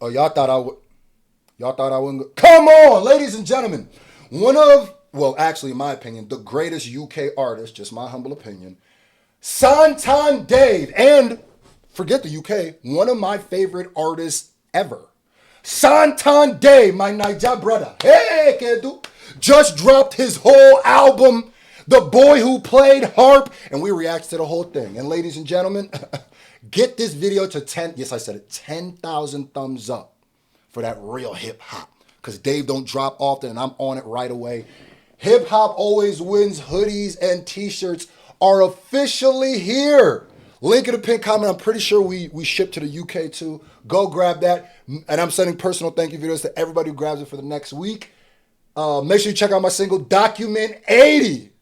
Oh, y'all thought I wouldn't go. Come on, ladies and gentlemen. Actually, in my opinion, the greatest UK artist, just my humble opinion, Santan Dave, and forget the UK, one of my favorite artists ever. Santan Dave, my Niger brother. Hey, Kedu. Just dropped his whole album, The Boy Who Played Harp, and we react to the whole thing. And ladies and gentlemen, get this video to 10,000 thumbs up for that real hip hop. Because Dave don't drop often and I'm on it right away. Hip hop always wins. Hoodies and t-shirts are officially here. Link in the pinned comment. I'm pretty sure we ship to the UK too. Go grab that. And I'm sending personal thank you videos to everybody who grabs it for the next week. Make sure you check out my single, Document 80.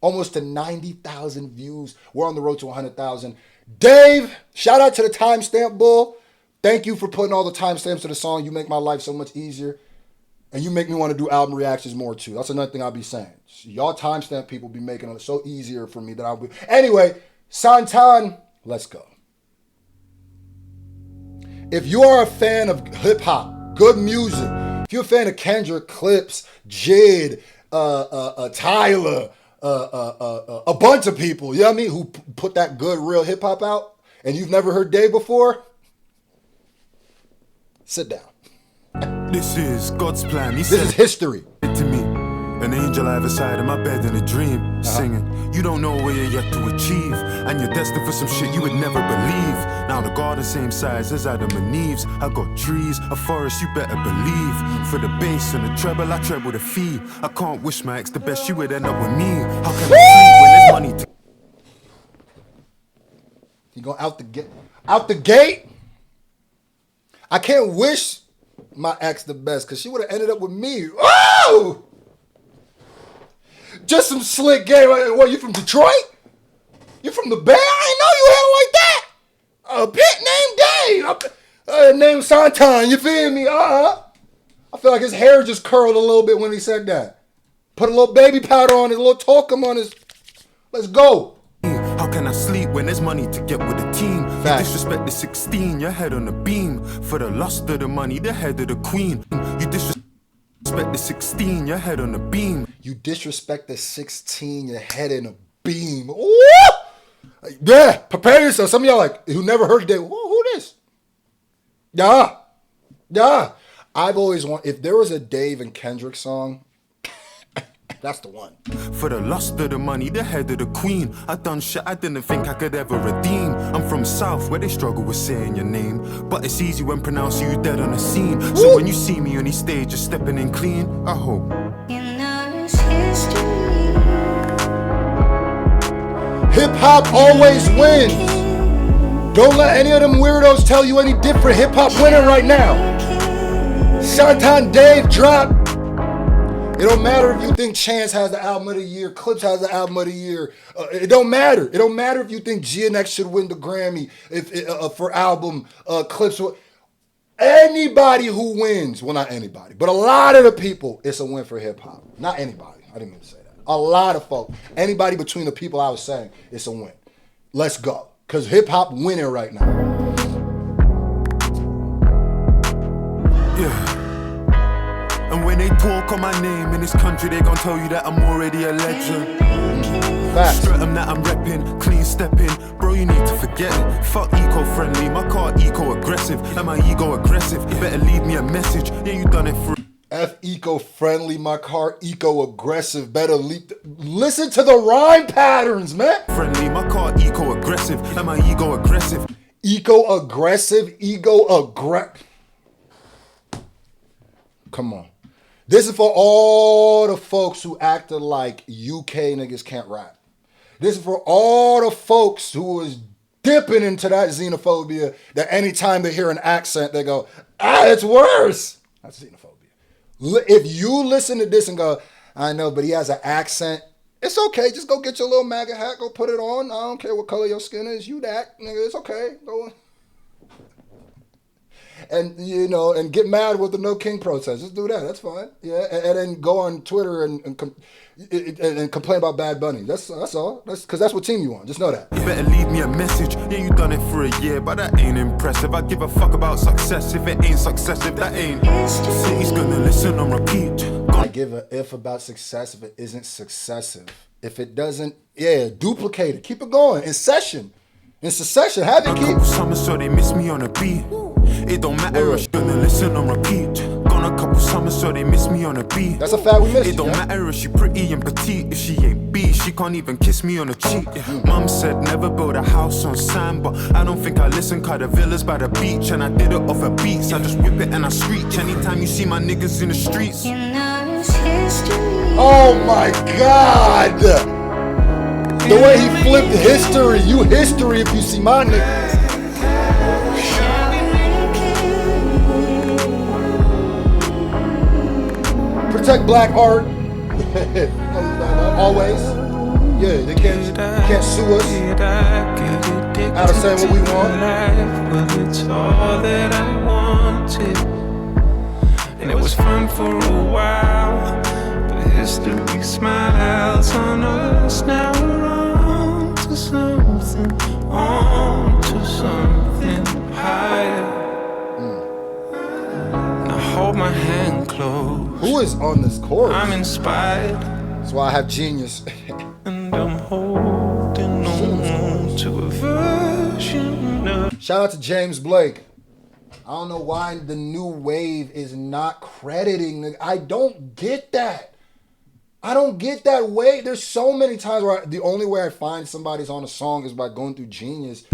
Almost to 90,000 views. We're on the road to 100,000. Dave, shout out to the timestamp bull. Thank you for putting all the timestamps to the song. You make my life so much easier. And you make me want to do album reactions more too. That's another thing I'll be saying. Y'all timestamp people be making it so easier for me that I'll be. Anyway, Santan, let's go. If you are a fan of hip hop, good music, if you're a fan of Kendrick, Clips, Jid, Tyler, a bunch of people, you know what I mean, who put that good real hip hop out, and you've never heard Dave before, sit down. This is God's plan. This is history. To me, an angel either side of my bed in a dream, singing, you don't know where you're yet to achieve, and you're destined for some shit you would never believe. Now the garden same size as Adam and Eve's. I got trees, a forest, you better believe. For the bass and the treble, I treble the fee. I can't wish my ex the best, you would end up with me. How can I sleep when there's money to... You go out the gate? I can't wish my ex the best, because she would have ended up with me. Oh! Just some slick game. What, you from Detroit? You from the Bay? I didn't know you had like that. A pet named Dave. Named Santan. You feel me? I feel like his hair just curled a little bit when he said that. Put a little baby powder on his, a little talcum on his. Let's go. How can I sleep when there's money to get with the team? You disrespect the 16, your head on the beam. For the lust of the money, the head of the queen. You disrespect the 16, your head on the beam. You disrespect the 16, your head in a beam. Ooh! Yeah, prepare yourself. Some of y'all like, who never heard Dave, who this? Yeah. I've always wanted, if there was a Dave and Kendrick song, that's the one. For the lust of the money, the head of the queen. I done shit I didn't think I could ever redeem. I'm from South, where they struggle with saying your name, but it's easy when pronouncing you dead on the scene. So when you see me on these stages stepping in clean, I hope hip hop always wins. Don't let any of them weirdos tell you any different. Hip hop winning right now. Santan Dave drop. It don't matter if you think Chance has the album of the year, Clips has the album of the year. It don't matter. It don't matter if you think GNX should win the Grammy for album, Clips. Anybody who wins, well, not anybody, but a lot of the people, it's a win for hip hop. Not anybody. I didn't mean to say that. A lot of folk. Anybody between the people I was saying, it's a win. Let's go. Because hip hop winning right now. yeah. And when they talk on my name in this country, they gon' tell you that I'm already a legend. Straight them that I'm reppin', clean stepping. Bro, you need to forget it. Fuck eco-friendly, my car eco-aggressive. And my ego aggressive, you better leave me a message. Yeah, you done it for... F eco-friendly, my car eco-aggressive. Better listen to the rhyme patterns, man. Friendly, my car eco-aggressive. And my ego aggressive. Eco-aggressive, Come on. This is for all the folks who acted like UK niggas can't rap. This is for all the folks who is dipping into that xenophobia that anytime they hear an accent, they go, it's worse. That's xenophobia. If you listen to this and go, I know, but he has an accent, it's okay. Just go get your little MAGA hat, go put it on. I don't care what color your skin is. You that, nigga, it's okay. Go on. and and get mad with the No King protest. Just do that. That's fine. Yeah, and then go on Twitter and complain about Bad Bunny. That's all. That's because that's what team you on. Just know that. You better leave me a message. Yeah, you done it for a year, but that ain't impressive. I give a fuck about success if it ain't success. If that ain't, city's gonna listen on repeat. I give a if about success if it isn't successive. If it doesn't, duplicate it. Keep it going. In succession, have it keep. Summer, so they miss me on a beat. It don't matter if she's gonna listen on repeat. Gone a couple summers, so they miss me on a beat. That's a fact, we miss it. It don't matter if she pretty and petite. If she ain't B, she can't even kiss me on a cheek. Mum said never build a house on sand, but I don't think I listen, cause the villas by the beach. And I did it off a beats, I just whip it and I screech. Anytime you see my niggas in the streets. Oh my God! The way he flipped history, you history if you see my nigga. Protect black art. Always. Yeah, they can't sue us out of saying what we want. Well, it's all that I wanted, and it was fun for a while. But history smiles on us now. We're on to something higher. Hold my hand close. Who is on this chorus? I'm inspired. That's why I have genius. And I'm holding on to a version of. Shout out to James Blake. I don't know why the new wave is not crediting. I don't get that. I don't get that way. There's so many times where the only way I find somebody's on a song is by going through Genius.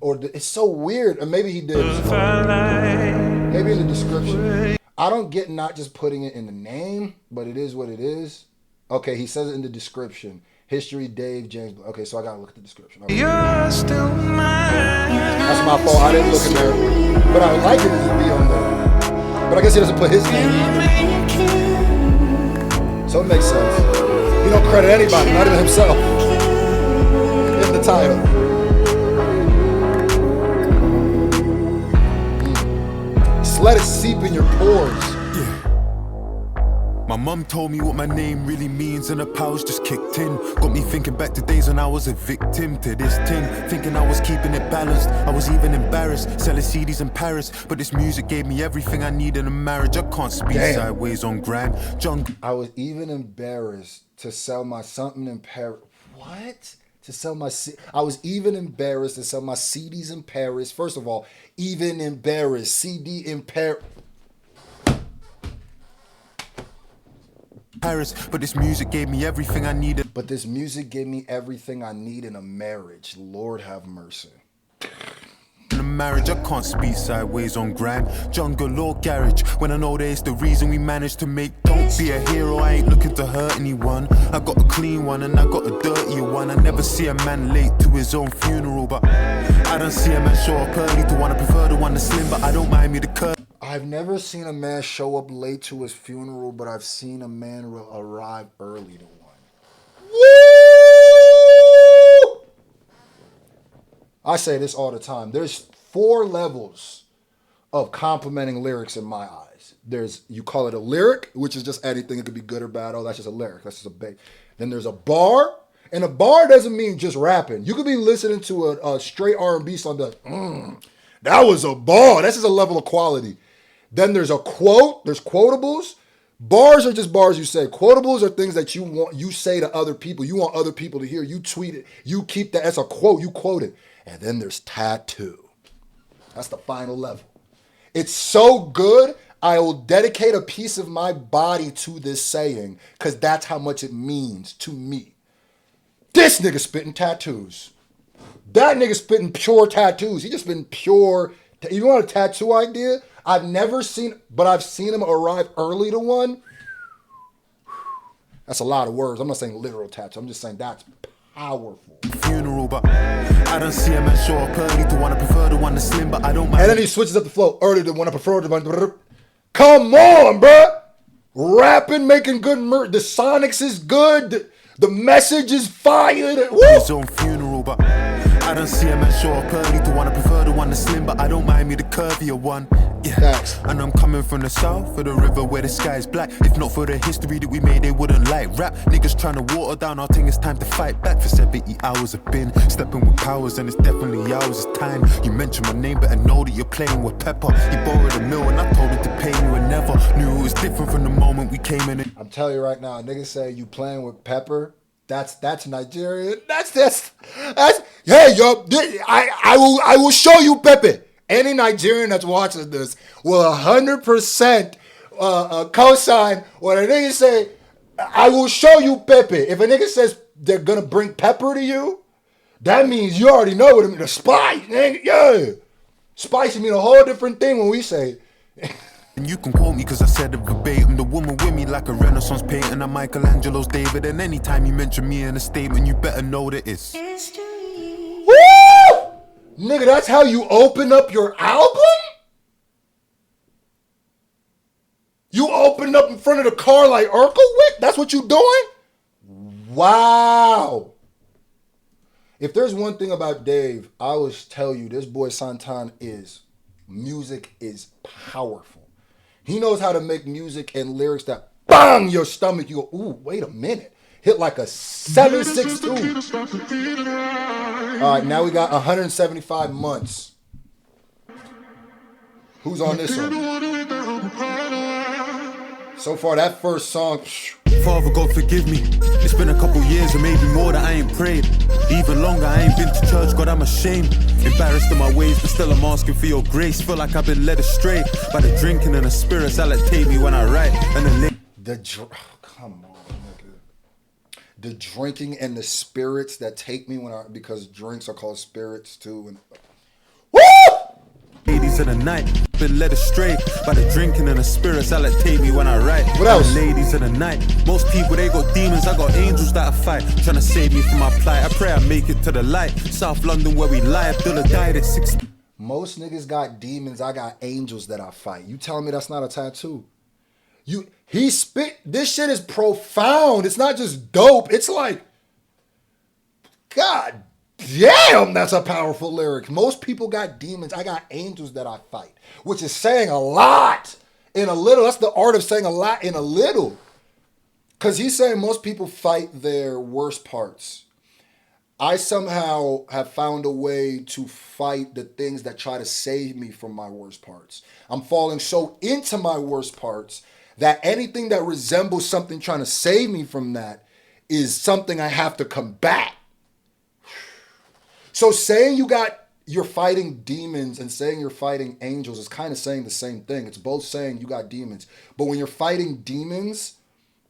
It's so weird. And maybe he did. Maybe in the description. I don't get not just putting it in the name, but it is what it is. Okay, he says it in the description. History, Dave, James. Okay, so I gotta look at the description. Okay. You're still mine. That's my fault. I didn't look in there. But I would like it to be on there. But I guess he doesn't put his name in it. So it makes sense. He don't credit anybody, not even himself, in the title. Just let it seep in your pores. My mum told me what my name really means and the powers just kicked in. Got me thinking back to days when I was a victim to this thing. Thinking I was keeping it balanced. I was even embarrassed, selling CDs in Paris. But this music gave me everything I need in a marriage. I can't speak sideways on gram. I was even embarrassed to sell my something in Paris. What? I was even embarrassed to sell my CDs in Paris. First of all, even embarrassed. CD in Paris. But this music gave me everything I needed. But this music gave me everything I need in a marriage. Lord have mercy. In a marriage, I can't speak sideways on gram. Jungle or garage, when I know that it's the reason we managed to make. Don't be a hero, I ain't looking to hurt anyone. I got a clean one and I got a dirty one. I never see a man late to his own funeral, but I don't see a man show up early to one. I prefer the one that's slim, but I don't mind me the curve. I've never seen a man show up late to his funeral, but I've seen a man arrive early to one. Woo! I say this all the time. There's 4 levels of complimenting lyrics in my eyes. You call it a lyric, which is just anything. It could be good or bad. Oh, that's just a lyric. That's just a bait. Then there's a bar. And a bar doesn't mean just rapping. You could be listening to a straight R&B song that, that was a bar. That's just a level of quality. Then there's a quote. There's quotables. Bars are just bars you say. Quotables are things that you say to other people. You want other people to hear. You tweet it. You keep that. That's a quote. You quote it. And then there's tattoo. That's the final level. It's so good, I will dedicate a piece of my body to this saying because that's how much it means to me. This nigga spitting tattoos. That nigga spitting pure tattoos. He just spitting pure. You want a tattoo idea? I've never seen, but I've seen him arrive early to one. That's a lot of words. I'm not saying literal tattoo. I'm just saying that's powerful. Funeral, but I don't see a man show up early to one. I prefer the one that's slim, but I don't mind. And then he switches up the flow. Early to one. I prefer the one. Come on, bruh. Rapping, making good the Sonics is good. The message is fired. His own funeral, but I don't see a man show up early to one. I prefer the one that's slim, but I don't mind me the curvier one. Yeah, Facts. and I'm coming from the south of the river where the sky's black. If not for the history that we made, they wouldn't like rap. Niggas trying to water down our thing, it's time to fight back. For 70 hours I've been stepping with powers, and it's definitely ours. It's time. You mention my name, but I know that you're playing with pepper. He borrowed a mill, and I told him to pay me, and never knew it was different from the moment we came in. I'm telling you right now, niggas say you playing with pepper. That's Nigerian. That's hey yo, I will show you Pepe. Any Nigerian that's watching this will 100% co-sign when a nigga say, I will show you Pepe. If a nigga says they're gonna bring pepper to you, that means you already know what it means. The spice, nigga, yeah. Spice mean a whole different thing when we say And you can quote me cause I said it verbatim. The woman with me like a Renaissance painting, a Michelangelo's David. And anytime you mention me in a statement, you better know that it's woo! Nigga, that's how you open up your album? You opened up in front of the car like Urkelwick? That's what you doing? Wow. If there's one thing about Dave, I always tell you, this boy Santan music is powerful. He knows how to make music and lyrics that bang your stomach. You go, ooh, wait a minute. Hit like a 7.62. All right, now we got 175 months. Who's on this one? So far, that first song. Father God forgive me. It's been a couple years or maybe more that I ain't prayed. Even longer I ain't been to church, God I'm ashamed. Embarrassed in my ways, but still I'm asking for your grace. Feel like I've been led astray by the drinking and the spirits that like take me when I write. And Come on, nigga. The drinking and the spirits that take me because drinks are called spirits too. And woo! Ladies of the night, been led astray by the drinking and the spirits that like take me when I write. What else? Ladies of the night, most people they got demons, I got angels that I fight, trying to save me from my plight. I pray I make it to the light. South London where we lie, Abdullah died at 16. Most niggas got demons, I got angels that I fight. You telling me that's not a tattoo? He spit, this shit is profound. It's not just dope. It's like, God damn, that's a powerful lyric. Most people got demons. I got angels that I fight, which is saying a lot in a little. That's the art of saying a lot in a little. Because he's saying most people fight their worst parts. I somehow have found a way to fight the things that try to save me from my worst parts. I'm falling so into my worst parts that anything that resembles something trying to save me from that is something I have to combat. So saying you're fighting demons and saying you're fighting angels is kind of saying the same thing. It's both saying you got demons. But when you're fighting demons,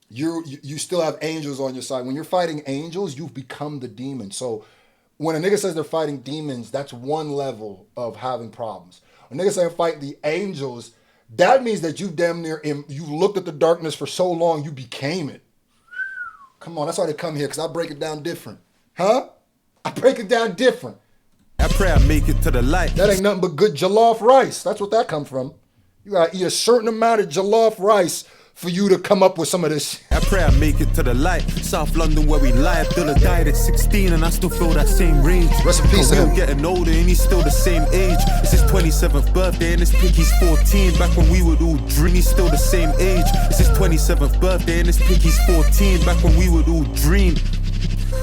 you still have angels on your side. When you're fighting angels, you've become the demon. So when a nigga says they're fighting demons, that's one level of having problems. When niggas say fight the angels, that means that you damn near, you looked at the darkness for so long, you became it. Come on, that's why they come here, because I break it down different. Huh? I break it down different. I pray I make it to the light. That ain't nothing but good jollof rice. That's what that come from. You gotta eat a certain amount of jollof rice for you to come up with some of this. I pray I make it to the light. South London where we lie. Abdullah died at 16 and I still feel that same rage. Rest in peace to him. Getting older and he's still the same age. It's his 27th birthday and this picky's 14. Back when we would all dream, he's still the same age. It's his 27th birthday and this picky's 14. Back when we would all dream.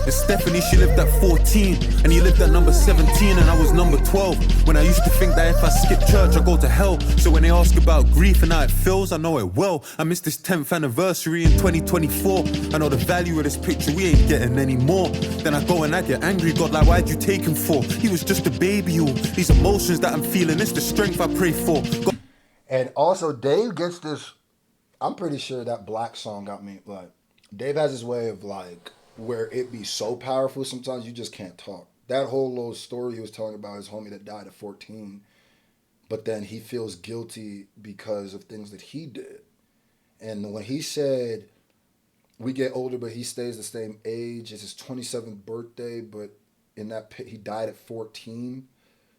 And Stephanie, she lived at 14 and he lived at number 17 and I was number 12. When I used to think that if I skip church I go to hell. So when they ask about grief and how it feels, I know it well. I missed this 10th anniversary in 2024. I know the value of this picture, we ain't getting any more. Then I go and I get angry, God, like why'd you take him for? He was just a baby. All these emotions that I'm feeling, it's the strength I pray for. God. And also Dave gets this, I'm pretty sure that Black song got me, like, Dave has his way of like, where it be so powerful sometimes you just can't talk. That whole little story he was telling about his homie that died at 14, but then he feels guilty because of things that he did. And when he said, we get older, but he stays the same age, it's his 27th birthday, but in that pit, he died at 14.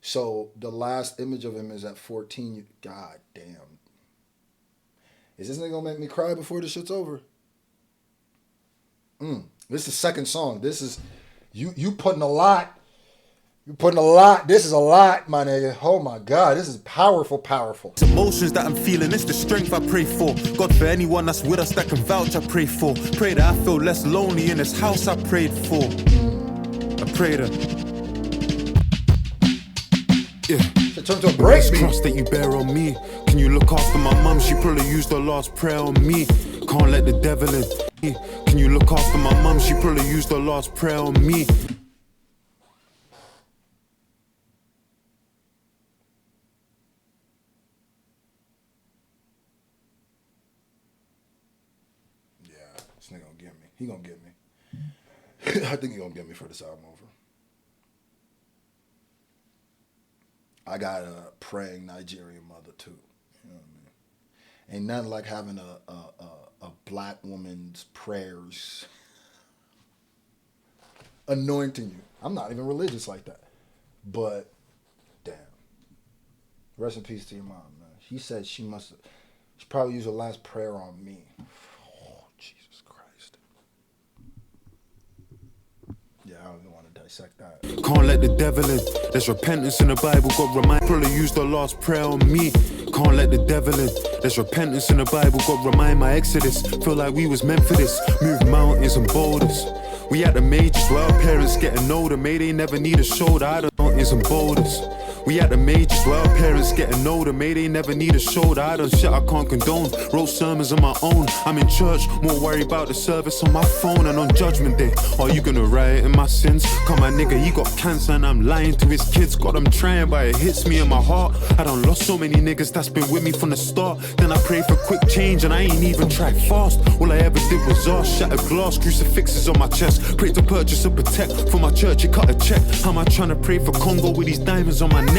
So the last image of him is at 14. God damn. Is this nigga gonna make me cry before this shit's over? This is the second song. This is, you putting a lot You're putting a lot. This is a lot, my nigga. Oh my God, this is powerful, powerful. It's emotions that I'm feeling, it's the strength I pray for. God, for anyone that's with us that can vouch, I pray for. Pray that I feel less lonely in this house I prayed for. I pray that. Yeah. It turned to a break beat. Trust that you bear on me. Can you look after my mum? She probably used her last prayer on me. Can't let the devil in. Can you look after my mum? She probably used her last prayer on me. This nigga gonna get me. He gonna get me. I think he gonna get me for this album over. I got a praying Nigerian mother too. You know what I mean? Ain't nothing like having a black woman's prayers anointing you. I'm not even religious like that. But damn. Rest in peace to your mom, man. She said she probably used her last prayer on me. Jesus Christ. Yeah, I don't even want to dissect that. Can't let the devil in. There's repentance in the Bible. God remind. Probably used the last prayer on me. Can't let the devil in. There's repentance in the Bible. God remind my exodus. Feel like we was meant for this. Move mountains and boulders. We at the majors where our parents getting older. May they never need a shoulder. I don't mountains and boulders. We at the majors where our parents getting older. May they never need a shoulder. I done shit I can't condone. Wrote sermons on my own. I'm in church, more worried about the service on my phone. And on judgment day, are you gonna riot in my sins? Come my nigga, he got cancer and I'm lying to his kids. God, I'm trying, but it hits me in my heart. I done lost so many niggas that's been with me from the start. Then I pray for quick change and I ain't even tried fast. All I ever did was ask. Shattered glass, crucifixes on my chest. Pray to purchase a protect. For my church, it cut a check. How am I trying to pray for Congo with these diamonds on my neck?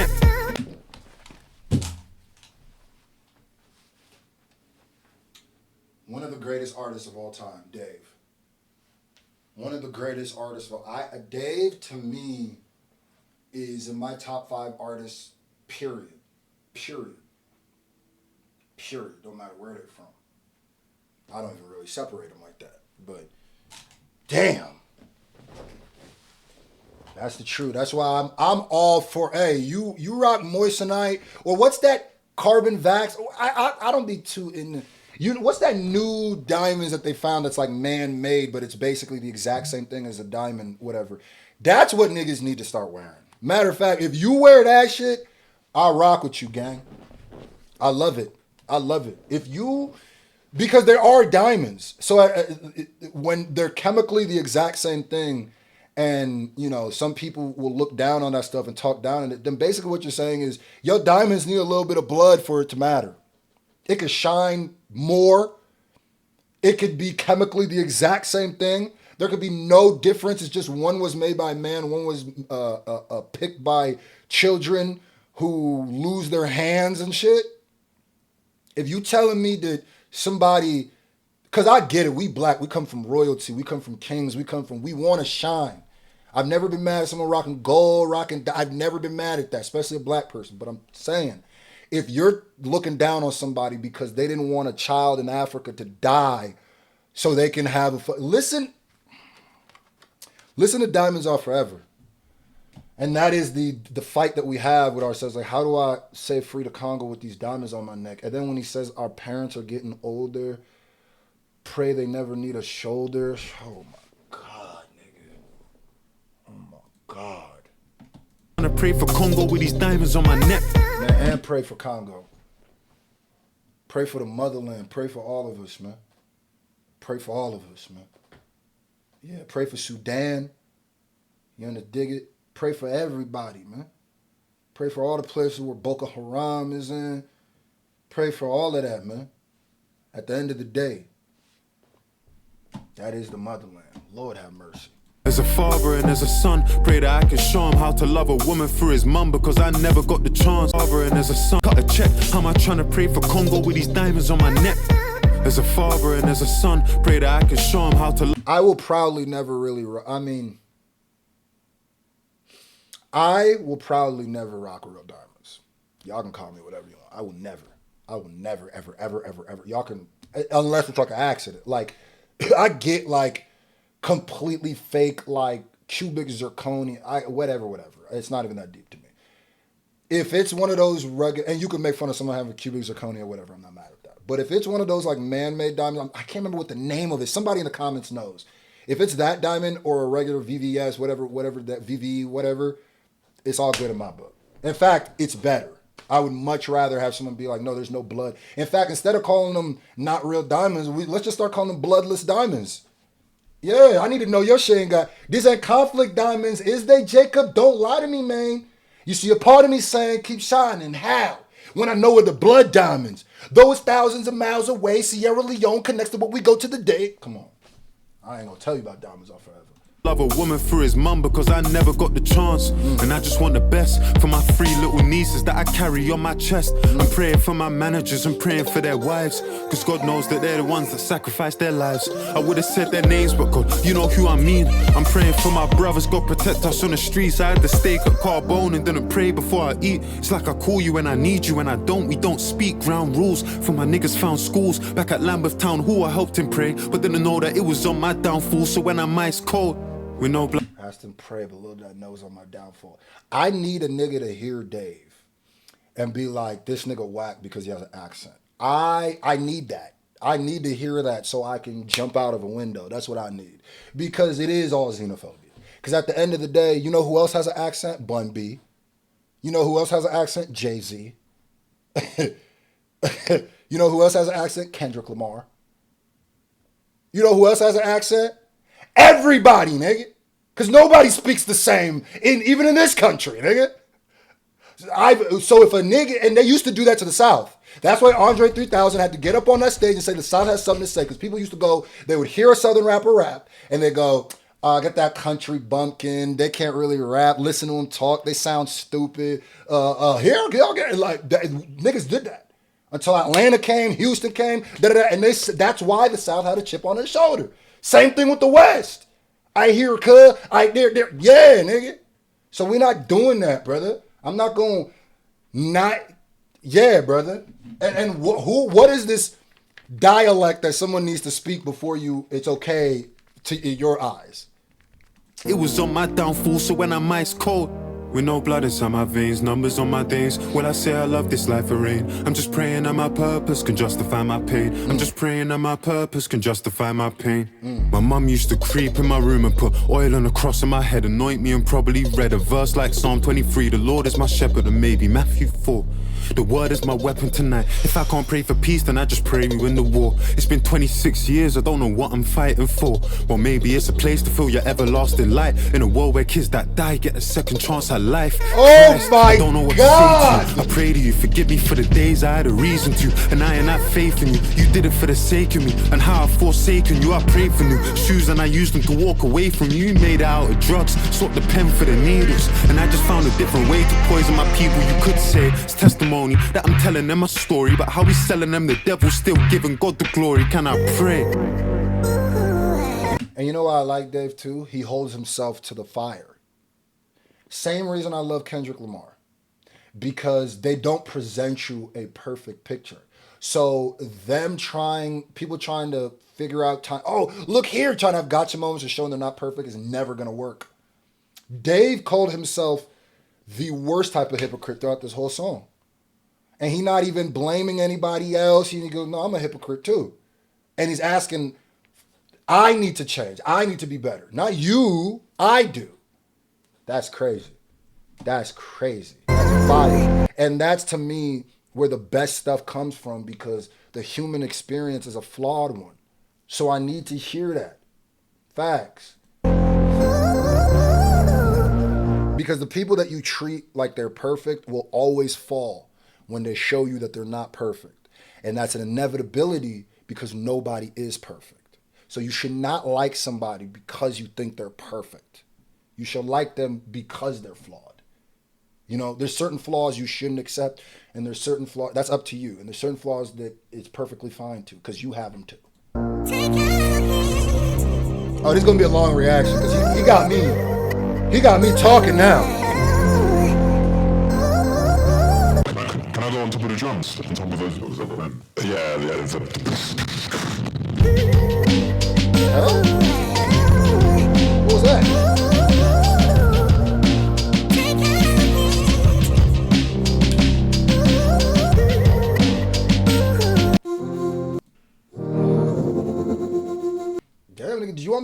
One of the greatest artists of all time, Dave. One of the greatest artists of all Dave, to me, is in my top 5 artists, period. Period. Period. Don't matter where they're from. I don't even really separate them like that. But, damn. That's the truth. That's why I'm all for, hey, you rock moissanite, or what's that carbon vax? I don't be too in what's that new diamonds that they found that's like man-made, but it's basically the exact same thing as a diamond, whatever. That's what niggas need to start wearing. Matter of fact, if you wear that shit, I'll rock with you, gang. I love it. I love it. Because there are diamonds. So when they're chemically the exact same thing, and, you know, some people will look down on that stuff and talk down on it, then basically what you're saying is, your diamonds need a little bit of blood for it to matter. It could shine more. It could be chemically the exact same thing. There could be no difference. It's just one was made by a man, one was picked by children who lose their hands and shit. If you telling me that somebody, because I get it, we black, we come from royalty, we come from kings, we want to shine. I've never been mad at someone rocking gold, I've never been mad at that, especially a black person. But I'm saying, if you're looking down on somebody because they didn't want a child in Africa to die so they can have listen to Diamonds Are Forever. And that is the fight that we have with ourselves. Like, how do I say free to Congo with these diamonds on my neck? And then when he says our parents are getting older, pray they never need a shoulder. Oh my God, nigga. Oh my God. I'm gonna pray for Congo with these diamonds on my neck. Man, and pray for Congo. Pray for the motherland. Pray for all of us, man. Pray for all of us, man. Yeah, pray for Sudan. You understand? Dig it? Pray for everybody, man. Pray for all the places where Boko Haram is in. Pray for all of that, man. At the end of the day, that is the motherland. Lord have mercy. As a father and as a son, pray that I can show him how to love a woman through his mum, because I never got the chance. Father and as a son, cut a check. How am I trying to pray for Congo with these diamonds on my neck? As a father and as a son, pray that I can show him how to love. I will probably never really, I will probably never rock real diamonds. Y'all can call me whatever you want. I will never, ever. Y'all can, unless it's like an accident. Like, I get like completely fake, like cubic zirconia, whatever. It's not even that deep to me. If it's one of those rugged, and you can make fun of someone having cubic zirconia or whatever, I'm not mad at that. But if it's one of those like man-made diamonds, I can't remember what the name of it. Somebody in the comments knows. If it's that diamond or a regular VVS, whatever that VV, whatever, it's all good in my book. In fact, it's better. I would much rather have someone be like, no, there's no blood. In fact, instead of calling them not real diamonds, let's just start calling them bloodless diamonds. Yeah, I need to know your shit ain't got. These ain't conflict diamonds, is they, Jacob? Don't lie to me, man. You see a part of me saying, keep shining. How? When I know where the blood diamonds. Though it's thousands of miles away, Sierra Leone connects to what we go to the day. Come on. I ain't gonna tell you about diamonds off forever. Love a woman through his mum because I never got the chance. And I just want the best for my 3 little nieces that I carry on my chest. I'm praying for my managers and praying for their wives, because God knows that they're the ones that sacrifice their lives. I would have said their names, but God, you know who I mean. I'm praying for my brothers, God protect us on the streets. I had the steak at Carbone and didn't pray before I eat. It's like I call you when I need you, and I don't. We don't speak ground rules. For my niggas found schools back at Lambeth Town Hall, I helped him pray, but didn't know that it was on my downfall. So when I'm ice cold, with no blood. Asked him pray, but little did I know it was on my downfall. I need a nigga to hear Dave and be like, this nigga whack because he has an accent. I need that. I need to hear that so I can jump out of a window. That's what I need. Because it is all xenophobia. Because at the end of the day, you know who else has an accent? Bun B. You know who else has an accent? Jay-Z. You know who else has an accent? Kendrick Lamar. You know who else has an accent? Everybody, nigga. Because nobody speaks the same, even in this country, nigga. So if a nigga, and they used to do that to the South. That's why Andre 3000 had to get up on that stage and say the South has something to say. Because people used to go, they would hear a Southern rapper rap, and they go, get that country bumpkin. They can't really rap. Listen to them talk. They sound stupid. Like, niggas did that. Until Atlanta came, Houston came, and that's why the South had a chip on their shoulder. Same thing with the West. I hear yeah, nigga. So we're not doing that, brother. I'm not going yeah, brother. And what is this dialect that someone needs to speak before it's okay to your eyes? It was on my downfall, so when I'm ice cold, with no blood inside my veins, numbers on my days. Well, I say I love this life of rain. I'm just praying that my purpose can justify my pain. I'm just praying that my purpose can justify my pain. My mum used to creep in my room and put oil on a cross on my head, anoint me and probably read a verse like Psalm 23. The Lord is my shepherd, and maybe Matthew 4. The word is my weapon tonight. If I can't pray for peace, then I just pray we win the war. It's been 26 years, I don't know what I'm fighting for. Well, maybe it's a place to feel your everlasting light. In a world where kids that die get a second chance at life. Oh Christ, my I don't know what God. to say to you. I pray to you, forgive me for the days I had a reason to. And I ain't had faith in you. You did it for the sake of me. And how I've forsaken you, I prayed for new shoes and I used them to walk away from you. You made it out of drugs, swapped the pen for the needles. And I just found a different way to poison my people. You could say it's testimony that I'm telling them a story, but how he's selling them, the devil still giving God the glory. Can I pray? And you know what I like Dave too? He holds himself to the fire. Same reason I love Kendrick Lamar. Because they don't present you a perfect picture. So people trying to figure out time, oh, look here, trying to have gotcha moments and showing they're not perfect is never going to work. Dave called himself the worst type of hypocrite throughout this whole song. And he not even blaming anybody else. He goes, no, I'm a hypocrite too. And he's asking, I need to change. I need to be better. Not you, I do. That's crazy. That's crazy. That's fire. And that's, to me, where the best stuff comes from, because the human experience is a flawed one. So I need to hear that. Facts. Because the people that you treat like they're perfect will always fall when they show you that they're not perfect. And that's an inevitability because nobody is perfect. So you should not like somebody because you think they're perfect. You should like them because they're flawed. You know, there's certain flaws you shouldn't accept, and there's certain flaws, that's up to you. And there's certain flaws that it's perfectly fine to, because you have them too. Oh, this is going to be a long reaction, because he got me talking now. Can I go on top of the drums? On top of those yeah. What was that?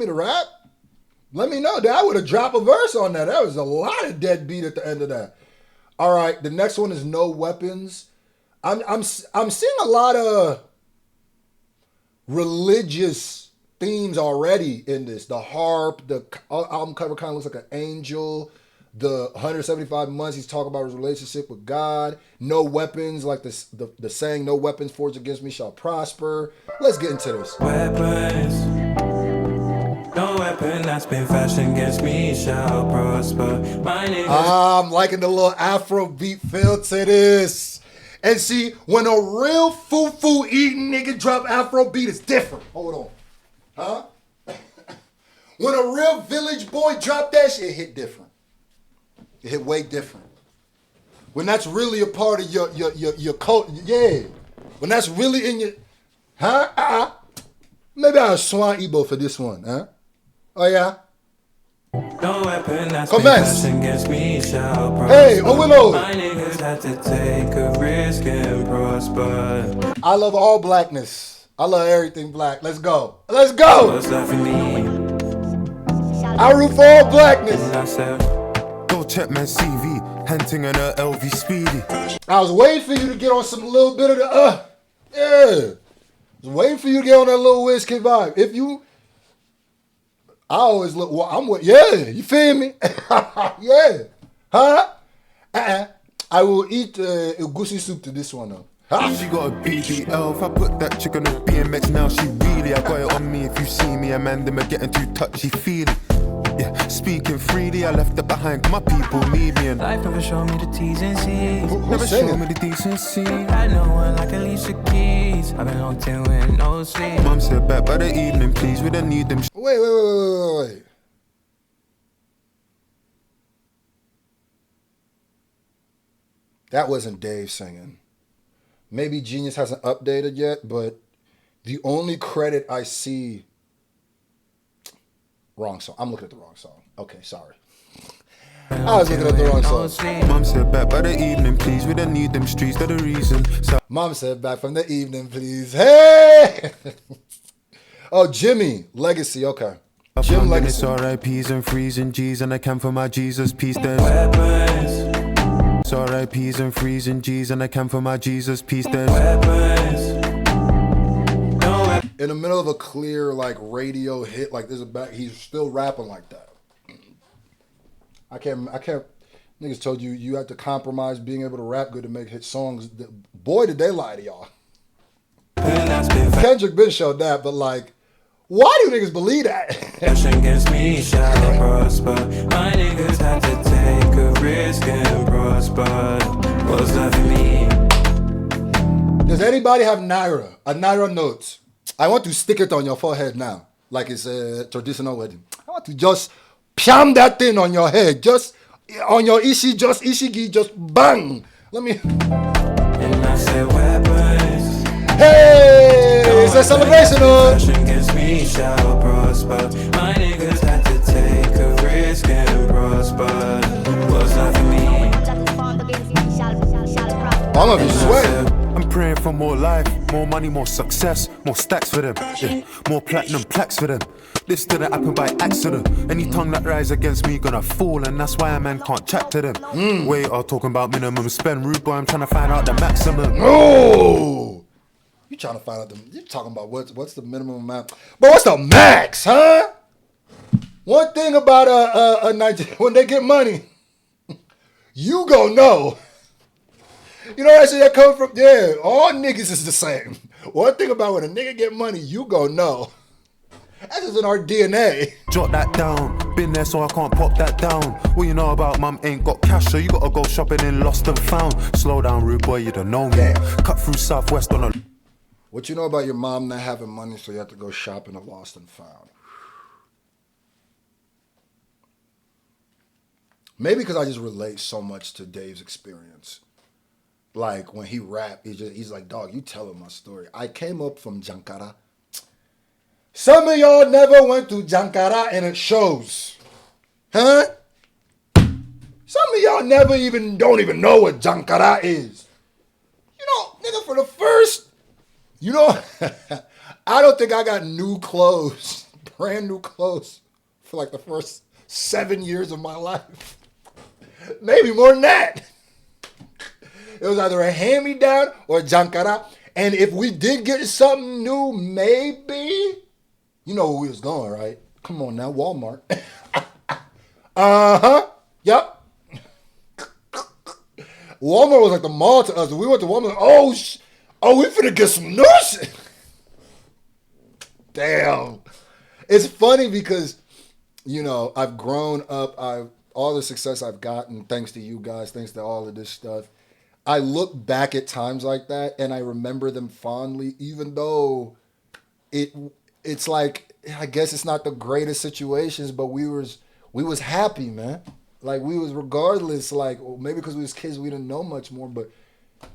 me to rap? Let me know. I would have dropped a verse on that. There was a lot of dead beat at the end of that. All right, the next one is No Weapons. I'm seeing a lot of religious themes already in this. The harp, the album cover kind of looks like an angel. The 175 months, he's talking about his relationship with God. No weapons, like the saying, no weapons forged against me shall prosper. Let's get into this. Weapons. No weapon that's been fashioned against me shall prosper. My niggas. I'm liking the little Afrobeat feel to this. And see, when a real foo-foo eating nigga drop Afrobeat, it's different. Hold on. Huh? When a real village boy drop that shit, it hit different. It hit way different. When that's really a part of your culture, yeah. When that's really in your, huh? Maybe I'll swan Igbo for this one, huh? Oh yeah. No weapon that's been fashioned against me shall prosper. Hey, Willow. My niggas had to take a risk and prosper. I love all blackness. I love everything black. Let's go. Let's go. What's left for me? I root for all blackness. Go check my CV, hunting on a LV Speedy. I was waiting for you to get on some little bit of the yeah. I was waiting for you to get on that little Wizkid vibe. If you, I always look. Well, I'm with. Yeah, you feel me? Yeah, huh? I will eat egusi soup to this one though. She got a BBL. If I put that chick on a BMX now, she really. I got it on me. If you see me, man, them are getting too touchy feely. Yeah, speaking freely, I left it behind. My people need me, and life never showed me the T's and C's. never showed me the decency. I know one like Alicia Keys. I've been locked in with no sleep. Mum said back by the evening, please. We don't need them. Wait. That wasn't Dave singing. Maybe Genius hasn't updated yet, but the only credit I see. Wrong song. I'm looking at the wrong song. Okay, sorry. I was looking at the wrong song. Mum said back by the evening, please. We don't need them streets, they're the reason. So Mom said back from the evening, please. Hey! Oh, Jimmy. Legacy, okay. Jim Legacy. It's RIPs and freezing G's, and I can for my Jesus peace. There's Weapons. it's RIPs and freezing G's, and I can for my Jesus peace. There's Weapons. In the middle of a clear like radio hit, like there's a back, he's still rapping like that. I can't. Niggas told you have to compromise being able to rap good to make hit songs. Boy, did they lie to y'all. Kendrick been showed that, but like, why do niggas believe that? Against me shall prosper. My niggas had to take a risk and prosper. What's left for me? Does anybody have Naira? A Naira note. I want to stick it on your forehead now, like it's a traditional wedding. I want to just pam that thing on your head, just on your ishigi, just bang. Let me. And I said weapons. Hey, it's a celebration. Against me shall prosper. My niggas had to take a risk and prosper. What's left for me? I'm gonna be sweating. I'm praying for more life, more money, more success, more stacks for them, yeah, more platinum plaques for them. This didn't happen by accident. Any tongue that rise against me gonna fall, and that's why a man can't chat to them. Wait, I'm talking about minimum spend, rude boy. I'm trying to find out the maximum. No, you trying to find out the? You talking about what's the minimum amount? But what's the max, huh? One thing about a Nigerian, when they get money, you gon' know. You know that shit that come from, yeah, all niggas is the same. One thing about when a nigga get money, you gon' know. That's just in our DNA. Jot that down, been there so I can't pop that down. What you know about mum ain't got cash, so you gotta go shopping in Lost and Found. Slow down, rude boy, you don't know me. Damn. Cut through Southwest on a... What you know about your mom not having money, so you have to go shopping at Lost and Found? Maybe because I just relate so much to Dave's experience. Like when he rap, he's like, dog, you telling my story. I came up from Jankara. Some of y'all never went to Jankara and it shows. Huh? Some of y'all don't even know what Jankara is. You know, nigga, for the first, I don't think I got new clothes brand new clothes for like the first 7 years of my life. Maybe more than that. It was either a hand-me-down or a jankara. And if we did get something new, maybe, you know where we was going, right? Come on now, Walmart. Yep. Walmart was like the mall to us. We went to Walmart. We finna get some new shit. Damn. It's funny because, you know, I've grown up. All the success I've gotten, thanks to you guys, thanks to all of this stuff. I look back at times like that and I remember them fondly, even though it's like, I guess it's not the greatest situations, but we was happy, man. Like we was, regardless, like maybe because we was kids, we didn't know much more, but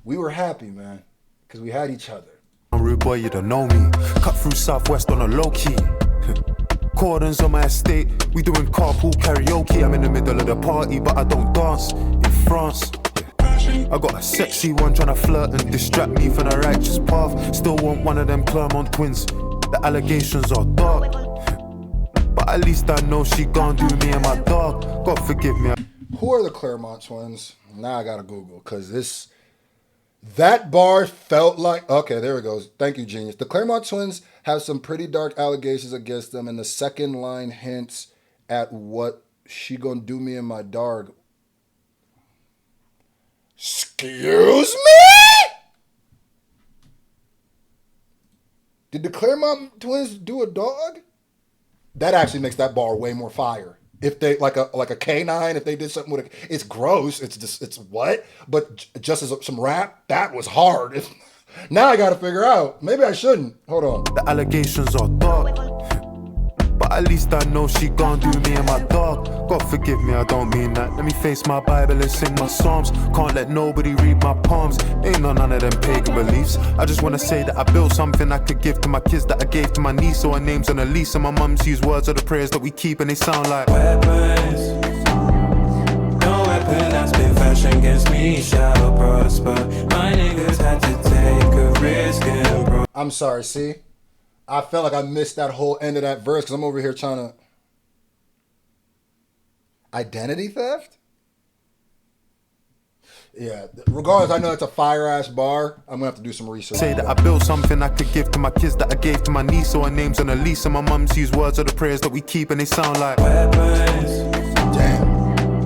we were happy, man, because we had each other. I'm rude boy, you don't know me. Cut through Southwest on a low key. Cordons on my estate, we doing carpool karaoke. I'm in the middle of the party, but I don't dance. In France, I got a sexy one trying to flirt and distract me from the righteous path. Still want one of them Clermont twins. The allegations are dark, but at least I know she gon' do me and my dog. God forgive me. Who are the Clermont twins? Now I gotta Google, because that bar felt like, okay, there it goes. Thank you, genius. The Clermont twins have some pretty dark allegations against them, and the second line hints at what she gonna do me and my dog. Excuse me? Did the Clermont twins do a dog? That actually makes that bar way more fire. If they like a canine, if they did something with it's gross. It's what? But just as some rap, that was hard. Now I got to figure out. Maybe I shouldn't. Hold on. The allegations are dark, but at least I know she gon' do me and my dog. God forgive me, I don't mean that. Let me face my Bible and sing my psalms. Can't let nobody read my palms. Ain't no none of them pagan beliefs. I just wanna say that I built something I could give to my kids that I gave to my niece. So her name's on a lease, and my mum's use words of the prayers that we keep, and they sound like weapons. No weapon that's been fashioned against me shall prosper. My niggas had to take a risk and I'm sorry, see? I felt like I missed that whole end of that verse because I'm over here trying to... Identity theft? Yeah, regardless, I know it's a fire-ass bar. I'm going to have to do some research. Say that I built something I could give to my kids that I gave to my niece. So her name's on a lease, and my mum's use words of the prayers that we keep, and they sound like weapons. Damn.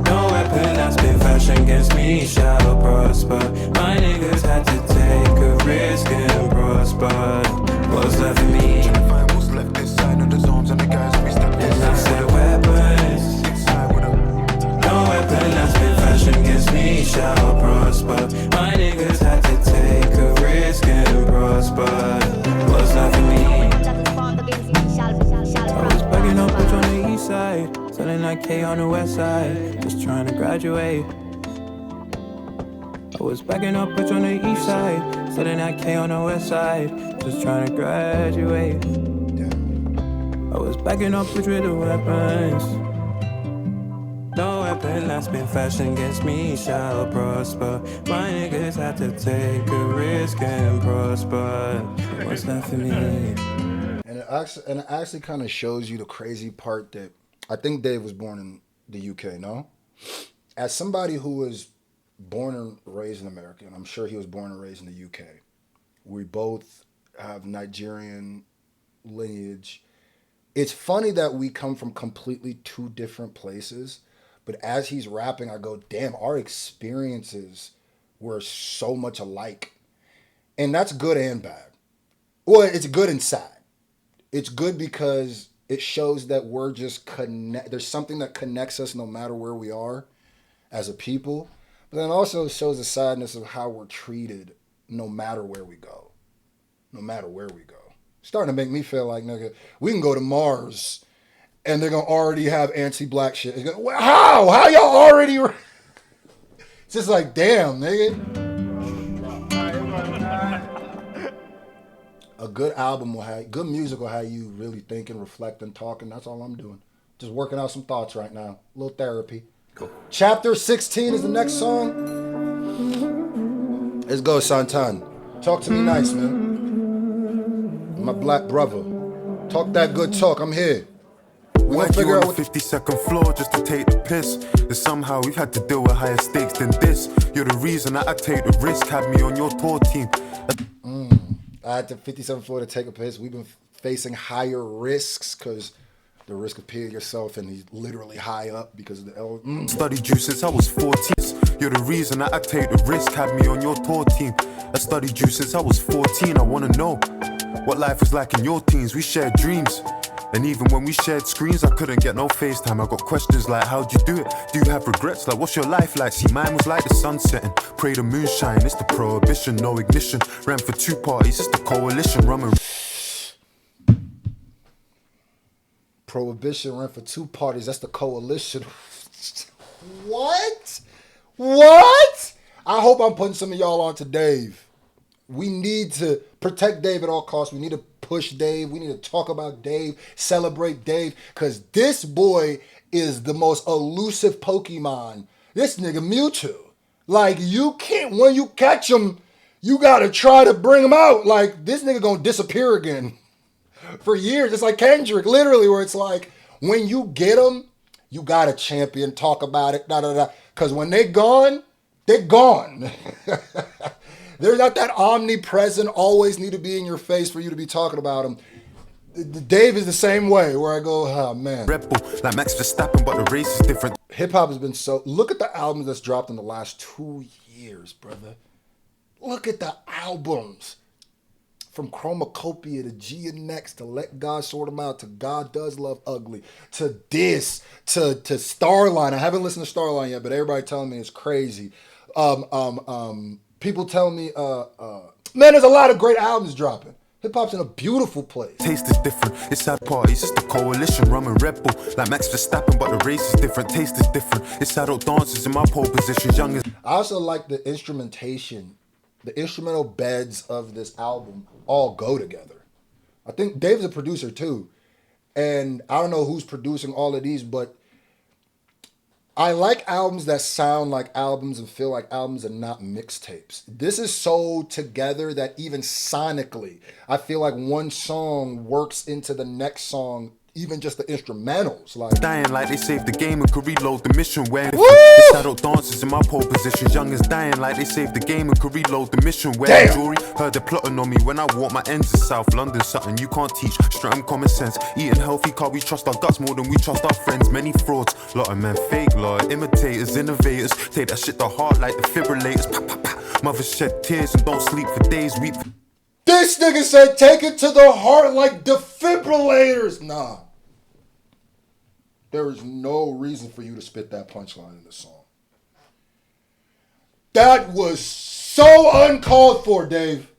No weapon that's been fashioned against me shall prosper. My niggas had to take a risk and prosper. What's left for me? trying to find what's left this side of the zones and the guys we step And I said weapons. inside with them. No weapon that's been fashioned against me shall prosper. My niggas had to take a risk and prosper. What's left for me? I was bugging up bitch on the east side, selling that K on the west side, just trying to graduate. I was backing up bitch on the east side, selling that K on the west side, just trying to graduate. I was backing up bitch with the weapons. No weapon that's been fashioned against me shall prosper. My niggas had to take a risk and prosper. What's left for me? And it actually kind of shows you the crazy part that I think Dave was born in the UK, no? As somebody who was born and raised in America, and I'm sure he was born and raised in the UK, we both have Nigerian lineage. It's funny that we come from completely two different places, but as he's rapping, I go, damn, our experiences were so much alike. And that's good and bad. Well, it's good and sad. It's good because it shows that we're just there's something that connects us no matter where we are as a people. But then also shows the sadness of how we're treated no matter where we go. No matter where we go. It's starting to make me feel like, nigga, we can go to Mars and they're going to already have anti-black shit. It's gonna, how? How y'all already... It's just like, damn, nigga. A good album will have, good music will have you really thinking, reflecting, talking. That's all I'm doing. Just working out some thoughts right now. A little therapy. Cool. Chapter 16 is the next song. Let's go, Santan. Talk to me nice, man. My black brother. Talk that good talk. I'm here. We're gonna Why'd you figure on out the what 52nd floor just to take the piss? And somehow we've had to deal with higher stakes than this. You're the reason that I take the risk, have me on your tour team. I had the 57th floor to take a piss. We've been facing higher risks because the risk of peeing yourself, and he's literally high up because of the Studied you since I was 14. You're the reason that I take the risk, have me on your tour team. I studied you since I was 14. I wanna know what life was like in your teens. We shared dreams. And even when we shared screens, I couldn't get no FaceTime. I got questions like, how'd you do it? Do you have regrets? Like, what's your life like? See, mine was like the sun setting. Pray the moonshine, it's the prohibition. No ignition. Ran for 2 parties, it's the coalition. Rum and prohibition ran for 2 parties. That's the coalition. What? What? I hope I'm putting some of y'all on to Dave. We need to protect Dave at all costs. We need to push Dave. We need to talk about Dave, celebrate Dave, because this boy is the most elusive Pokemon. This nigga Mewtwo. Like, you can't, when you catch him, you gotta try to bring him out. Like, this nigga gonna disappear again for years. It's like Kendrick, literally, where it's like, when you get him, you gotta champion, talk about it, Because when they're gone, they're gone. They're not that omnipresent, always need to be in your face for you to be talking about them. Dave is the same way, where I go, oh man. Red Bull, like Max Verstappen, but the race is different. Hip hop has been so. Look at the albums that's dropped in the last 2 years, brother. Look at the albums. From Chromacopia to G and Next to Let God Sort 'Em Out to God Does Love Ugly to this to Starline. I haven't listened to Starline yet, but everybody telling me it's crazy. People telling me, man, there's a lot of great albums dropping. Hip hop's in a beautiful place. Taste is different. It's at parties, it's the coalition. Rum and Red Bull, like Max Verstappen, but the race is different. Taste is different. It's adult dancers in my pole position. Young as I also like the instrumentation. The instrumental beds of this album all go together. I think Dave's a producer too. And I don't know who's producing all of these, but I like albums that sound like albums and feel like albums and not mixtapes. This is so together that even sonically, I feel like one song works into the next song, even just the instrumentals. Like dying like they saved the game and could reload the mission. Where it's adult dancers in my pole position. Young as dying like they saved the game and could reload the mission. Where jewelry heard the plotting on me when I walk my ends of South London. Something you can't teach, straight on common sense. Eating healthy, car we trust our guts more than we trust our friends. Many frauds, lot of men fake, lot imitators, innovators. Take that shit to heart like defibrillators. Pa, pa, pa. Mothers shed tears and don't sleep for days. Weep. this nigga said, take it to the heart like defibrillators. Nah. There is no reason for you to spit that punchline in this song. That was so uncalled for, Dave.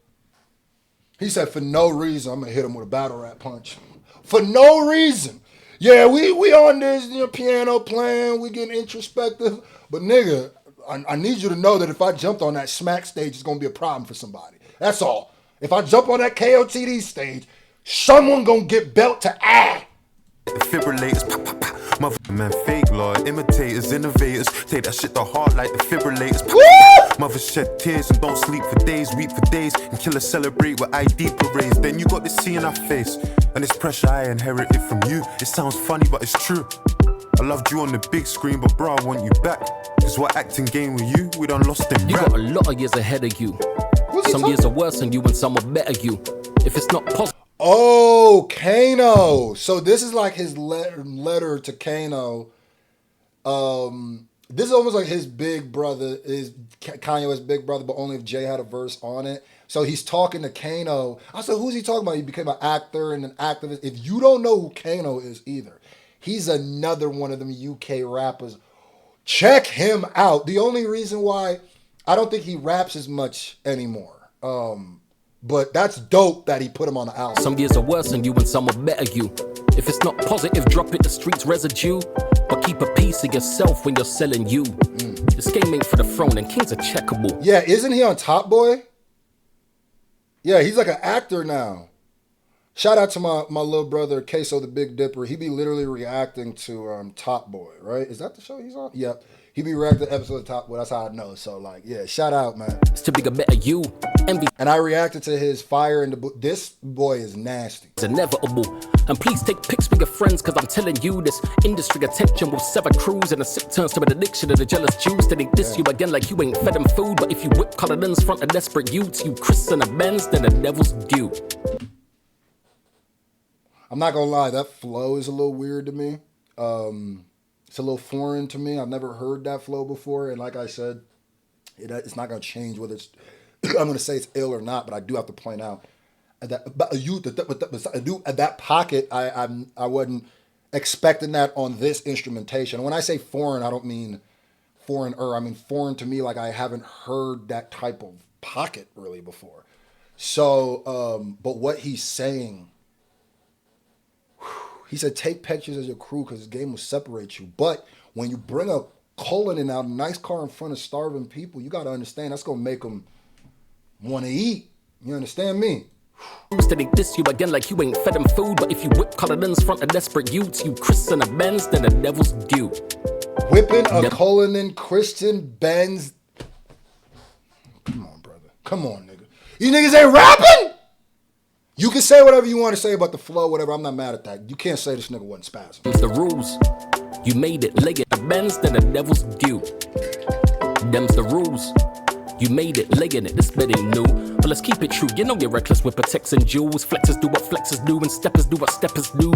He said, for no reason, I'm going to hit him with a battle rap punch. For no reason. Yeah, we on this, piano playing, we getting introspective. But nigga, I need you to know that if I jumped on that smack stage, it's going to be a problem for somebody. That's all. If I jump on that KOTD stage, someone going to get belt to ass. Defibrillators, pa, pa, pa. Mother man fake, Lord. Imitators, innovators. Take that shit to heart like defibrillators. Pa, pa, pa. Mothers shed tears and don't sleep for days, weep for days. And killers celebrate with ID parades. Then you got this C in our face. And this pressure I inherited from you. It sounds funny, but it's true. I loved you on the big screen, but bro, I want you back. Cause what acting game with you, we done lost them. You got a lot of years ahead of you. Some years are worse than you and some are better you. If it's not possible. Oh, Kano. So this is like his letter to Kano. This is almost like his big brother, is Kanye West's big brother, but only if Jay had a verse on it. So he's talking to Kano. I said, who's he talking about? He became an actor and an activist. If you don't know who Kano is either, he's another one of them UK rappers. Check him out. The only reason why I don't think he raps as much anymore. But that's dope that he put him on the album. Some years are worse than you and some are better you. If it's not positive, drop it, the streets residue. But keep a piece of yourself when you're selling you. This game ain't for the throne and kings are checkable. Yeah, isn't he on Top Boy? Yeah, he's like an actor now. Shout out to my little brother Queso the Big Dipper. He be literally reacting to Top Boy, right? Is that the show he's on? Yep. He be reacting to episode of Top Boy. That's how I know. So like, yeah, shout out, man. It's to be a better you. Envy And I reacted to his Fire in the Book. This boy is nasty. is inevitable. And please take pics with your friends, cause I'm telling you this industry attention will sever crews and a sip turns to an addiction of the jealous Jews. Then they diss you again like you ain't fed them food. But if you whip Cullinan's front of desperate youths, you Chris and a Benz, then the devil's due. I'm not gonna lie, that flow is a little weird to me. It's a little foreign to me. I've never heard that flow before, and like I said, it's not gonna change whether it's I'm gonna say it's ill or not. But I do have to point out that at that pocket, I wasn't expecting that on this instrumentation. And when I say foreign, I don't mean foreign, I mean foreign to me. Like I haven't heard that type of pocket really before. So, but what he's saying. He said, take pictures as your crew because this game will separate you. But when you bring a Cullinan out, a nice car in front of starving people, you got to understand that's going to make them want to eat. You understand me? Then they diss you again like you ain't fed them food. But if you whip Cullinan's front of desperate youths, you Chris and a Benz, then the devil's due. Whipping a Cullinan, Christian, Benz. Come on, brother. Come on, nigga. You niggas ain't rapping? You can say whatever you want to say about the flow, whatever. I'm not mad at that. You can't say this nigga wasn't spazzing. It's the rules. You made it. Leg it. The Benz, then the devil's due. Them's the rules. You made it. Legging it. This bed ain't new. But let's keep it true. You know you're reckless with protects and jewels. Flexers do what flexers do and steppers do what steppers do.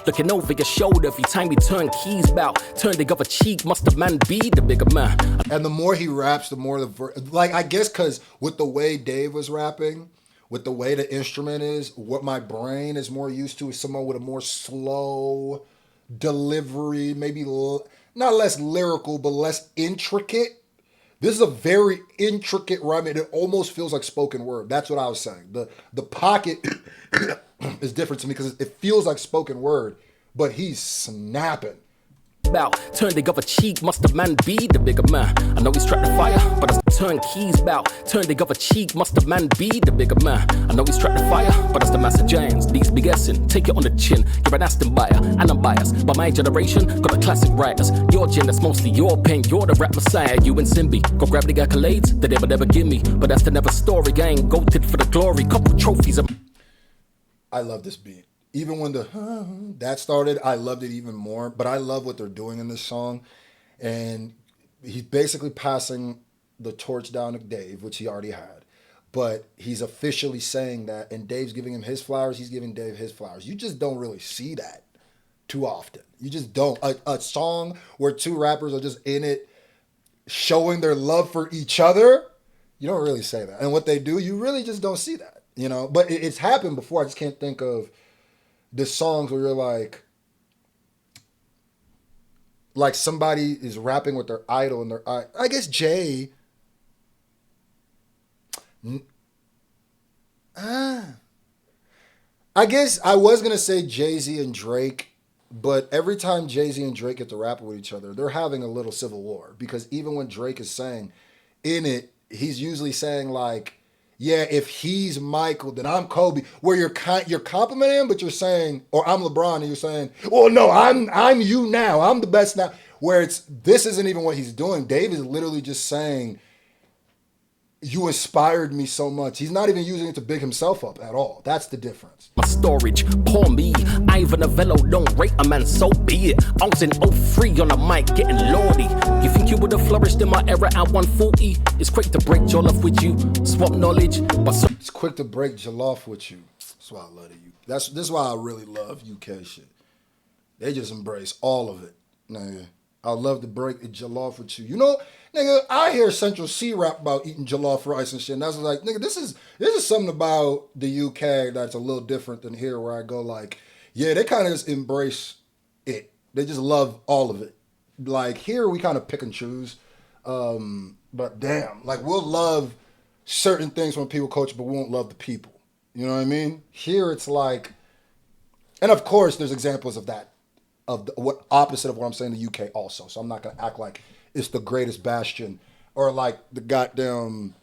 Looking over your shoulder every time you turn keys bout. Turn the other cheek. Must the man be the bigger man? And the more he raps, the more like, I guess because with the way Dave was rapping, with the way the instrument is, what my brain is more used to is someone with a more slow delivery, maybe not less lyrical, but less intricate. This is a very intricate rhyme. It almost feels like spoken word. That's what I was saying. The pocket is different to me because it feels like spoken word, but he's snapping. Bout. Turn the other cheek, must the man be the bigger man? I know he's trapped the fire, but I turn keys bout. Turn the other cheek, must the man be the bigger man? I know he's trapped the fire, but that's the master giants. These be guessing, take it on the chin. You're an Aston buyer, and I'm biased. But my generation got the classic writers. Your gen, that's mostly your pen. You're the rap messiah, you and Simbi. Go grab the accolades that they would never give me. But that's the never story. I ain't goated for the glory. Couple trophies. I love this beat. Even when that started, I loved it even more. But I love what they're doing in this song. And he's basically passing the torch down to Dave, which he already had. But he's officially saying that, and Dave's giving him his flowers, he's giving Dave his flowers. You just don't really see that too often. You just don't. A song where two rappers are just in it showing their love for each other, you don't really say that. And what they do, you really just don't see that, you know? But it's happened before. I just can't think of the songs where you're like somebody is rapping with their idol and I guess Jay. I guess I was going to say Jay-Z and Drake, but every time Jay-Z and Drake get to rap with each other, they're having a little civil war. Because even when Drake is saying in it, he's usually saying like, yeah, if he's Michael, then I'm Kobe. Where you're complimenting him, but you're saying, or I'm LeBron, and you're saying, well, no, I'm you now. I'm the best now. Where this isn't even what he's doing. Dave is literally just saying, you inspired me so much. He's not even using it to big himself up at all. That's the difference. My storage, poor me. Ivan Novello don't rate a man, so be it. I was in 03 on the mic getting lordy. You think you would have flourished in my era at 140? It's quick to break your love with you. Swap knowledge, but it's quick to break jollof with you. That's why I love it. This is why I really love UK shit. They just embrace all of it. Nigga, I love to break the jollof with you. You know, nigga, I hear Central C rap about eating jollof rice and shit. And I was like, nigga, this is something about the UK that's a little different than here, where I go like, yeah, they kind of just embrace it. They just love all of it. Like here, we kind of pick and choose. But damn, like we'll love certain things from people culture, but we won't love the people. You know what I mean? Here, it's like, and of course, there's examples of that, what opposite of what I'm saying in the UK also. So I'm not gonna act like it's the greatest bastion or like the goddamn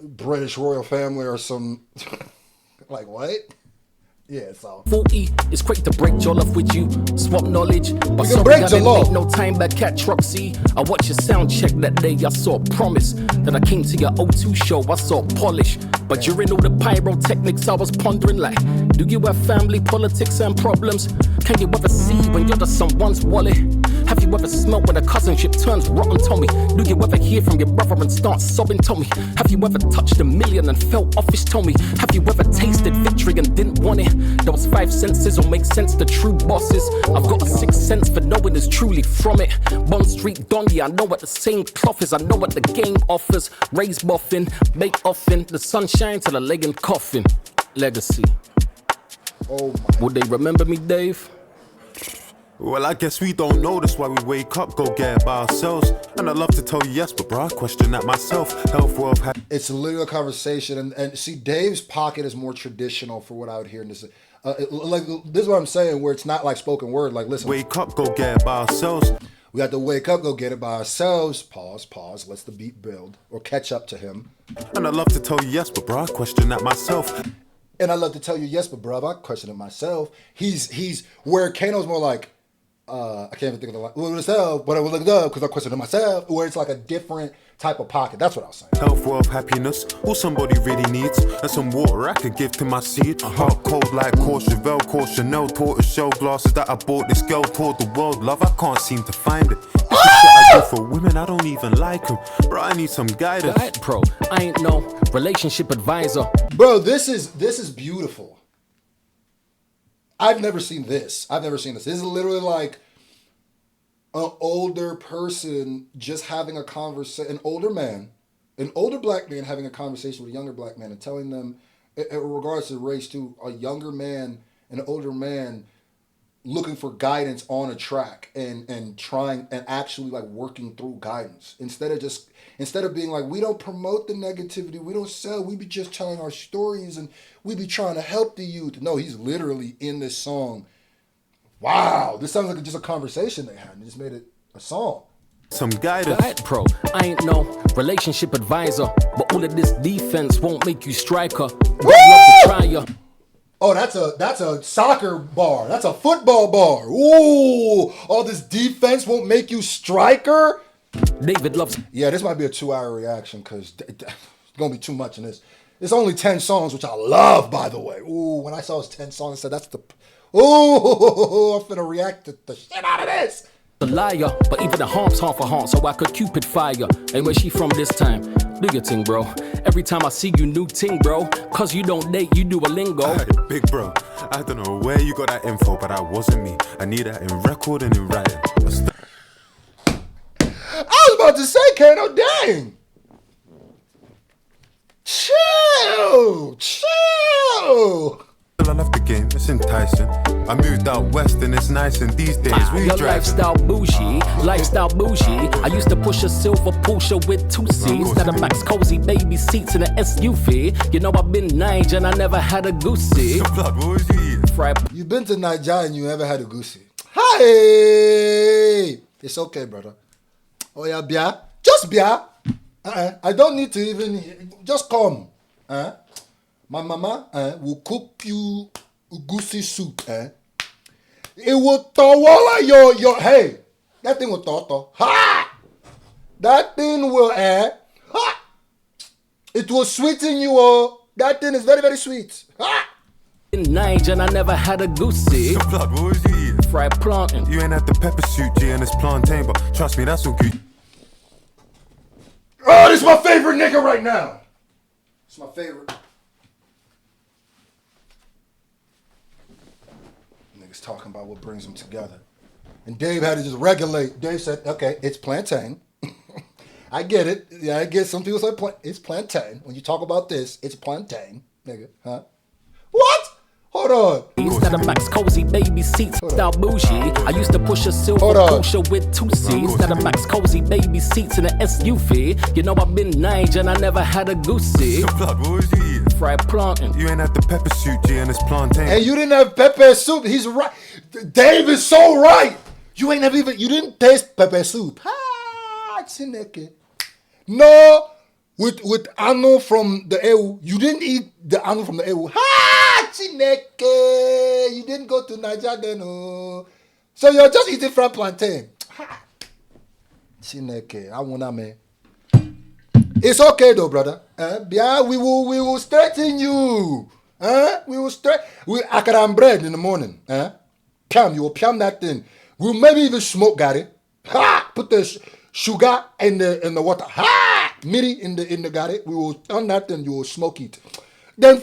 British royal family or some like what? Yeah, so 40, it's quick to break your love with you. Swap knowledge, but can sorry, break I your didn't love. make no time back at Troxy. I watched your sound check that day. I saw a promise that I came to your O2 show. I saw polish, but during all the pyrotechnics, I was pondering like, do you have family, politics, and problems? Can you ever see when you're just someone's wallet? Have you ever smelt when a cousinship turns rotten, Tommy? Do you ever hear from your brother and start sobbing, Tommy? Have you ever touched a million and felt office, Tommy? Have you ever tasted victory and didn't want it? Those 5 senses will make sense to true bosses. I've got a 6th sense for knowing it's truly from it. Bond Street Donny, I know what the same cloth is. I know what the game offers. Raise boffin, make offin, the sunshine till the leg and coffin. Legacy. oh my. Would they remember me, Dave? Well, I guess we don't know, that's why we wake up, go get it by ourselves. And I'd love to tell you yes, but bro, I question that myself. Health, wealth, It's literally a conversation, and see, Dave's pocket is more traditional for what I would hear in this. Like this is what I'm saying, where it's not like spoken word. Like, listen, wake up, go get it by ourselves. we have to wake up, go get it by ourselves. Pause. Let's the beat build or catch up to him. And I'd love to tell you yes, but bro, I question that myself. And I love to tell you yes, but bro, I question it myself. He's where Kano's more like. I can't even think of the line. Well, myself, but I will look it up because I question it myself. Where it's like a different type of pocket. That's what I was saying. Health, wealth, happiness, all somebody really needs. And some water I could give to my seed. Heart cold like Courchevel, Chanel, tortoise shell glasses that I bought this girl toward the world. Love, I can't seem to find it. It's the shit I do for women, I don't even like them. Bro, I need some guidance. Diet pro, I ain't no relationship advisor. Bro, this is beautiful. I've never seen this. This is literally like an older person just having a conversation, an older black man having a conversation with a younger black man and telling them, in regards to race too, a younger man, an older man looking for guidance on a track and trying and actually like working through guidance instead of being like, we don't promote the negativity, we don't sell, we be just telling our stories and we be trying to help the youth. No, he's literally in this song. Wow, this sounds like just a conversation they had and just made it a song. Some guidance. Diet pro, I ain't no relationship advisor, but all of this defense won't make you striker. I'd love to try ya. Oh, that's a soccer bar. That's a football bar. Ooh, all this defense won't make you striker. David loves. Yeah, this might be a 2-hour reaction because it's gonna be too much in this. It's only 10 songs, which I love, by the way. Ooh, when I saw it's 10 songs, I said that's the. Ooh, I'm finna react to the shit out of this. A liar, but even the harm's half a heart, so I could Cupid fire. And where she from this time? Do your thing, bro. Every time I see you, new ting, bro. Cause you don't date, you do a lingo. Hey, big bro, I don't know where you got that info, but that wasn't me. I need that in record and in writing. I was about to say, Kano, dang. Chill. I love the game, it's enticing. I moved out west and it's nice, and these days we Your drive. lifestyle bougie. I used to push a silver Porsche with 2 seats. Now the max cozy baby seats in an SUV. You know I've been Niger and I never had a goosey. Blood, what was you eating? Fried You've been to Nigeria and you never had a goosey. Hey, it's okay, brother. Oh yeah, bia, just bia. I don't need to even just come. My mama will cook you goosey soup. It will tawala your hey. That thing will taw. Ha! That thing will ha! It will sweeten you. That thing is very, very sweet. Ha! in Niger and I never had a goosey. Blood, what was you eating? Fried plantain. You ain't had the pepper soup, G, and it's plantain, but trust me, that's all good. Oh, this is my favorite nigga right now. It's my favorite. Niggas talking about what brings them together. And Dave had to just regulate. Dave said, okay, it's plantain. I get it. Yeah, I get some people say it's plantain. When you talk about this, it's plantain. Nigga, huh? What? Hold on. Instead of Max Cozy baby seats, style bougie. I used to push a silver Porsche with 2 seats. Instead of Max Cozy baby seats in an SUV. You know I've been Niger and I never had a goosey. Blood, what was you eating? Fried plantain. You ain't had the pepper soup, G, and it's plantain. And you didn't have pepper soup. He's right. Dave is so right. You ain't have even. You didn't taste pepper soup. Ah, Chineke. No with ano from the EU. You didn't eat the ano from the EU. Ha! Chineke! You didn't go to Nigeria then. Oh. So you're just eating fried plantain. Ha! Chineke, I wanna man. It's okay though, brother. Yeah, we will straighten you. We will akaram bread in the morning. Piam, you will piam that thing. We'll maybe even smoke got it. Ha! Put the sugar in the water. Ha! Miri in the got it. We will turn that thing, you will smoke it. Then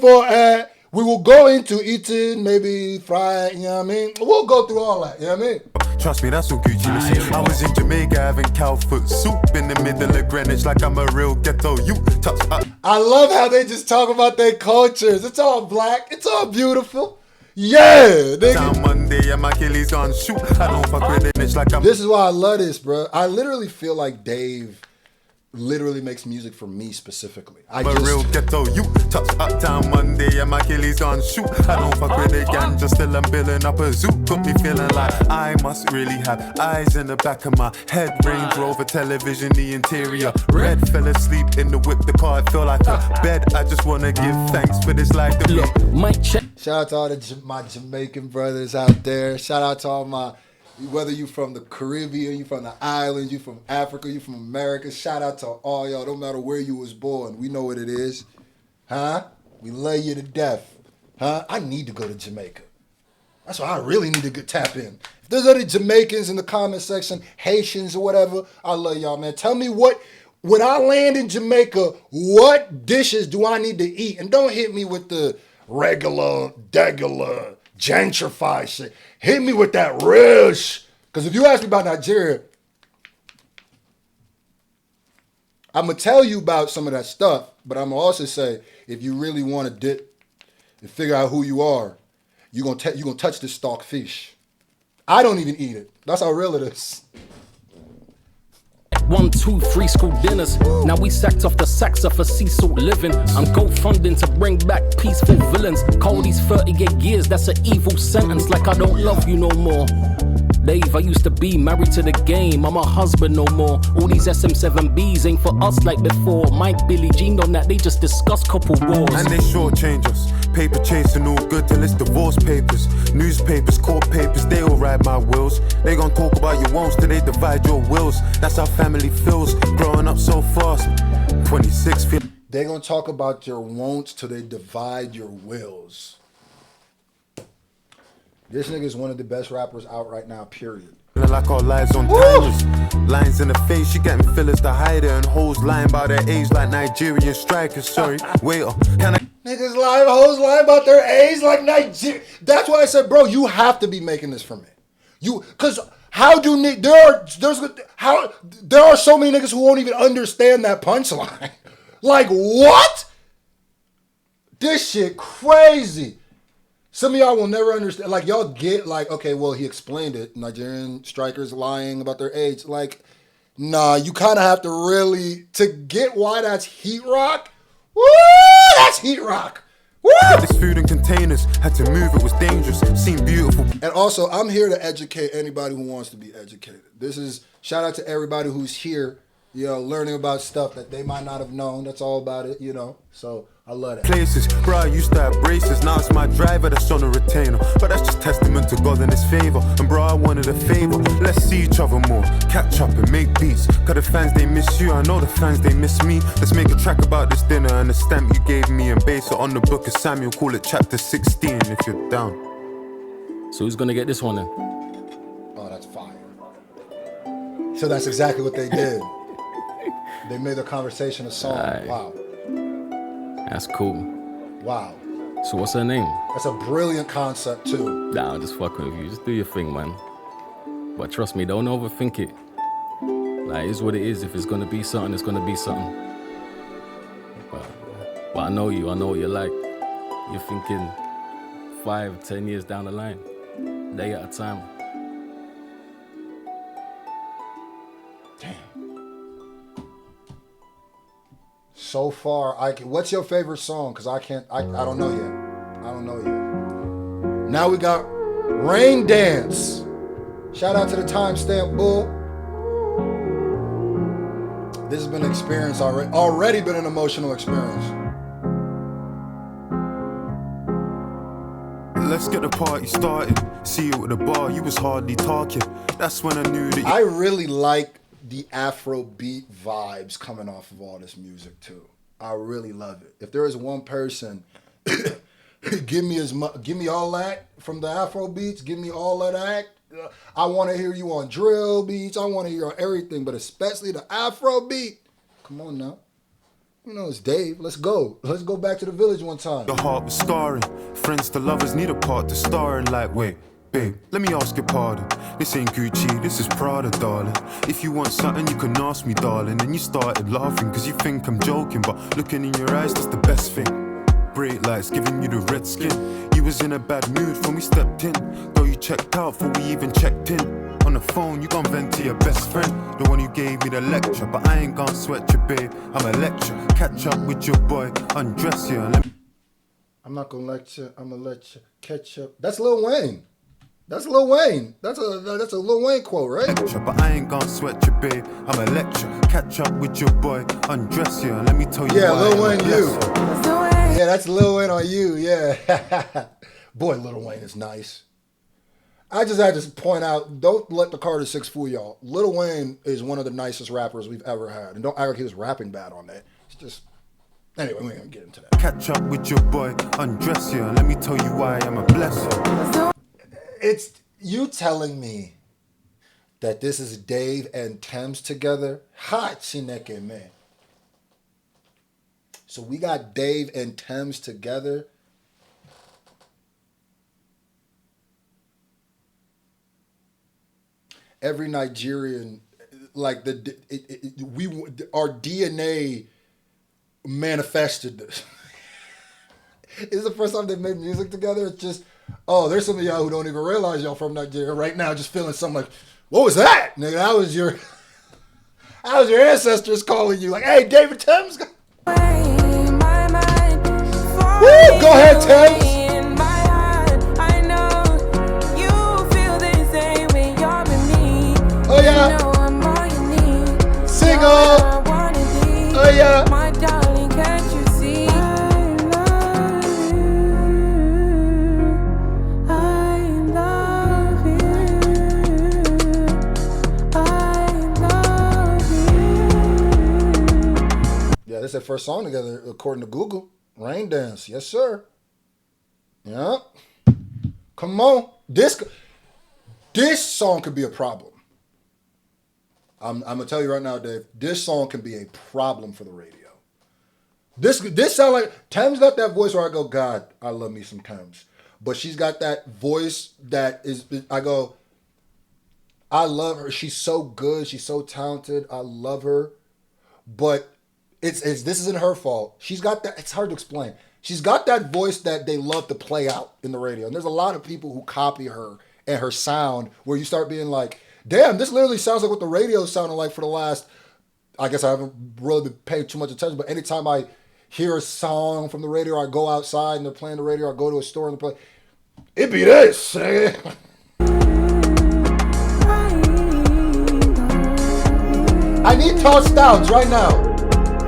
we will go into eating, maybe fry, you know what I mean? We'll go through all that, you know what I mean? Trust me, that's all Gucci. Listen, I was in Jamaica having cow foot soup in the middle of Greenwich like I'm a real ghetto. You touch up. I love how they just talk about their cultures. It's all black. It's all beautiful. Yeah. Down Monday and my Achilles on shoot. I don't fuck with it. It's like I'm. This is why I love this, bro. I literally feel like Dave literally makes music for me specifically. I'm a real ghetto. You touch Uptown Monday and my Achilles on shoot. I don't fuck with it again, just still I'm building up a zoo. Got me feeling like I must really have eyes in the back of my head. Range Rover television, the interior red. Fell asleep in the whip, the car it feel like a bed. I just wanna give thanks for this life. Mic check. Shout out to all my Jamaican brothers out there. Shout out to all my, whether you from the Caribbean, you from the islands, you from Africa, you from America, shout out to all y'all. Don't matter where you was born. We know what it is. Huh? We love you to death. Huh? I need to go to Jamaica. That's why I really need to tap in. If there's any Jamaicans in the comment section, Haitians or whatever, I love y'all, man. Tell me when I land in Jamaica, what dishes do I need to eat? And don't hit me with the regular, gentrified shit. Hit me with that real shit. Because if you ask me about Nigeria, I'm going to tell you about some of that stuff, but I'm going to also say, if you really want to dip and figure out who you are, you're going to touch this stalk fish. I don't even eat it. That's how real it is. 1, 2, 3 school dinners. Now we sacked off the sacks of a sea salt living. I'm GoFunding to bring back peaceful villains. Call these 38 years, that's an evil sentence. Like I don't love you no more. Dave, I used to be married to the game. I'm a husband no more. All these SM7Bs ain't for us like before. Mike, Billy, Jean on that, they just discuss couple wars. And they shortchange us. Paper chasing all good till it's divorce papers. Newspapers, court papers, they all ride my wheels. They gon' talk about your wants till they divide your wills. That's how family feels, growing up so fast. 26 feel. They gonna talk about your wants till they divide your wills. This nigga is one of the best rappers out right now, period. Like our lives on timers. Lines in the face, she getting fillers to hide it. And hoes lying about their age like Nigerian strikers. Sorry, wait, can I? Niggas hoes lying about their age like Nigeria. That's why I said, bro, you have to be making this for me. Cause how do there are so many niggas who won't even understand that punchline. Like what? This shit crazy. Some of y'all will never understand. Like, y'all get like, okay, well, he explained it. Nigerian strikers lying about their age. Like, nah, you kind of have to really, to get why that's heat rock. Woo, that's heat rock. Woo! This food in containers, had to move, it was dangerous, seemed beautiful. And also, I'm here to educate anybody who wants to be educated. This is, shout out to everybody who's here, learning about stuff that they might not have known. That's all about it, So, I love that. Places, bro, I used to have braces. Now it's my driver that's on a retainer. But that's just testament to God and his favor. And bro, I wanted a favor. Let's see each other more. Catch up and make beats. Cause the fans, they miss you. I know the fans, they miss me. Let's make a track about this dinner and the stamp you gave me. And base it on the book of Samuel. Call it chapter 16 if you're down. So who's gonna get this one then? Oh, that's fire. So that's exactly what they did. They made the conversation a song. Right. Wow. That's cool. Wow. So what's her name? That's a brilliant concept too. Nah, I'm just fucking with you. Just do your thing, man. But trust me, don't overthink it. Like, it's what it is. If it's gonna be something, it's gonna be something. But I know you. I know what you're like. You're thinking 5, 10 years down the line, day at a time. So far, what's your favorite song? Because I don't know yet. Now we got Raindance. Shout out to the timestamp bull. This has been an experience already. Already been an emotional experience. Let's get the party started. See you at the bar, you was hardly talking. That's when I knew that I really like the Afro beat vibes coming off of all this music too. I really love it. If there is one person, give me all that from the Afro beats. Give me all of that. I want to hear you on drill beats. I want to hear on everything, but especially the Afro beat. Come on now. You know, it's Dave. Let's go. Let's go back to the village one time. your heart was scarring. Friends to lovers need a part to star in. Like, wait, babe, let me ask your pardon. This ain't Gucci, this is Prada, darling. If you want something, you can ask me, darling. And you started laughing, cause you think I'm joking. But looking in your eyes, that's the best thing. Bright lights giving you the red skin. You was in a bad mood when we stepped in. Though you checked out before we even checked in. On the phone, you gon' vent to your best friend, the one who gave me the lecture. But I ain't gon' sweat you, babe. I'm a lecture. Catch up with your boy, undress you. I'm not gonna lecture. I'm gonna let you catch up. That's Lil Wayne. That's Lil Wayne. That's a Lil Wayne quote, right? Lecture, but I ain't gon' sweat you, babe. I'm a lecture. Catch up with your boy, undress you. Let me tell you Yeah, why. Lil Wayne, you. Yeah, that's Lil Wayne on you. Yeah. Boy, Lil Wayne is nice. I just had to point out, don't let the Carter 6 fool y'all. Lil Wayne is one of the nicest rappers we've ever had. And don't act like he was rapping bad on that. It's just... Anyway, we ain't gonna get into that. Catch up with your boy, undress you. Let me tell you why I'm a blesser. It's you telling me that this is Dave and Thames together. Ha, Chineke, man. So we got Dave and Thames together. Every Nigerian, like our DNA manifested this. It's the first time they made music together. It's just, oh, there's some of y'all who don't even realize y'all from Nigeria right now, just feeling something like, what was that, nigga? That was your ancestors calling you, like, hey, David Thames. Woo! Go ahead, Thames. Oh yeah. Sing on. Oh yeah. My darling, can't you see? I love you. I love you. Yeah, this is their first song together, according to Google. Raindance, yes sir. Yeah. Come on. This song could be a problem. I'm gonna tell you right now, Dave. This song can be a problem for the radio. This sound like Thames got that voice where I go, God, I love me some Thames. But she's got that voice that is, I go, I love her. She's so good. She's so talented. I love her. But this isn't her fault. She's got that. It's hard to explain. She's got that voice that they love to play out in the radio. And there's a lot of people who copy her and her sound where you start being like, damn, this literally sounds like what the radio sounded like for the last, I guess I haven't really been paying too much attention, but anytime I hear a song from the radio, or I go outside and they're playing the radio, or I go to a store and they're playing, it be this. I need tall stouts right now.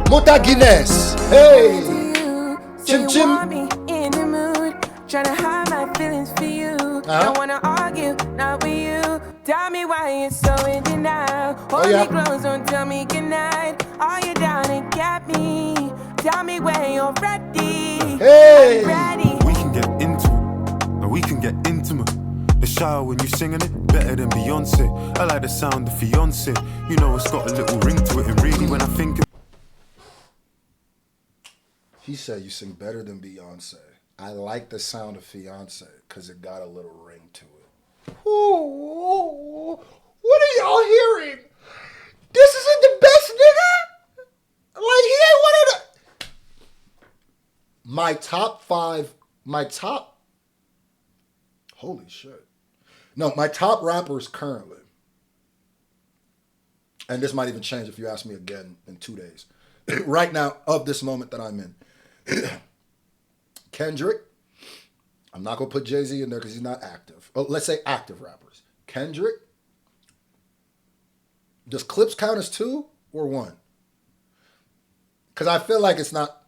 Mota Guinness. Hey. Chim chim. In the mood, trying to hide my feelings for you. I wanna argue, not with you. Tell me why you're so in denial. Hold me close, don't tell me goodnight. Are you down and get me? Tell me when you're ready. Hey. I'm ready. We can get into it, and we can get intimate. The shower when you singing it, better than Beyonce. I like the sound of fiance. You know it's got a little ring to it, and really when I think of He said you sing better than Beyonce. I like the sound of fiance because it got a little ring to it. Ooh, what are y'all hearing? This isn't the best nigga? Like, he ain't one of the... Holy shit. No, my top rappers currently, and this might even change if you ask me again in 2 days, right now, of this moment that I'm in. Kendrick. I'm not going to put Jay-Z in there because he's not active. Oh, let's say active rappers. Kendrick. Does Clips count as 2 or 1? Because I feel like it's not.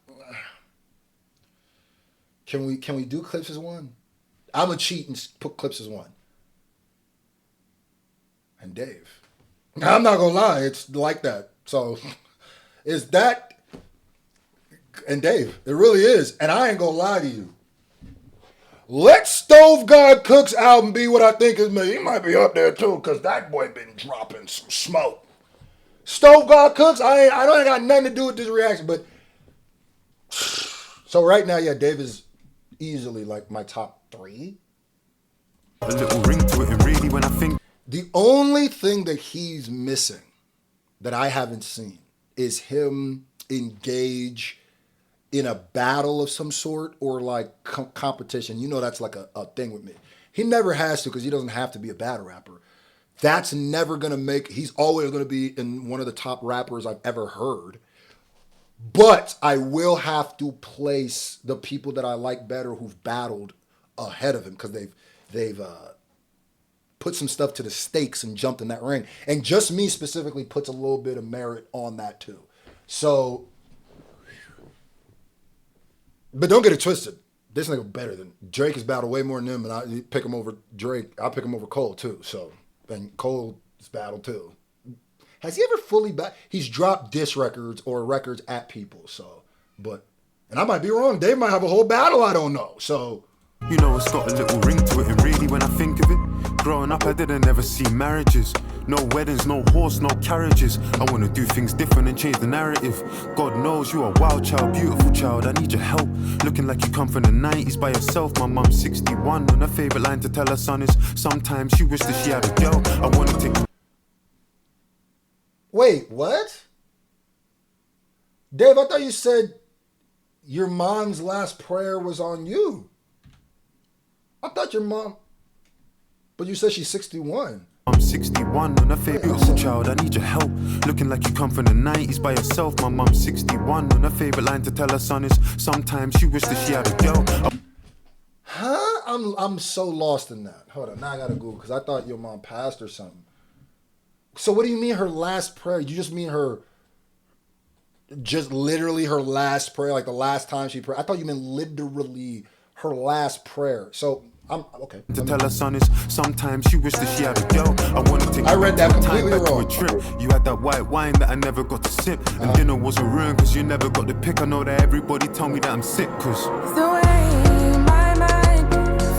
Can we do Clips as one? I'm gonna cheat and put Clips as one. And Dave. I'm not gonna lie, it's like that. So is that and Dave, it really is. And I ain't gonna lie to you. Let Stove God Cook's album be what I think is me. He might be up there too, because that boy been dropping some smoke. Stove God Cooks, I don't got nothing to do with this reaction, but so right now, yeah, Dave is easily like my top 3. A little ring to it, and really when I think the only thing that he's missing that I haven't seen is him engage in a battle of some sort or like competition. You know, that's like a thing with me. He never has to because he doesn't have to be a battle rapper. That's never going to make, he's always going to be in one of the top rappers I've ever heard. But I will have to place the people that I like better who've battled ahead of him because they've put some stuff to the stakes and jumped in that ring. And just me specifically puts a little bit of merit on that too. So, but don't get it twisted. This nigga better than Drake has battled way more than him, and I pick him over Drake. I pick him over Cole too. So, and Cole's battled too. Has he ever fully he's dropped diss records or records at people. So, but, and I might be wrong. Dave might have a whole battle. I don't know. So, you know, it's got a little ring to it, and really when I think of it, growing up I didn't ever see marriages. No weddings, no horse, no carriages. I want to do things different and change the narrative. God knows you are a wild child, beautiful child, I need your help. Looking like you come from the 90s by yourself. My mum's 61 and her favourite line to tell her son is, sometimes she wished that she had a girl. I want to take... Wait, what? Dave, I thought you said your mom's last prayer was on you. I thought your mom... But you said she's 61. I'm 61 and a favourite child, I need your help. Looking like you come from the 90s by yourself. My mum's 61 and her favourite line to tell her son is, sometimes she wished that she had a girl. Huh? I'm so lost in that. Hold on, now I gotta Google because I thought your mom passed or something. So what do you mean her last prayer? You just mean her... Just literally her last prayer, like the last time she prayed? I thought you meant literally her last prayer. So... I'm okay. To tell her son is, sometimes she wished that she had a girl. I want to take I read that completely wrong. A trip. You had that white wine that I never got to sip. And dinner wasn't ruined because you never got the pick. I know that everybody told me that I'm sick because the way my mind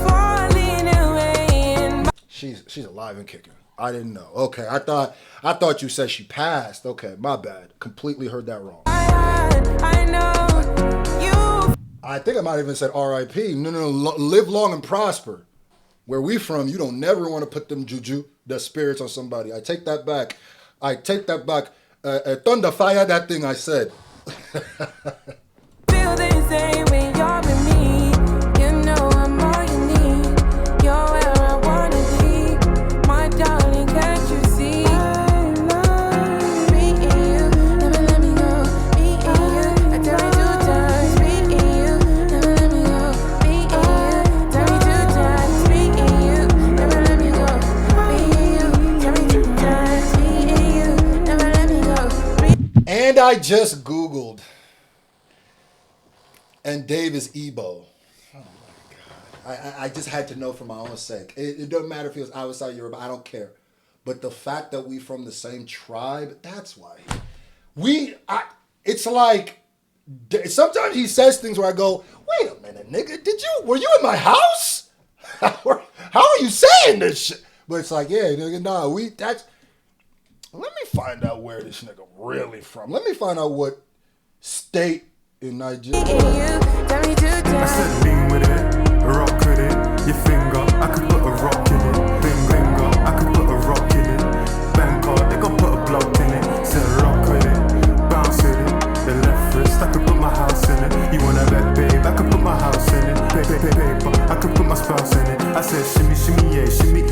falling away. She's alive and kicking. I didn't know. Okay, I thought you said she passed. Okay, my bad. Completely heard that wrong. I know you. I think I might have even said R.I.P. No, live long and prosper. Where we from, you don't never want to put them juju, the spirits on somebody. I take that back. Thunder fire that thing I said. Feel the same when you're with me. You know I'm all you need. You're where I wanna be. My darling, can't you see? I love me and you. Never let me go. Me and you. I tell me 2 times. Me and you. Never let me go. Me and you. Tell me 2 times. Me and you. Never let me go. Me and you. Tell me 2 times. Me and you. Never let me go. And I just Googled. And Dave is Ebo. Oh my God. I just had to know for my own sake. It doesn't matter if he was outside Europe. I don't care. But the fact that we from the same tribe, that's why. It's like, sometimes he says things where I go, wait a minute, nigga, were you in my house? How are you saying this shit? But it's like, yeah, nigga, nah, let me find out where this nigga really from. Let me find out what state in Nigeria. I said lean with it, rock with it. Your finger, I could put a rock in it. Finger, I could put a rock in it. Bangkok, they gon' put a block in it. Said rock with it, bounce with it. The left wrist, I could put my house in it. You wanna bet, babe, I could put my house in it. Paper, I could put my spouse in it. I said shimmy, shimmy, yeah, shimmy,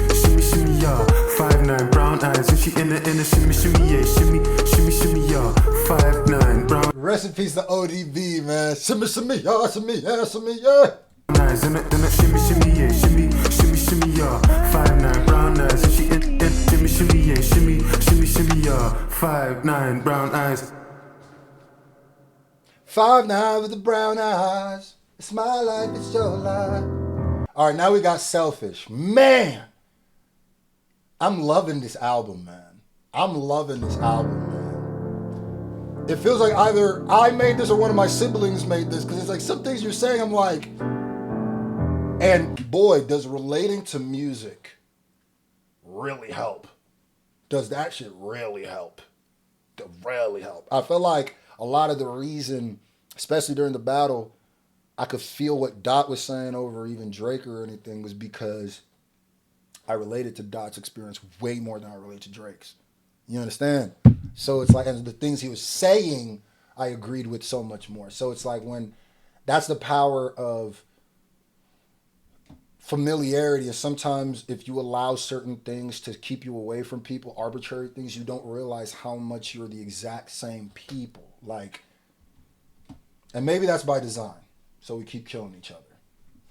yeah. 5'9", brown eyes, and she in the shimmy, shimmy, yeah, shimmy, yeah. 5'9", brown. Rest in peace to ODB, man. Shimmy, yeah. Eyes in the shimmy, yeah, shimmy, yeah. 5'9", brown eyes, and she in shimmy, yeah, shimmy, yeah. 5'9", brown eyes. 5'9" with the brown eyes. It's my life, it's your life. All right, now we got Selfish. Man, I'm loving this album, man. I'm loving this album, man. It feels like either I made this or one of my siblings made this, because it's like some things you're saying, I'm like, and boy, does relating to music really help. Does that shit really help? Really help. I feel like a lot of the reason, especially during the battle, I could feel what Dot was saying over even Drake or anything was because I related to Dot's experience way more than I relate to Drake's. You understand? So it's like, and the things he was saying, I agreed with so much more. So it's like when, that's the power of familiarity. And sometimes if you allow certain things to keep you away from people, arbitrary things, you don't realize how much you're the exact same people. Like, and maybe that's by design. So we keep killing each other.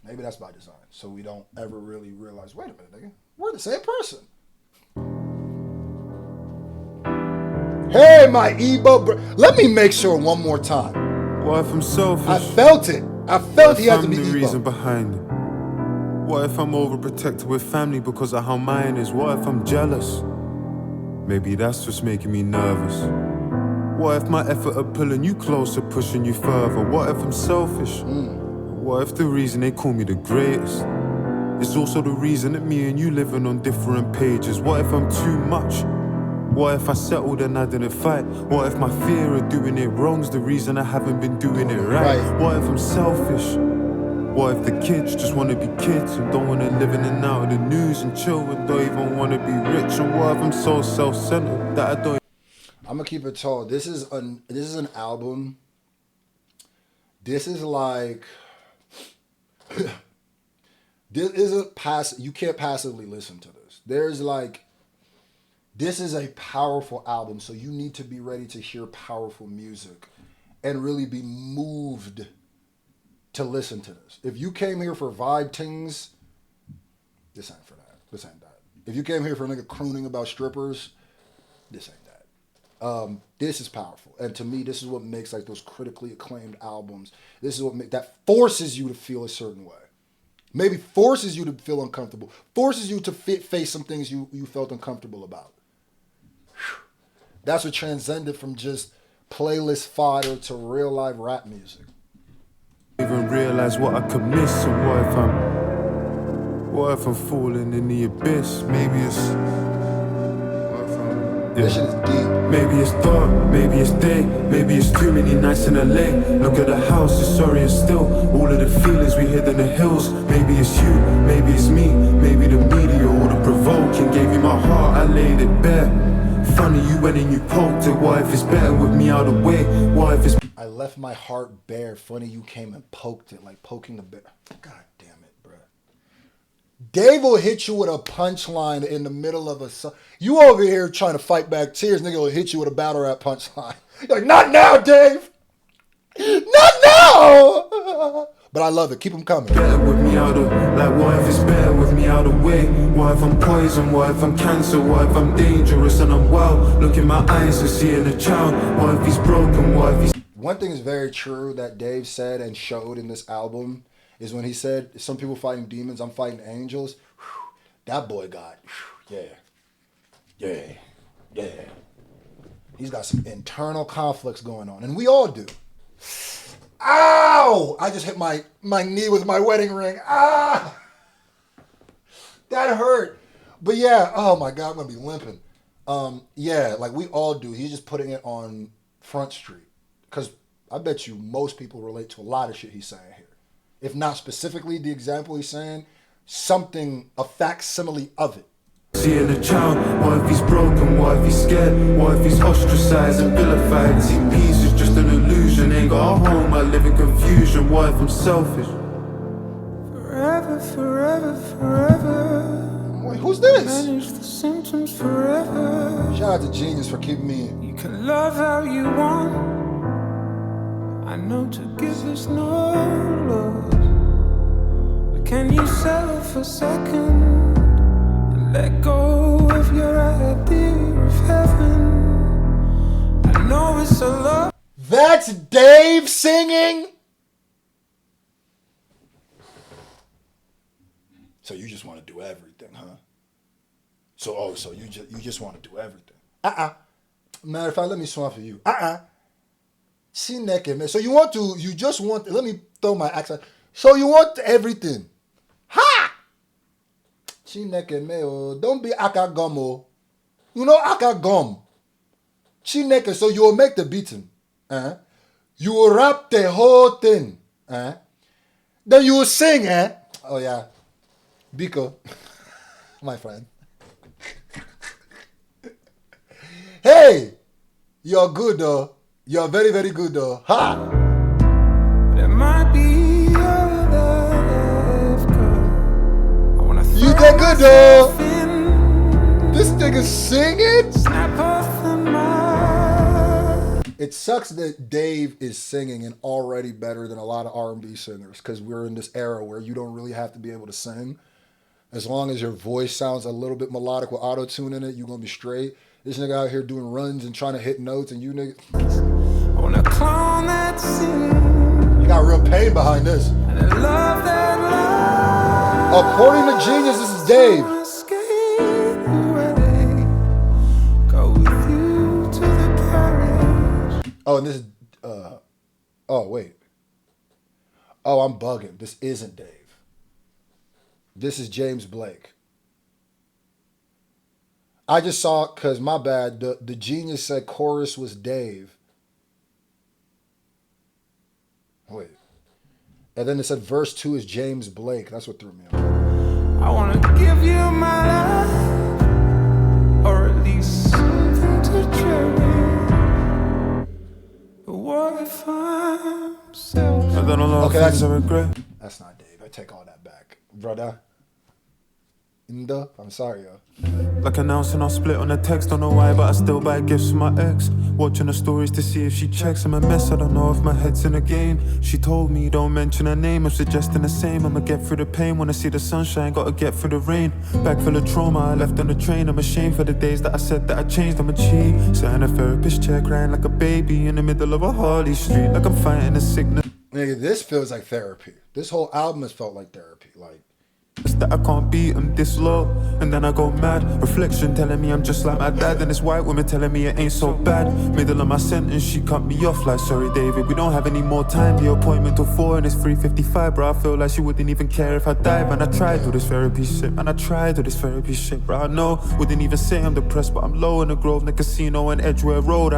Maybe that's by design. So we don't ever really realize, wait a minute, nigga, we're the same person. Hey, my Ebo, let me make sure one more time. What if I'm selfish? I felt it. I felt he had to be the Ebo. reason behind it? What if I'm overprotected with family because of how mine is? What if I'm jealous? Maybe that's what's making me nervous. What if my effort of pulling you closer, pushing you further? What if I'm selfish? What if the reason they call me the greatest is also the reason that me and you living on different pages? What if I'm too much? What if I settled and I didn't fight? What if my fear of doing it wrong's the reason I haven't been doing it right? What if I'm selfish? What if the kids just want to be kids and don't want to live in and out of the news and chill and don't even want to be rich? And what if I'm so self-centered that I don't... I'm gonna keep it tall. This is an album. This is like this isn't you can't passively listen to this. There's like, this is a powerful album, so you need to be ready to hear powerful music and really be moved to listen to this. If you came here for vibe things, this ain't for that. This ain't that. If you came here for a nigga crooning about strippers, this ain't that. This is powerful, and to me, this is what makes like those critically acclaimed albums. This is what that forces you to feel a certain way. Maybe forces you to feel uncomfortable. Forces you to face some things you felt uncomfortable about. Whew. That's what transcended from just playlist fodder to real live rap music. Even realize what I could miss, and what if I'm falling in the abyss? Maybe it's... This shit is deep. Maybe it's dark, maybe it's day, maybe it's too many nights in LA. Look at the house, it's sorry and still. All of the feelings we hid in the hills. Maybe it's you, maybe it's me, maybe the media or the provoking. Gave you my heart, I laid it bare. Funny you went and you poked it. What if it's better with me out of the way? What if it's... I left my heart bare. Funny you came and poked it, like poking the bear. God damn it, bro. Dave will hit you with a punchline in the middle of a song. You over here trying to fight back tears, nigga will hit you with a battle rap punchline. You're like, not now, Dave. Not now. But I love it. Keep them coming. Better with me out of, like, what if it's better with me out of way? What if I'm poison? What if I'm cancer? What if I'm dangerous and I'm wild? Look in my eyes and seeing a child. What if he's broken? What if he's... One thing is very true that Dave said and showed in this album is when he said, some people fighting demons, I'm fighting angels. Whew, that boy got, whew, yeah. He's got some internal conflicts going on, and we all do. Ow! I just hit my knee with my wedding ring. Ah! That hurt. But yeah, oh my God, I'm gonna be limping. Yeah, like we all do. He's just putting it on Front Street. Because I bet you most people relate to a lot of shit he's saying here. If not specifically the example he's saying, something, a facsimile of it. Seeing a child, what if he's broken, what if he's scared, what if he's ostracized and vilified? Is he peace is just an illusion, ain't got a home, I live in confusion, what if I'm selfish? Forever, forever, forever. Wait, who's this? Manage the symptoms forever. Shout out to Genius for keeping me in. You can love how you want. I know to give is no loss. But can you settle for a second? Let go of your idea of heaven. I know it's a lot. That's Dave singing? So you just want to do everything, huh? So you just want to do everything. Matter of fact, let me swap for you. See naked, man. So you just want, let me throw my accent. So you want everything. Ha! See naked, man. Don't be akagum. You know akagum. See naked, so you will make the beating. You will rap the whole thing. Then you will sing, Oh yeah. Biko. My friend. Hey! You're good though. You're very, very good though. Ha! There might be other I wanna You did good though. This nigga singing? snap off the mark. It sucks that Dave is singing and already better than a lot of R&B singers because we're in this era where you don't really have to be able to sing. As long as your voice sounds a little bit melodic with auto-tune in it, you're going to be straight. This nigga out here doing runs and trying to hit notes and you nigga... I wanna clone that scene. You got real pain behind this. And I love that love. According to Genius, this is Dave. Escape away. Go with you to the parish. Oh, and this is... oh, wait. Oh, I'm bugging. This isn't Dave. This is James Blake. I just saw, because my bad, the Genius said chorus was Dave. Wait. And then it said verse 2 is James Blake. That's what threw me off. I wanna give you my life, or at least something to cherish. But what if I'm selfish? I done a lot of Okay, things I regret. That's not Dave. I take all that back. Brother. I'm sorry, yo. Like announcing I'll split on a text, don't know why, but I still buy gifts for my ex. Watching her stories to see if she checks. I'm a mess, I don't know if my head's in a game. She told me don't mention her name, I'm suggesting the same. I'ma get through the pain, wanna see the sunshine, gotta get through the rain. Bag full of trauma, I left on the train. I'm ashamed for the days that I said that I changed, I'm a cheat. Sitting a therapist chair, crying like a baby in the middle of a Harley street, like I'm fighting a sickness. Nigga, this feels like therapy. This whole album has felt like therapy. Like, that I can't beat them this low, and then I go mad. Reflection telling me I'm just like my dad, and this white woman telling me it ain't so bad. Middle of my sentence, she cut me off like, sorry David, we don't have any more time. The appointment till 4 and it's 3:55, bro. I feel like she wouldn't even care if I died. Man, I tried all this therapy shit, man, I tried all this therapy shit, bro. I know, wouldn't even say I'm depressed, but I'm low in the Grove, the casino and Edgware Road.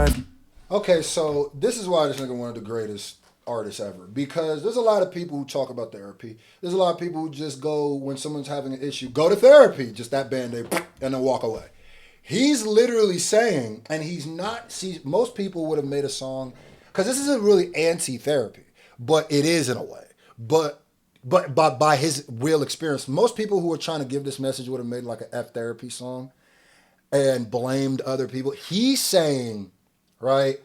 okay, so this is why this nigga one of the greatest artists ever, because there's a lot of people who talk about therapy. There's a lot of people who just go, when someone's having an issue, go to therapy, just that Band-Aid, and then walk away. He's literally saying, and he's not, see, most people would have made a song, because this isn't really anti-therapy, but it is in a way. But by his real experience, most people who are trying to give this message would have made like an F therapy song and blamed other people. He's saying, right,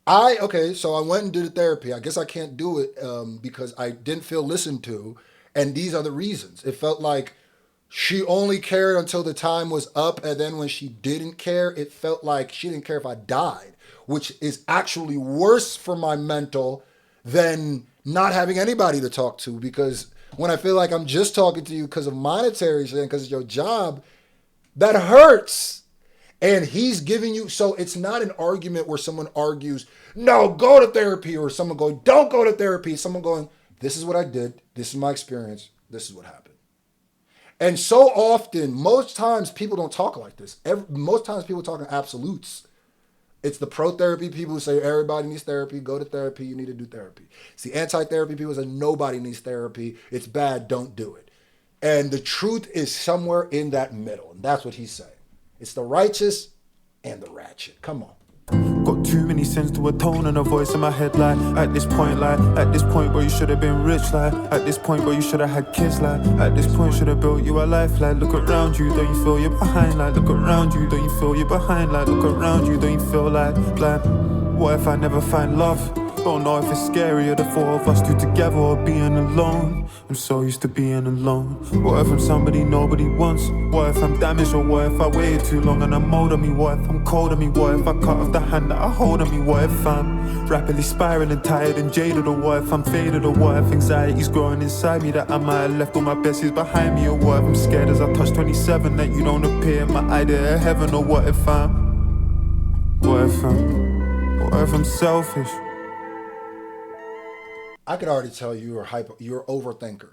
so I went and did a therapy. I guess I can't do it because I didn't feel listened to. And these are the reasons. It felt like she only cared until the time was up. And then when she didn't care, it felt like she didn't care if I died, which is actually worse for my mental than not having anybody to talk to. Because when I feel like I'm just talking to you because of monetary thing, because of your job, that hurts. And he's giving you, so it's not an argument where someone argues, no, go to therapy, or someone going, don't go to therapy. Someone going, this is what I did. This is my experience. This is what happened. And so often, most times people don't talk like this. Most times people talk in absolutes. It's the pro-therapy people who say everybody needs therapy, go to therapy, you need to do therapy. It's the anti-therapy people who say nobody needs therapy, it's bad, don't do it. And the truth is somewhere in that middle, and that's what he's saying. It's the righteous and the ratchet. Come on. Got too many sins to atone and a voice in my head like, at this point where you should have been rich like, at this point where you should have had kids like, at this point should have built you a life like, look around you, don't you feel you're behind like, look around you, don't you feel you're behind like, look around you, don't you feel like, what if I never find love? Don't know if it's scarier, the four of us two together or being alone. I'm so used to being alone. What if I'm somebody nobody wants? What if I'm damaged, or what if I waited too long and I'm old on me? What if I'm cold on me? What if I cut off the hand that I hold on me? What if I'm rapidly spiraling, tired and jaded? Or what if I'm faded? Or what if anxiety's growing inside me that I might have left all my besties behind me? Or what if I'm scared as I touch 27 that you don't appear in my idea of heaven? Or what if I'm selfish? I could already tell you're an overthinker.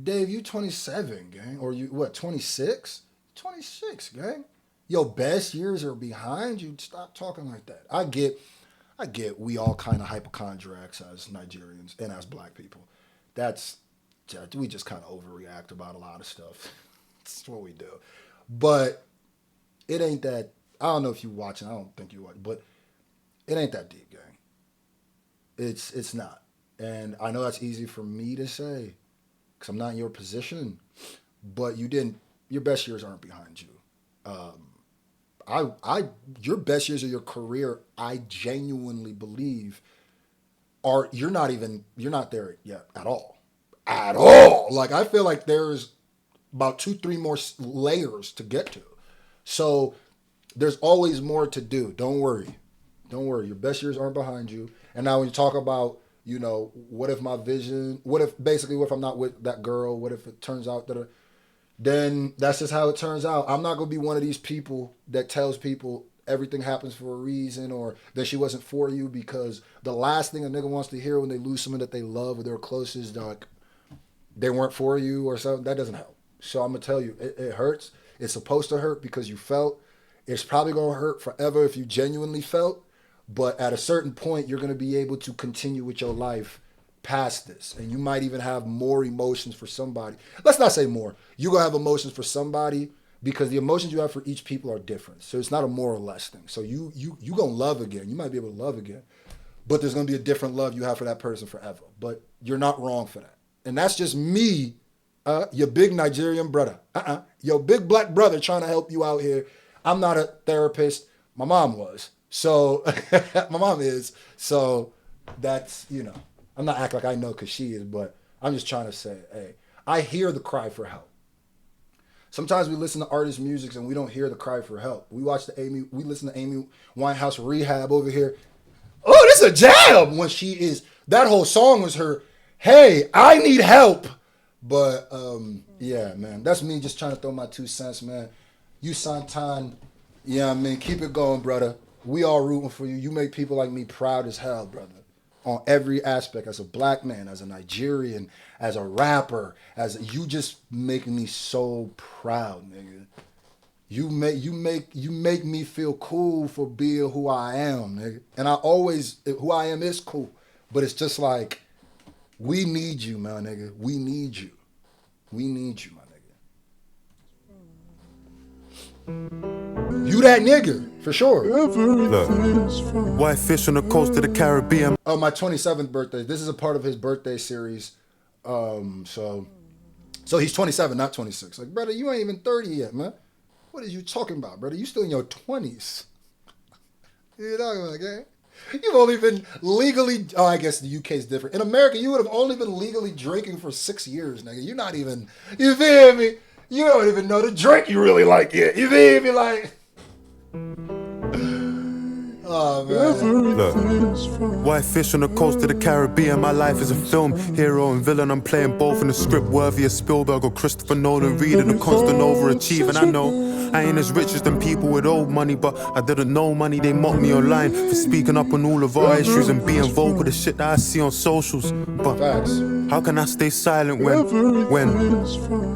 Dave, you 27, gang. Or you, what, 26? 26, gang. Your best years are behind you. Stop talking like that. I get we all kind of hypochondriacs as Nigerians and as black people. We just kind of overreact about a lot of stuff. That's what we do. But it ain't that, I don't know if you watching, I don't think you watch, but it ain't that deep, gang. It's not. And I know that's easy for me to say because I'm not in your position, but your best years aren't behind you. Your best years of your career, I genuinely believe you're not there yet at all. At all. Like, I feel like there's about 2-3 more layers to get to. So there's always more to do. Don't worry. Your best years aren't behind you. And now when you talk about, what if I'm not with that girl? What if it turns out that, then that's just how it turns out. I'm not going to be one of these people that tells people everything happens for a reason or that she wasn't for you, because the last thing a nigga wants to hear when they lose someone that they love or they're closest, like, they weren't for you or something. That doesn't help. So I'm going to tell you, it hurts. It's supposed to hurt because you felt. It's probably going to hurt forever if you genuinely felt. But at a certain point, you're going to be able to continue with your life past this. And you might even have more emotions for somebody. Let's not say more. You're going to have emotions for somebody because the emotions you have for each people are different. So it's not a more or less thing. So you going to love again. You might be able to love again. But there's going to be a different love you have for that person forever. But you're not wrong for that. And that's just me, your big Nigerian brother. Your big black brother trying to help you out here. I'm not a therapist. My mom was. So my mom is. So that's, I'm not acting like I know because she is, but I'm just trying to say, hey, I hear the cry for help. Sometimes we listen to artists' music and we don't hear the cry for help. We listen to Amy Winehouse Rehab over here. Oh, this is a jam when that whole song was her, hey, I need help. But yeah, man, that's me just trying to throw my 2 cents, man. You Santan, yeah, I mean, keep it going, brother. We all rooting for you. You make people like me proud as hell, brother. On every aspect, as a black man, as a Nigerian, as a rapper, you just make me so proud, nigga. You make me feel cool for being who I am, nigga. And who I am is cool. But it's just like, we need you, man, nigga. We need you. We need you, my nigga. You that nigga, for sure. Look, white fish on the coast of the Caribbean. Oh, my 27th birthday. This is a part of his birthday series. So he's 27, not 26. Like, brother, you ain't even 30 yet, man. What are you talking about, brother? You still in your 20s. What are you talking about, okay? You've only been legally, I guess the UK is different. In America, you would have only been legally drinking for 6 years, nigga. You're not even, you feel me? You don't even know the drink you really like yet. You feel me? Like, oh, man. Look, white fish on the coast of the Caribbean. My life is a film, hero and villain. I'm playing both in a script worthy of Spielberg or Christopher Nolan. Reading a constant overachieving. I know I ain't as rich as them people with old money, but I didn't know money. They mocked me online for speaking up on all of our issues and being vocal the shit that I see on socials. But how can I stay silent when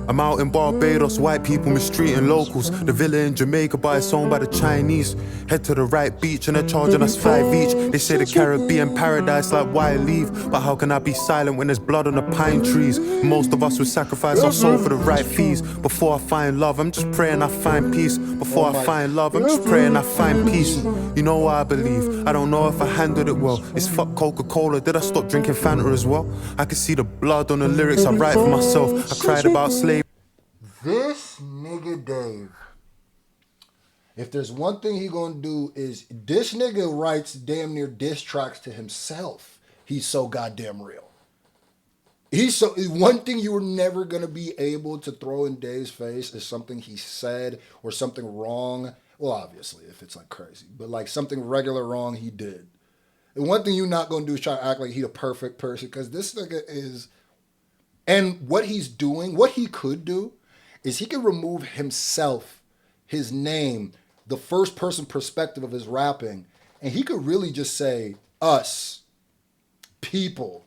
I'm out in Barbados, white people mistreating locals? The villa in Jamaica, but it's owned by the Chinese. Head to the right beach and they're charging us 5 each. They say the Caribbean paradise, like why leave? But how can I be silent when there's blood on the pine trees? Most of us would sacrifice our soul for the right fees. Before I find love, I'm just praying I find peace. Before I find love, I'm just praying I find peace. You know what I believe? I don't know if I handled it well. It's fuck Coca-Cola, did I stop drinking Fanta as well? I can see the blood on the lyrics I write for myself. I cried about slavery. This nigga Dave If there's one thing he gonna do is this nigga writes damn near diss tracks to himself. He's so goddamn real. One thing you were never gonna be able to throw in Dave's face is something he said or something wrong. Well, obviously, if it's like crazy, but like something regular wrong he did. And one thing you're not gonna do is try to act like he the perfect person, because this nigga is. And what he's doing, what he could do, is he could remove himself, his name, the first person perspective of his rapping, and he could really just say us, people,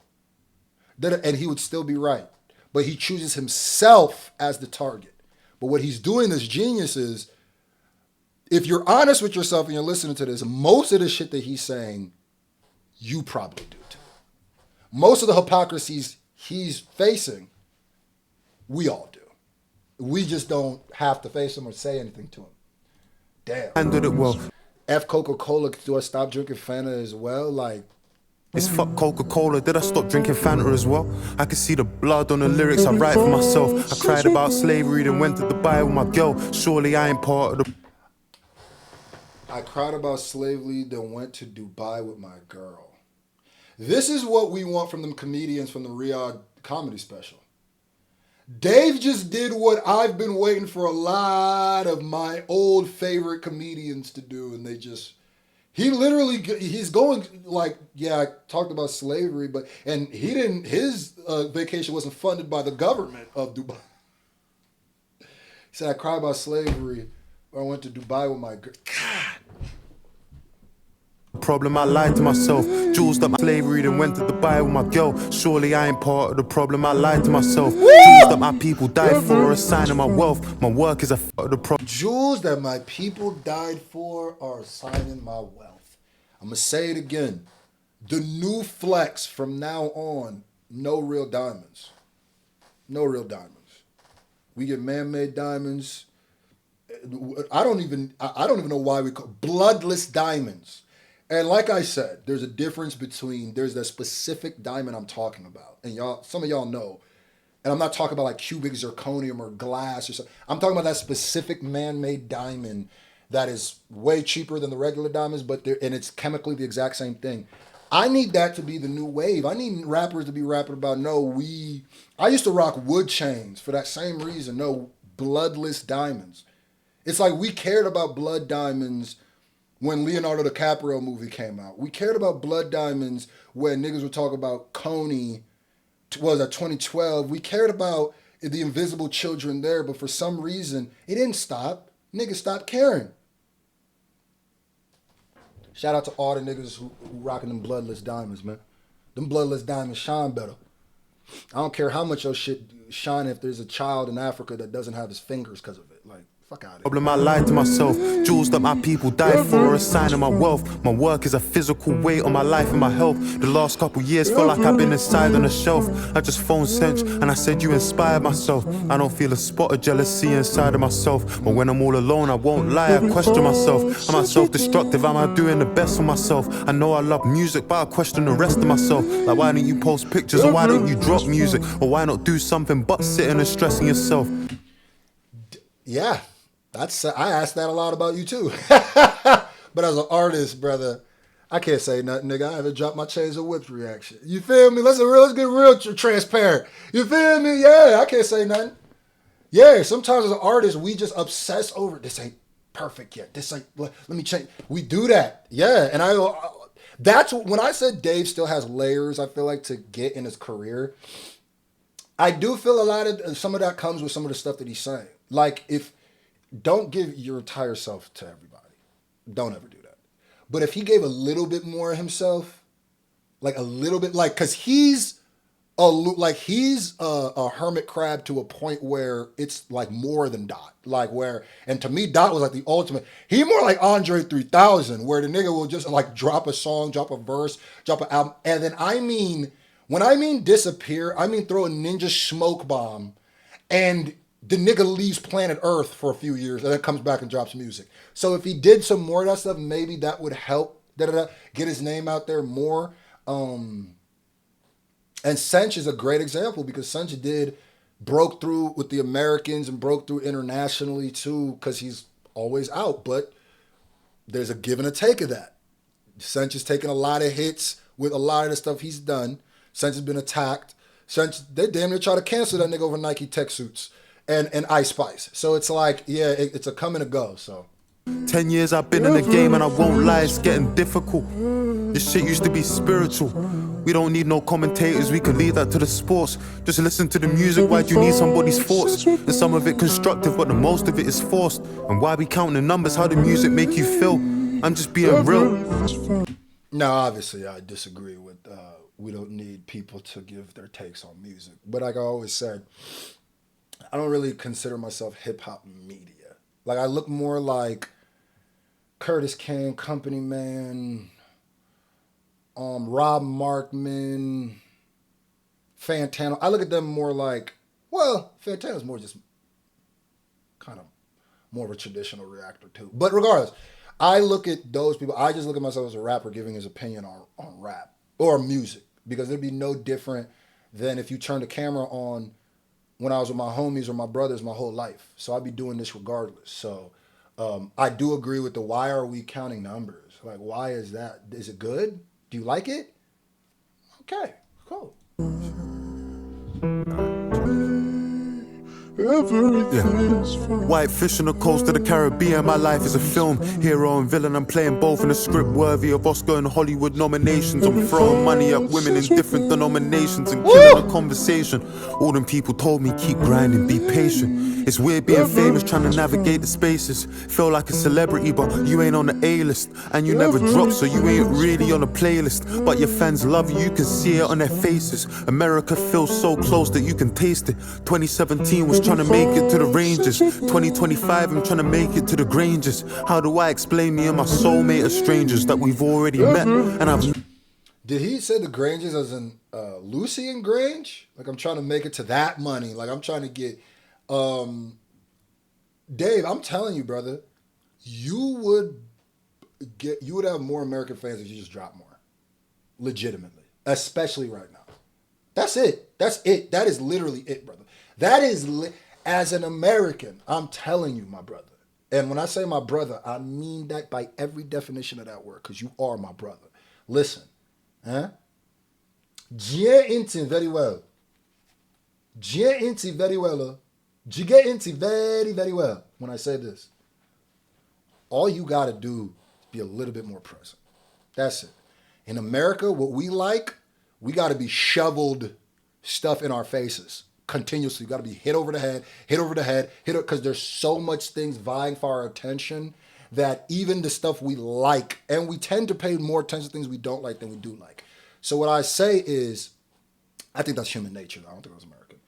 and he would still be right. But he chooses himself as the target. But what he's doing as genius is, if you're honest with yourself and you're listening to this, most of the shit that he's saying, you probably do too. Most of the hypocrisies he's facing, we all do. We just don't have to face him or say anything to him. Damn. Handled it well. F Coca-Cola, do I stop drinking Fanta as well? Like, It's fuck Coca-Cola, did I stop drinking Fanta as well? I can see the blood on the lyrics I write for myself. I cried about slavery, then went to Dubai with my girl. Surely I ain't part of the... I cried about slavery, then went to Dubai with my girl. This is what we want from them comedians from the Riyadh comedy special. Dave just did what I've been waiting for a lot of my old favorite comedians to do, and he's going like, yeah, I talked about slavery, and his vacation wasn't funded by the government of Dubai. He said, I cried about slavery, or I went to Dubai with my girl. God. Problem, I lied to myself. Jewels up my slavery, then went to Dubai with my girl. Surely I ain't part of the problem, I lied to myself. Jewels that my people died for are a sign of my wealth. My work is a f*** of the problem. Jewels that my people died for are a sign of my wealth. I'm going to say it again. The new flex from now on, no real diamonds. No real diamonds. We get man-made diamonds. I don't even know why we call bloodless diamonds. And like I said, there's a difference between, there's that specific diamond I'm talking about. And some of y'all know. And I'm not talking about like cubic zirconium or glass or something. I'm talking about that specific man-made diamond that is way cheaper than the regular diamonds, and it's chemically the exact same thing. I need that to be the new wave. I need rappers to be rapping about, I used to rock wood chains for that same reason. No, bloodless diamonds. It's like we cared about blood diamonds when Leonardo DiCaprio movie came out. We cared about blood diamonds when niggas would talk about Coney, what was that, 2012. We cared about the invisible children there, but for some reason, it didn't stop. Niggas stopped caring. Shout out to all the niggas who rocking them bloodless diamonds, man. Them bloodless diamonds shine better. I don't care how much your shit shine if there's a child in Africa that doesn't have his fingers because of it. Like, fuck out of here. Problem, I lied to myself. Jewels that my people died for are a sign of my wealth. My work is a physical weight on my life and my health. The last couple years felt like I've been inside on a shelf. I just phoned Sench and I said you inspired myself. I don't feel a spot of jealousy inside of myself. But when I'm all alone, I won't lie, I question myself. Am I self-destructive? Am I doing the best for myself? I know I love music, but I question the rest of myself. Like, why don't you post pictures, or why don't you drop music? Or why not do something but sitting and stressing yourself? Yeah. I asked that a lot about you too. But as an artist, brother, I can't say nothing, nigga. I haven't dropped my chains or whips reaction. You feel me? Let's get real transparent. You feel me? Yeah, I can't say nothing. Yeah, sometimes as an artist, we just obsess over, this ain't perfect yet. This ain't, let me change. We do that. Yeah, and that's when I said Dave still has layers, I feel like, to get in his career. I do feel some of that comes with some of the stuff that he's saying. Like, don't give your entire self to everybody. Don't ever do that. But if he gave a little bit more of himself, like a little bit, like, cause he's a hermit crab to a point where it's like more than Dot. And to me, Dot was like the ultimate. He more like Andre 3000, where the nigga will just like drop a song, drop a verse, drop an album. And then when I mean disappear, I mean throw a ninja smoke bomb and the nigga leaves planet Earth for a few years and then comes back and drops music. So if he did some more of that stuff, maybe that would help get his name out there more. And Sench is a great example because Sench broke through with the Americans and broke through internationally too, because he's always out. But there's a give and a take of that. Sench is taking a lot of hits with a lot of the stuff he's done. Sench has been attacked. Sench, they damn near try to cancel that nigga over Nike tech suits and Ice Spice. So it's like, yeah, it's a come and a go. So 10 years I've been in the game and I won't lie, it's getting difficult. This shit used to be spiritual. We don't need no commentators, we can leave that to the sports. Just listen to the music, why do you need somebody's thoughts? And some of it constructive, but the most of it is forced. And why we counting the numbers, how the music make you feel? I'm just being real. Now, obviously, I disagree with, we don't need people to give their takes on music. But like I always said, I don't really consider myself hip-hop media. Like, I look more like Curtis King, Company Man, Rob Markman, Fantano. I look at them more like, well, Fantano's more just kind of more of a traditional reactor too. But regardless, I look at those people, I just look at myself as a rapper giving his opinion on rap or music, because it'd be no different than if you turned the camera on when I was with my homies or my brothers my whole life. So I'd be doing this regardless. So I do agree with the why are we counting numbers? Like, why is that? Is it good? Do you like it? Okay, cool. White fish on the coast of the Caribbean, my life is a film. Hero and villain, I'm playing both in a script worthy of Oscar and Hollywood nominations. I'm throwing money at women in different denominations and killing a conversation. All them people told me, keep grinding, be patient. It's weird being famous, trying to navigate the spaces. Feel like a celebrity, but you ain't on the A-list. And you never drop, so you ain't really on a playlist. But your fans love you, you can see it on their faces. America feels so close that you can taste it. 2017 was trying to make it to the Rangers. 2025, I'm trying to make it to the Grangers. How do I explain me and my soulmate as strangers that we've already met? And I've... Did he say the Grangers as in Lucy and Grange? Like, I'm trying to make it to that money. Like, I'm trying to get... Dave, I'm telling you, brother, you would have more American fans if you just dropped more. Legitimately. Especially right now. That's it. That's it. That is literally it, brother. That is, as an American, I'm telling you, my brother. And when I say my brother, I mean that by every definition of that word, because you are my brother. Listen, Jie Inti very well. Jie Inti very well. Jie Inti very, very well. When I say this, all you got to do is be a little bit more present. That's it. In America, what we like, we got to be shoveled stuff in our faces continuously. Got to be hit over the head, because there's so much things vying for our attention that even the stuff we like, and we tend to pay more attention to things we don't like than we do like. So what I say is, I think that's human nature. I don't think it was American.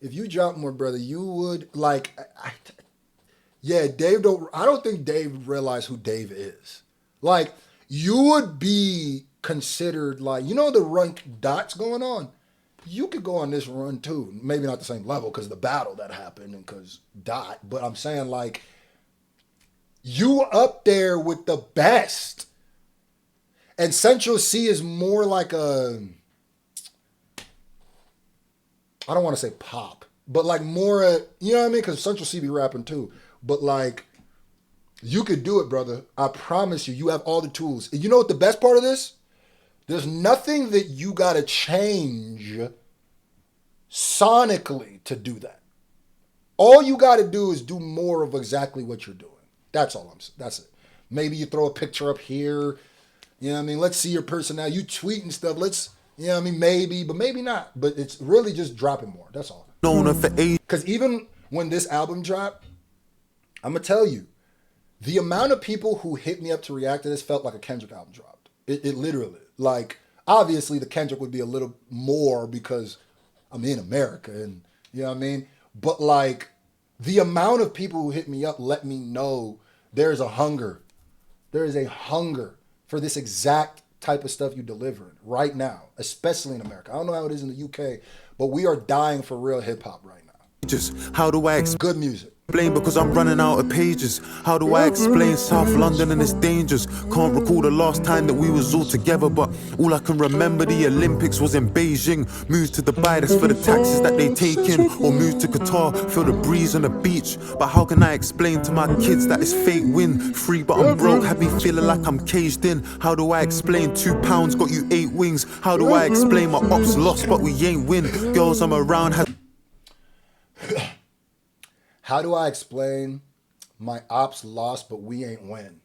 If you drop more, brother, you would like, Dave I don't think Dave realized who Dave is. Like, you would be considered like, you know, the run dots going on. You could go on this run too. Maybe not the same level because of the battle that happened and because Dot. But I'm saying, like, you up there with the best. And Central C is more like a, I don't want to say pop, but like more, you know what I mean? Because Central C be rapping too. But like, you could do it, brother. I promise you, you have all the tools. And you know what the best part of this? There's nothing that you got to change sonically to do that. All you got to do is do more of exactly what you're doing. That's all I'm saying. That's it. Maybe you throw a picture up here. You know what I mean? Let's see your personality. You tweeting stuff. Let's, you know what I mean? Maybe, but maybe not. But it's really just dropping more. That's all. Because even when this album dropped, I'm going to tell you, the amount of people who hit me up to react to this felt like a Kendrick album dropped. It literally, like, obviously the Kendrick would be a little more because I'm in America and, you know what I mean? But like, the amount of people who hit me up let me know there's a hunger. There is a hunger for this exact type of stuff you delivering right now, especially in America. I don't know how it is in the UK, but we are dying for real hip hop right now. Just how do I good music. Blame because I'm running out of pages. How do I explain South London and its dangers? Can't recall the last time that we was all together, but all I can remember the Olympics was in Beijing. Moved to Dubai, that's for the taxes that they taking. Or moved to Qatar, feel the breeze on the beach. But how can I explain to my kids that it's fake win? Free but I'm broke, had me feeling like I'm caged in. How do I explain £2 got you 8 wings? How do I explain my ops lost but we ain't win? Girls I'm around had... How do I explain my ops lost but we ain't win?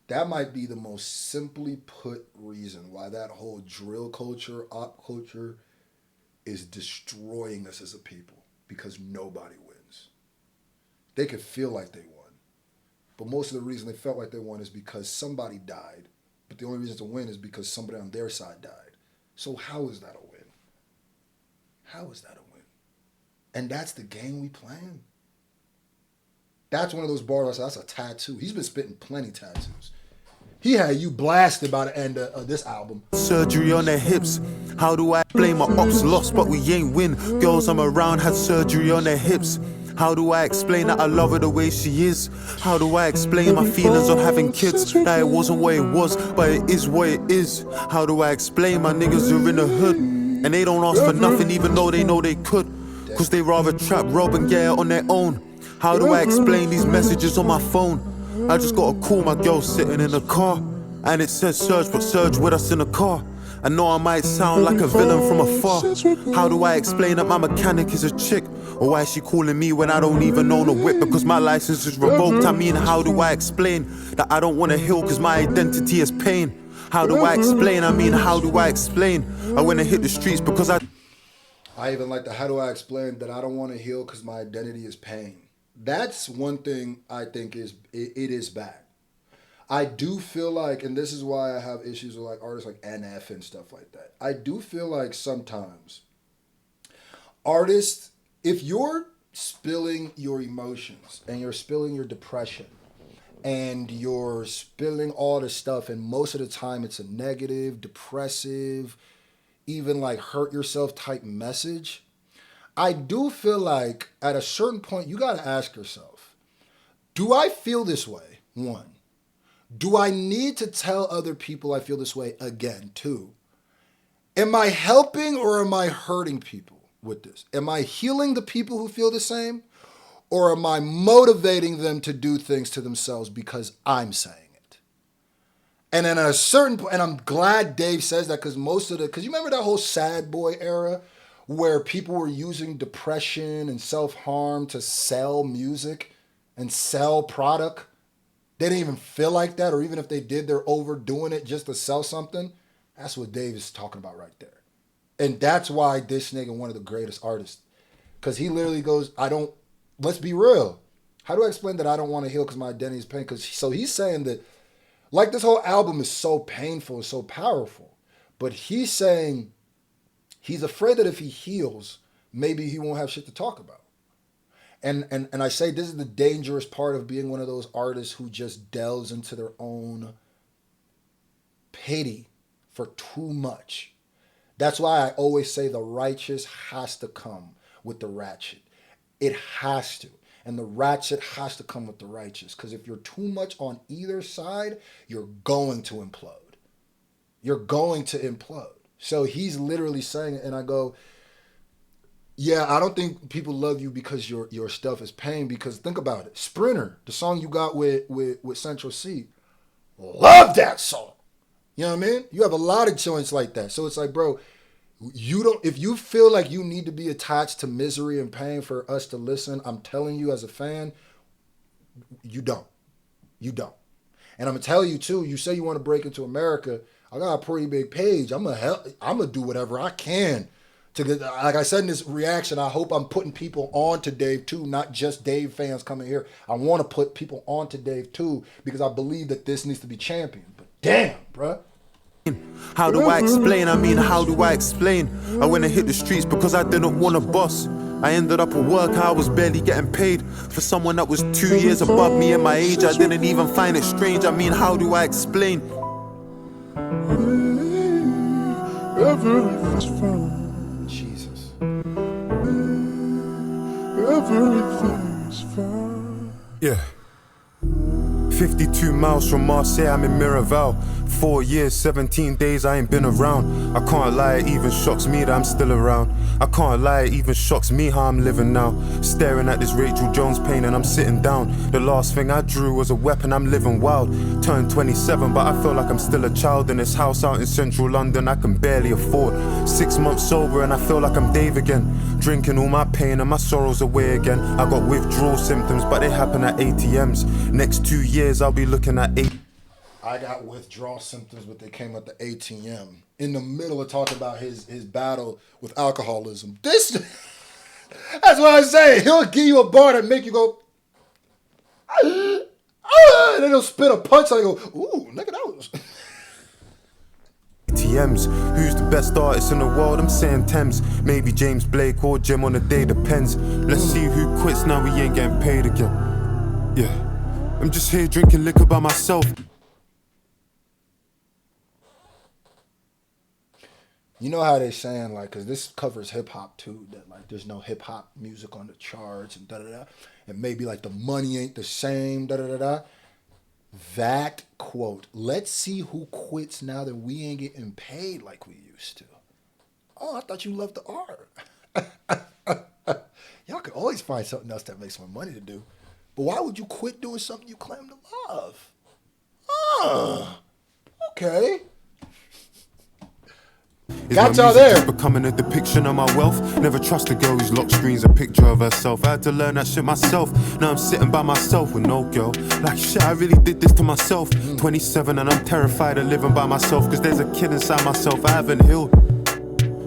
That might be the most simply put reason why that whole drill culture, op culture is destroying us as a people, because nobody wins. They could feel like they won, but most of the reason they felt like they won is because somebody died. But the only reason to win is because somebody on their side died. So how is that a win? How is that a win? And that's the game we playing. That's one of those bars I said, that's a tattoo. He's been spitting plenty tattoos. He had you blasted by the end of this album. Surgery on their hips. How do I blame my ops lost but we ain't win? Girls I'm around had surgery on their hips. How do I explain that I love her the way she is? How do I explain my feelings on having kids? That it wasn't what it was, but it is what it is. How do I explain my niggas are in the hood and they don't ask for nothing even though they know they could? Cause they rather trap, rob and get it on their own. How do I explain these messages on my phone? I just got a call, my girl sitting in the car and it says Surge, but Surge with us in the car. I know I might sound like a villain from afar. How do I explain that my mechanic is a chick? Or why is she calling me when I don't even own a whip because my license is revoked? I mean, how do I explain that I don't want to heal because my identity is pain? How do I explain? I mean, how do I explain? I want to hit the streets because I even like the how do I explain that I don't want to heal because my identity is pain. That's one thing I think it is bad. I do feel like, and this is why I have issues with like artists like NF and stuff like that. I do feel like sometimes artists, if you're spilling your emotions and you're spilling your depression and you're spilling all this stuff, and most of the time it's a negative, depressive, even like hurt yourself type message, I do feel like at a certain point you got to ask yourself, do I feel this way? One. Do I need to tell other people I feel this way again? Two. Am I helping or am I hurting people with this? Am I healing the people who feel the same? Or am I motivating them to do things to themselves because I'm saying it? And then at a certain point, and I'm glad Dave says that because because you remember that whole sad boy era where people were using depression and self-harm to sell music and sell product? They didn't even feel like that, or even if they did, they're overdoing it just to sell something. That's what Dave is talking about right there. And that's why this nigga one of the greatest artists. Because he literally goes, let's be real. How do I explain that I don't want to heal because my identity is pain? So he's saying that, like, this whole album is so painful, so powerful. But he's saying he's afraid that if he heals, maybe he won't have shit to talk about. And I say this is the dangerous part of being one of those artists who just delves into their own pity for too much. That's why I always say the righteous has to come with the ratchet. It has to. And the ratchet has to come with the righteous. Because if you're too much on either side, you're going to implode. You're going to implode. So he's literally saying it, and I go, yeah, I don't think people love you because your stuff is pain. Because think about it. Sprinter, the song you got with Central C, love that song. You know what I mean? You have a lot of joints like that. So it's like, bro, if you feel like you need to be attached to misery and pain for us to listen, I'm telling you as a fan, you don't. You don't. And I'm going to tell you too, you say you want to break into America, I got a pretty big page. I'm gonna do whatever I can to get, like I said in this reaction, I hope I'm putting people on to Dave too, not just Dave fans coming here. I want to put people on to Dave too because I believe that this needs to be championed. But damn, bruh. How do I explain? I mean, how do I explain? I went and hit the streets because I didn't want a boss. I ended up at work, I was barely getting paid. For someone that was 2 years above me and my age, I didn't even find it strange. I mean, how do I explain? Everything's fine. Jesus. Everything's fine. Yeah. 52 miles from Marseille, I'm in Miraval. 4 years, 17 days, I ain't been around. I can't lie, it even shocks me that I'm still around. I can't lie, it even shocks me how I'm living now. Staring at this Rachel Jones painting, I'm sitting down. The last thing I drew was a weapon, I'm living wild. Turned 27, but I feel like I'm still a child. In this house out in central London, I can barely afford. 6 months sober and I feel like I'm Dave again. Drinking all my pain and my sorrows away again. I got withdrawal symptoms, but they happen at ATMs. Next 2 years, I'll be looking at I got withdrawal symptoms, but they came at the ATM. In the middle of talking about his battle with alcoholism. That's what I say. He'll give you a bar that make you go, and then he'll spit a punch and go, ooh, nigga, that was... ATMs. Who's the best artist in the world? I'm saying Thames. Maybe James Blake or Jim on the day, depends. Let's see who quits now we ain't getting paid again. Yeah. I'm just here drinking liquor by myself. You know how they saying, like, because this covers hip-hop, too, that, like, there's no hip-hop music on the charts and da-da-da, and maybe, like, the money ain't the same, da-da-da-da. That quote, let's see who quits now that we ain't getting paid like we used to. Oh, I thought you loved the art. Y'all could always find something else that makes more money to do. But why would you quit doing something you claim to love? Okay. Got y'all there. Becoming a depiction of my wealth. Never trust a girl whose lock screen's a picture of herself. I had to learn that shit myself. Now I'm sitting by myself with no girl. Like shit, I really did this to myself. 27 and I'm terrified of living by myself. Cause there's a kid inside myself I haven't healed.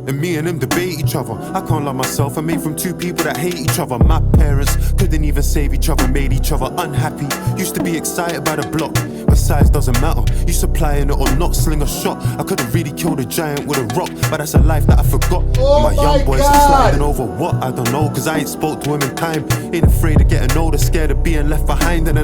And me and him debate each other. I can't love myself. I'm made from two people that hate each other. My parents couldn't even save each other, made each other unhappy. Used to be excited by the block, but size doesn't matter. You supplying it or not, sling a shot. I could've really killed a giant with a rock, but that's a life that I forgot. Oh my young boys God. are sliding over what? I don't know, cause I ain't spoke to him in time. Ain't afraid of getting older, scared of being left behind. And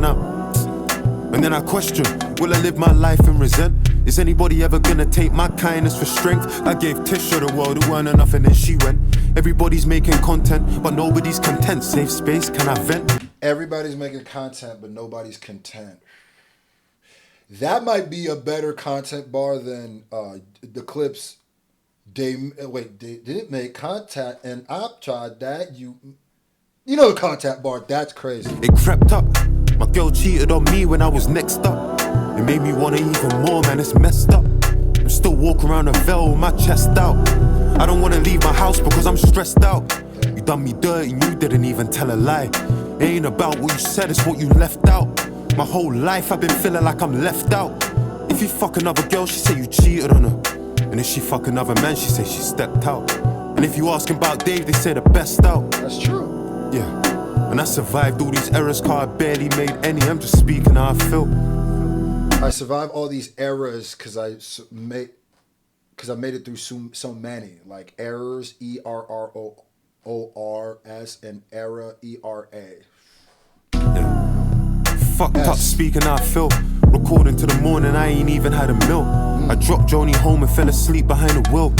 then I question, will I live my life and resent? Is anybody ever gonna take my kindness for strength? I gave Tish to the world, it weren't enough and then she went. Everybody's making content, but nobody's content. Safe space, can I vent? Everybody's making content, but nobody's content. That might be a better content bar than the clips. They didn't make contact, and I've tried that. You know the contact bar. That's crazy. It crept up. My girl cheated on me when I was next up. It made me want it even more, man. It's messed up. I'm still walking around a veil with my chest out. I don't wanna leave my house because I'm stressed out. You done me dirty and you didn't even tell a lie. It ain't about what you said, it's what you left out. My whole life I've been feeling like I'm left out. If you fuck another girl, she say you cheated on her. And if she fuck another man, she say she stepped out. And if you asking about Dave, they say the best out. That's true. Yeah. And I survived all these errors, cause I barely made any. I'm just speaking how I feel. I survived all these errors because I made it through so many, like errors, ERROORS, and error, ERA. Yeah. Fucked up, speaking how I feel. Recording to the morning, I ain't even had a meal. I dropped Joni home and fell asleep behind the wheel.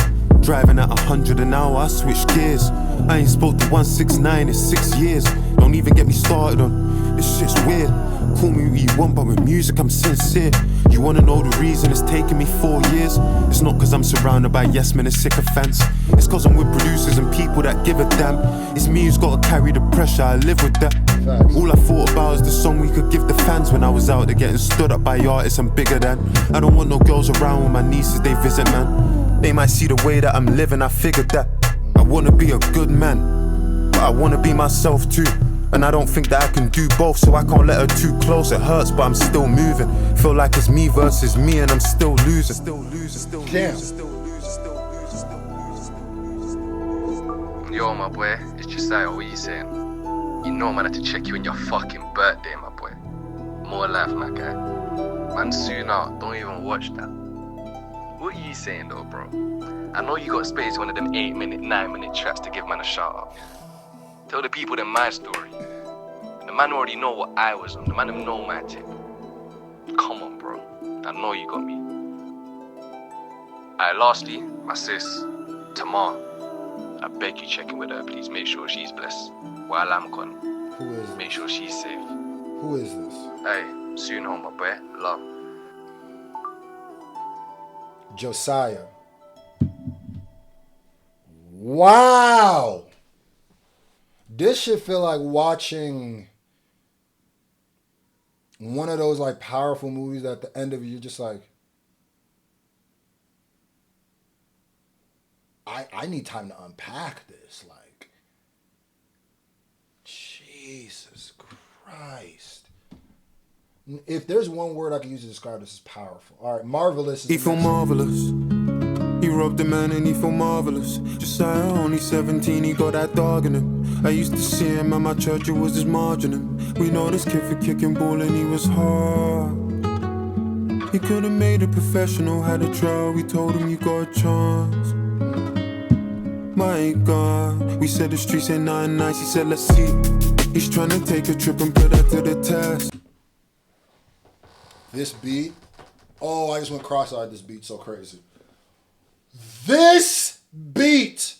Driving at 100 an hour, I switched gears. I ain't spoke to 169 in 6 years. Don't even get me started on this shit's weird. Call me what you want, but with music I'm sincere. You wanna know the reason it's taken me 4 years? It's not cause I'm surrounded by yes men and sycophants. It's cause I'm with producers and people that give a damn. It's me who's gotta carry the pressure, I live with that. All I thought about is the song we could give the fans. When I was out there getting stood up by artists I'm bigger than. I don't want no girls around when my nieces they visit, man. They might see the way that I'm living, I figured that. I wanna be a good man, but I wanna be myself too. And I don't think that I can do both, so I can't let her too close. It hurts, but I'm still moving. Feel like it's me versus me, and I'm still losing. Damn. Yo, my boy, it's Josiah. What you saying? You know I'm gonna have to check you on your fucking birthday, my boy. More life, my guy. Man, soon out. Don't even watch that. What are you saying though, bro? I know you got space one of them 8-minute, 9-minute tracks to give man a shout out. Tell the people that my story. The man already know what I was on. The man them know my tip. Come on, bro. I know you got me. Alright, lastly, My sis, Tamar. I beg you check in with her, please. Make sure she's blessed. While I'm gone, Who is make this? sure she's safe. Who is this? Hey, soon home, my boy. Love. Josiah. Wow. This shit feel like watching one of those like powerful movies that at the end of it, you're just like, I need time to unpack this. Like, Jesus Christ. If there's one word I can use to describe this, is powerful. All right, Marvellous. He feel marvelous. He robbed a man and he feel marvelous. Josiah, only 17, he got that dog in him. I used to see him at my church, it was just margin him. We know this kid for kicking ball and he was hard. He could have made a professional, had a trial, we told him you got a chance. My God, we said the streets ain't nothing nice, he said let's see. He's trying to take a trip and put that to the test. This beat, oh, I just went cross-eyed. This beat so crazy. This beat,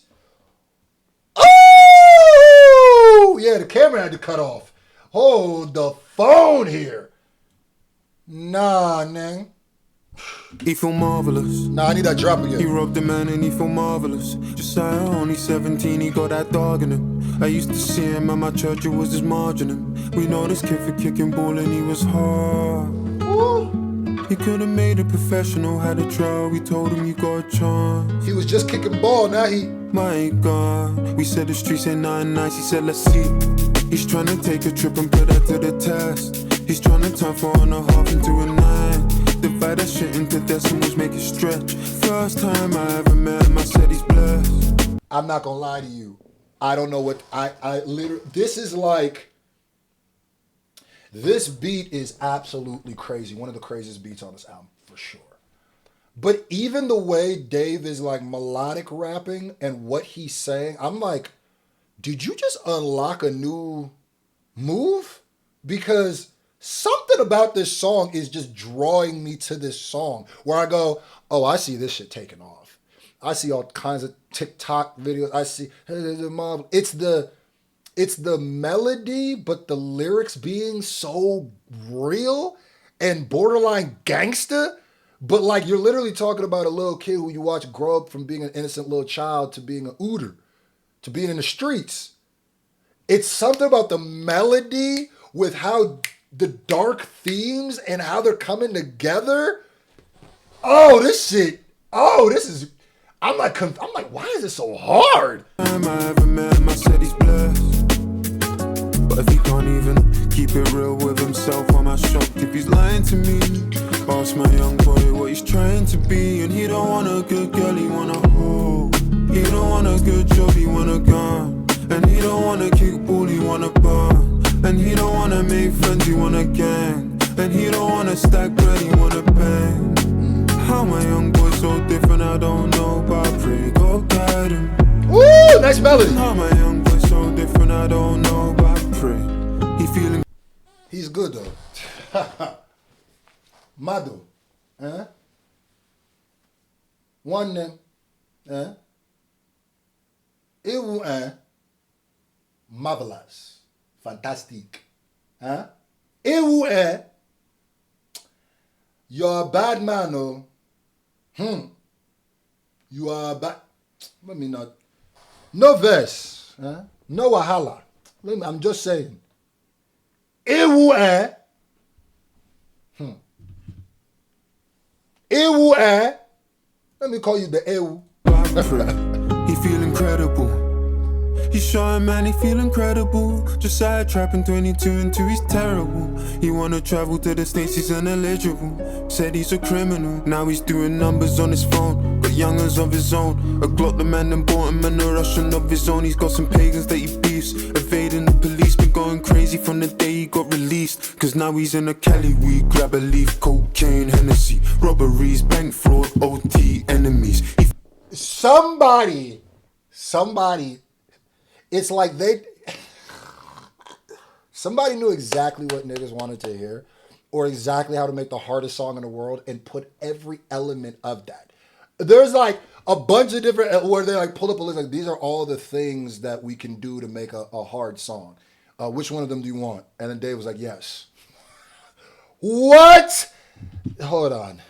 oh, yeah, the camera had to cut off. Hold the phone here. Nah, nang. He feel marvelous. Nah, I need that drop again. He robbed a man and he feel marvelous. Josiah, only 17, he got that dog in him. I used to see him at my church, it was just margin him. We know this kid for kicking ball and he was hard. He could have made a professional, had a trial, we told him you got a chance. He was just kicking ball, now he... My God, we said the streets ain't nothing nice, he said let's see. He's trying to take a trip and put that to the test. He's trying to turn 4.5 into a 9. Divide that shit into decimals, make it stretch. First time I ever met him, I said he's blessed. I'm not gonna lie to you. I don't know what... I literally... This is like... This beat is absolutely crazy. One of the craziest beats on this album, for sure. But even the way Dave is like melodic rapping and what he's saying, I'm like, did you just unlock a new move? Because something about this song is just drawing me to this song where I go, oh, I see this shit taking off. I see all kinds of TikTok videos. I see, it's the melody, but the lyrics being so real and borderline gangsta. But like you're literally talking about a little kid who you watch grow up from being an innocent little child to being an ooter, to being in the streets. It's something about the melody with how the dark themes and how they're coming together. Oh, this shit. Oh, this is... I'm like, why is it so hard? Time I ever met him, I said he's blessed. But if he can't even keep it real with himself, I'm not shocked if he's lying to me. Ask my young boy what he's trying to be, and he don't want a good girl, he want a hoe. He don't want a good job, he want a gun. And he don't want to kick ball, he want a bar. And he don't want to make friends, he want a gang. And he don't want to stack bread, he want a bang. How my young boy so different, I don't know, but I pray God guide him. Woo, nice melody. How my young boy so different, I don't know, but I pray he feeling. He's good though. Madu, one name, eu marvelous, fantastic, eu you're a bad man, oh. You are a bad. Let me not. No verse, no wahala. I'm just saying. Eu let me call you the Eu. He feel incredible. He's showing man, he feel incredible. Just side trapping 22 and 2, he's terrible. He wanna travel to the States, he's ineligible. Said he's a criminal, now he's doing numbers on his phone. Got youngers of his own. A Glock the man and bought him and a Russian of his own. He's got some pagans that he beefs. Evading the police, been going crazy from the day he got released. Cause now he's in a Cali weed, grab a leaf, cocaine, Hennessy. Robberies, bank fraud, OT, enemies. Somebody, it's like somebody knew exactly what niggas wanted to hear or exactly how to make the hardest song in the world and put every element of that. There's like, a bunch of different, where they like pulled up a list, like these are all the things that we can do to make a hard song. Which one of them do you want? And then Dave was like, yes. What? Hold on.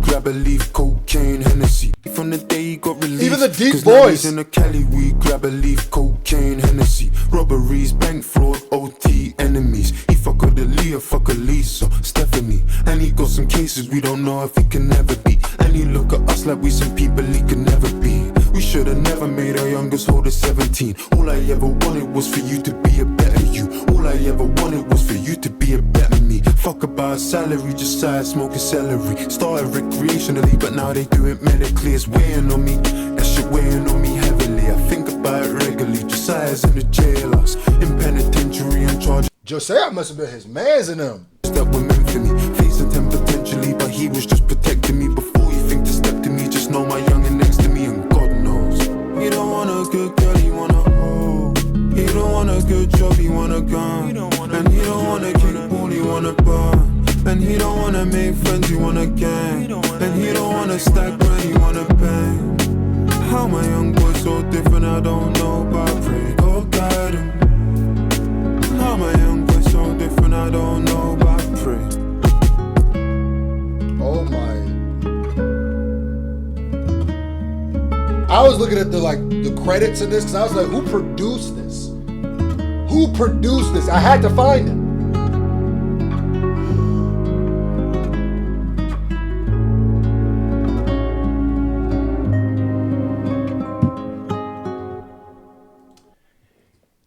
Grab a leaf, cocaine, Hennessy. From the day he got released. Even the deep voice. In the Cali, we grab a leaf, cocaine, Hennessy. Robberies, bank fraud, OT, enemies. He fuck with Aaliyah, fuck Lisa, Stephanie. And he got some cases we don't know if he can ever be. And he look at us like we some people he can never be. We should've never made our youngest older 17. All I ever wanted was for you to be a better you. All I ever wanted was for you to be a better me. Fuck about salary, just side smoking celery. Started recreationally, but now they do it medically. It's weighing on me, that shit weighing on me heavily. I think about it regularly. Josiah's in the jailhouse, in penitentiary and charged. Josiah must have been his mans in them. That were meant for me, facing him potentially, but he was just protecting me. Before you think to step to me, just know my youngin' next to me, and God knows. He don't want a good girl, he want a hoe. He don't want a good job, he want a gun. And he don't want a kick ball, he want a bar. And he don't wanna make friends, he want a gang. And he don't wanna stack rent, he wanna bang. How my young boy so different, I don't know, but I pray God guide him. How my young boy so different, I don't know, but I pray. Oh my. I was looking at the credits in this because I was like, who produced this? Who produced this? I had to find it.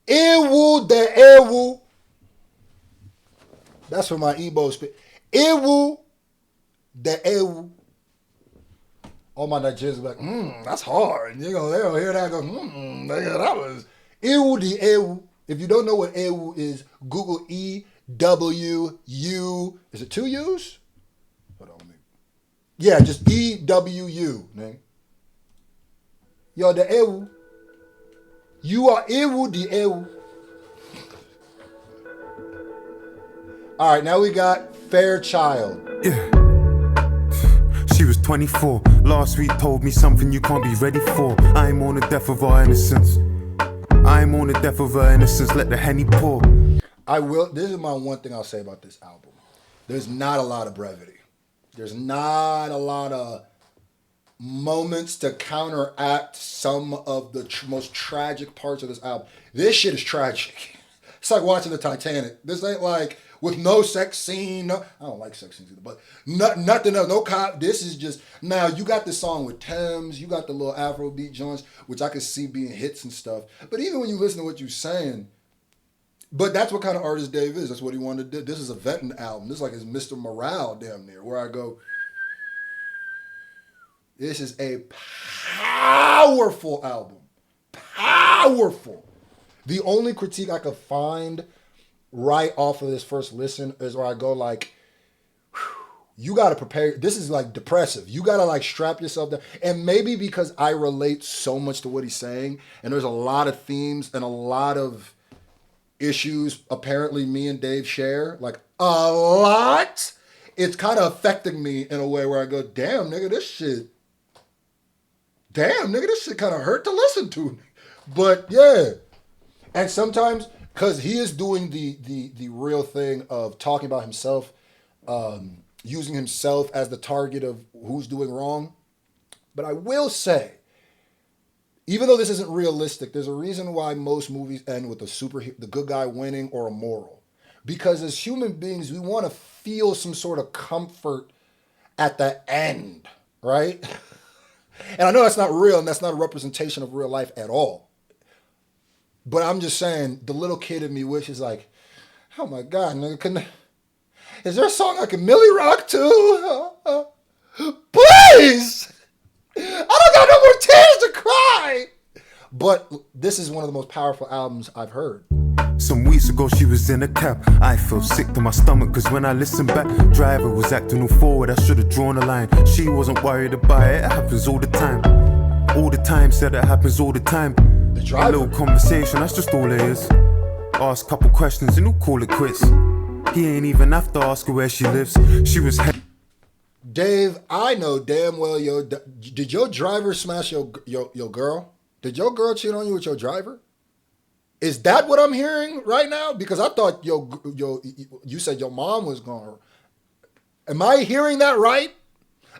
Ewu de Ewu. That's for my Igbo speak. Ewu de Ewu. All my Nigerians be like, that's hard. And they're gonna hear that and go, that was Ewu de Ewu. If you don't know what Ewu is, Google E-W-U. Is it 2 U's? Hold on, yeah, just E-W-U. Man. Yo, the Ewu. You are Ewu the Ewu. All right, now we got Fairchild. Yeah. She was 24. Last week told me something you can't be ready for. I'm on the death of our innocence. I'm on the death of her innocence. Let the Henny pour. This is my one thing I'll say about this album. There's not a lot of brevity. There's not a lot of moments to counteract some of the most tragic parts of this album. This shit is tragic. It's like watching the Titanic. This ain't like with no sex scene. No, I don't like sex scenes either, but nothing else. No cop. This is just, now you got this song with Thames. You got the little Afrobeat joints, which I could see being hits and stuff. But even when you listen to what you're saying, but that's what kind of artist Dave is. That's what he wanted to do. This is a venting album. This is like his Mr. Morale damn near, where I go, this is a powerful album. Powerful. The only critique I could find right off of this first listen is where I go like, you got to prepare. This is like depressive. You got to like strap yourself down. And maybe because I relate so much to what he's saying, and there's a lot of themes and a lot of issues apparently me and Dave share, like a lot, it's kind of affecting me in a way where I go, damn, nigga, this shit kind of hurt to listen to. But yeah. And sometimes, because he is doing the real thing of talking about himself, using himself as the target of who's doing wrong. But I will say, even though this isn't realistic, there's a reason why most movies end with the good guy winning or a moral. Because as human beings, we want to feel some sort of comfort at the end, right? And I know that's not real, and that's not a representation of real life at all. But I'm just saying, the little kid in me wishes like, oh my God, nigga, is there a song I can Millie rock to? Please! I don't got no more tears to cry! But this is one of the most powerful albums I've heard. Some weeks ago she was in a cab. I felt sick to my stomach, cause when I listened back, driver was acting all forward. I should've drawn a line. She wasn't worried about it. It happens all the time. All the time, said it happens all the time. A little conversation, that's just all it is. Ask a couple questions and he'll call it quits. He ain't even have to ask her where she lives. She was Dave, I know damn well did your driver smash your girl? Did your girl cheat on you with your driver? Is that what I'm hearing right now? Because I thought you said your mom was gone. Am I hearing that right?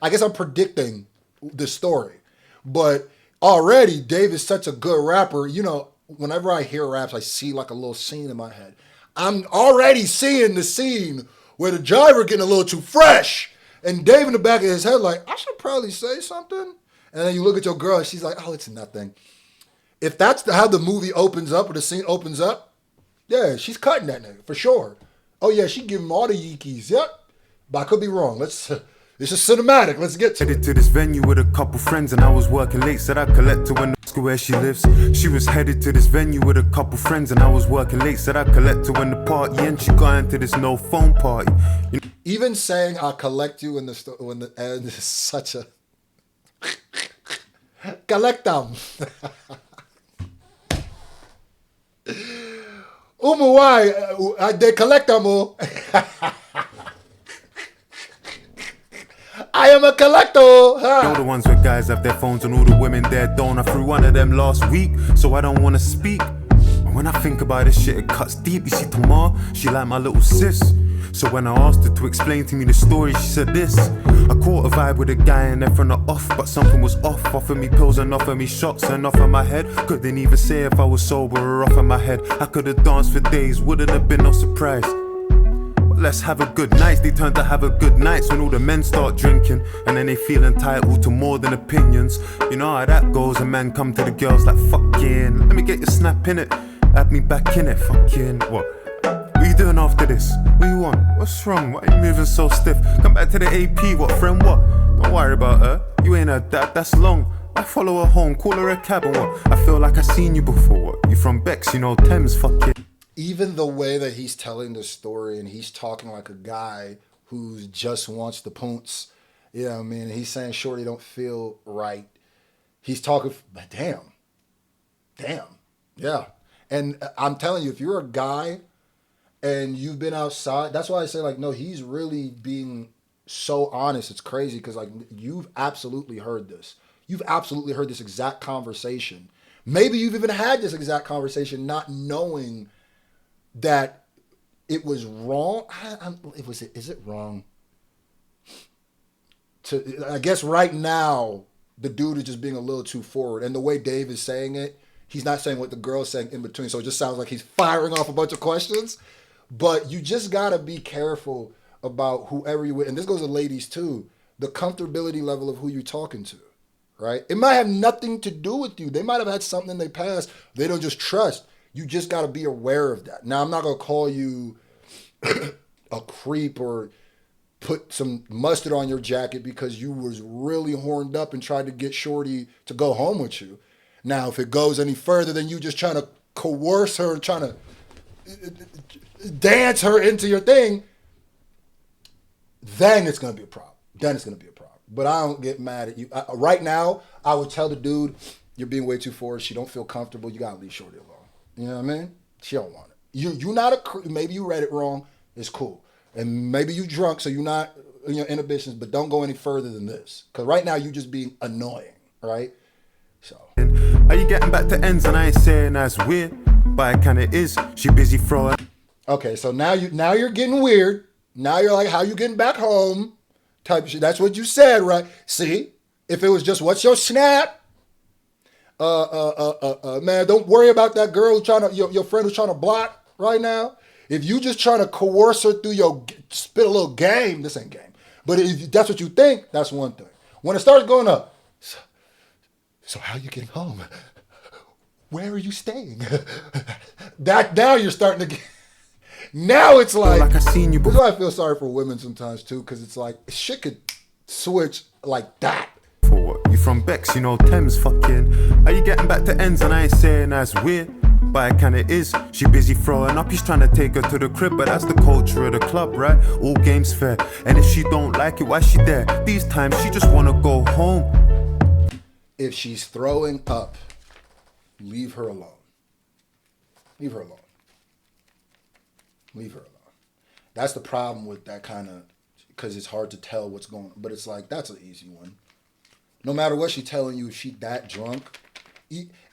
I guess I'm predicting the story. But already, Dave is such a good rapper. You know, whenever I hear raps, I see like a little scene in my head. I'm already seeing the scene where the driver getting a little too fresh. And Dave in the back of his head like, I should probably say something. And then you look at your girl, and she's like, oh, it's nothing. If that's how the movie opens up or the scene opens up, yeah, she's cutting that nigga for sure. Oh yeah, she give him all the yeekies. Yep, but I could be wrong. It's just cinematic. Let's get to it. Headed to this venue with a couple friends and I was working late. Said I'd collect her when the where she lives. She was headed to this venue with a couple friends and I was working late. Said I'd collect her when the party and she got into this no phone party. Even saying I'll collect you when the end is such a collect them. Why? They collect them all. I am a collector. All the ones where guys have their phones and all the women there don't. I threw one of them last week, so I don't wanna speak. But when I think about this shit, it cuts deep. You see, Tamar, she like my little sis. So when I asked her to explain to me the story, she said this. I caught a vibe with a guy and then from the off, but something was off. Offered me pills and offered me shots and offered my head. Couldn't even say if I was sober or off in my head. I could have danced for days, wouldn't have been no surprise. But let's have a good night. They turn to have a good nights when all the men start drinking. And then they feel entitled to more than opinions. You know how that goes, a man come to the girls like, fucking, let me get your snap in it. Add me back in it, fucking, what? What you doing after this? What you want? What's wrong? Why are you moving so stiff? Come back to the AP, what friend, what? Don't worry about her, you ain't her dad, that's long. I follow her home, call her a cab and what? I feel like I seen you before, what? You from Bex, you know Thames, fucking. Even the way that he's telling the story and he's talking like a guy who just wants the poonts, you know what I mean? He's saying shorty don't feel right. He's talking, but damn, yeah. And I'm telling you, if you're a guy and you've been outside, that's why I say like, no, he's really being so honest. It's crazy because like you've absolutely heard this. You've absolutely heard this exact conversation. Maybe you've even had this exact conversation not knowing that it was wrong. Is it wrong? I guess right now, the dude is just being a little too forward. And the way Dave is saying it, he's not saying what the girl's saying in between. So it just sounds like he's firing off a bunch of questions. But you just got to be careful about whoever you with. And this goes to ladies too. The comfortability level of who you're talking to, right? It might have nothing to do with you. They might have had something in their past they don't just trust. You just got to be aware of that. Now, I'm not going to call you a creep or put some mustard on your jacket because you was really horned up and tried to get shorty to go home with you. Now, if it goes any further than you just trying to coerce her and trying to dance her into your thing, then it's going to be a problem. But I don't get mad at you. Right now, I would tell the dude, you're being way too forward. She don't feel comfortable. You got to leave shorty alone. You know what I mean? She don't want it. You not a creep. Maybe you read it wrong. It's cool. And maybe you drunk, so you're not in your inhibitions, but don't go any further than this. Because right now, you're just being annoying, right? So. Are you getting back to ends? And I ain't saying that's weird, but it kind of is. She busy throwing. Okay, so now you're getting weird. Now you're like, how you getting back home? Type of shit. That's what you said, right? See? If it was just, what's your snap? Man, don't worry about that girl your friend who's trying to block right now. If you just trying to coerce her through spit a little game, this ain't game. But if that's what you think, that's one thing. When it starts going up, so how you getting home? Where are you staying? That now you're starting to get. Now it's like I seen you before. This is why I feel sorry for women sometimes too, because it's like shit could switch like that. For what? You from Bex, you know Thames, fucking. Are you getting back to ends? And I ain't saying that's weird, but it kinda is. She busy throwing up, he's trying to take her to the crib, but that's the culture of the club, right? All games fair. And if she don't like it, why she there? These times she just wanna go home. If she's throwing up, leave her alone. Leave her alone. Leave her alone. That's the problem with that kind of because it's hard to tell what's going on. But it's like, that's an easy one. No matter what she's telling you, if she that drunk.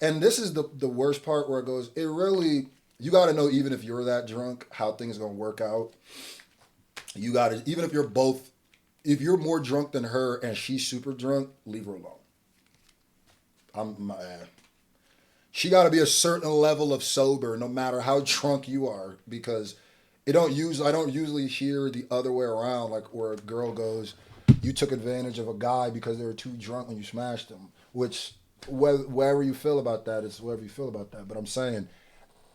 And this is the worst part where it goes, it really, you got to know, even if you're that drunk, how things are going to work out. You got to, even if you're both, if you're more drunk than her and she's super drunk, leave her alone. She got to be a certain level of sober, no matter how drunk you are, because I don't usually hear the other way around, like where a girl goes, you took advantage of a guy because they were too drunk when you smashed them, which wherever you feel about that, it's whatever you feel about that. But I'm saying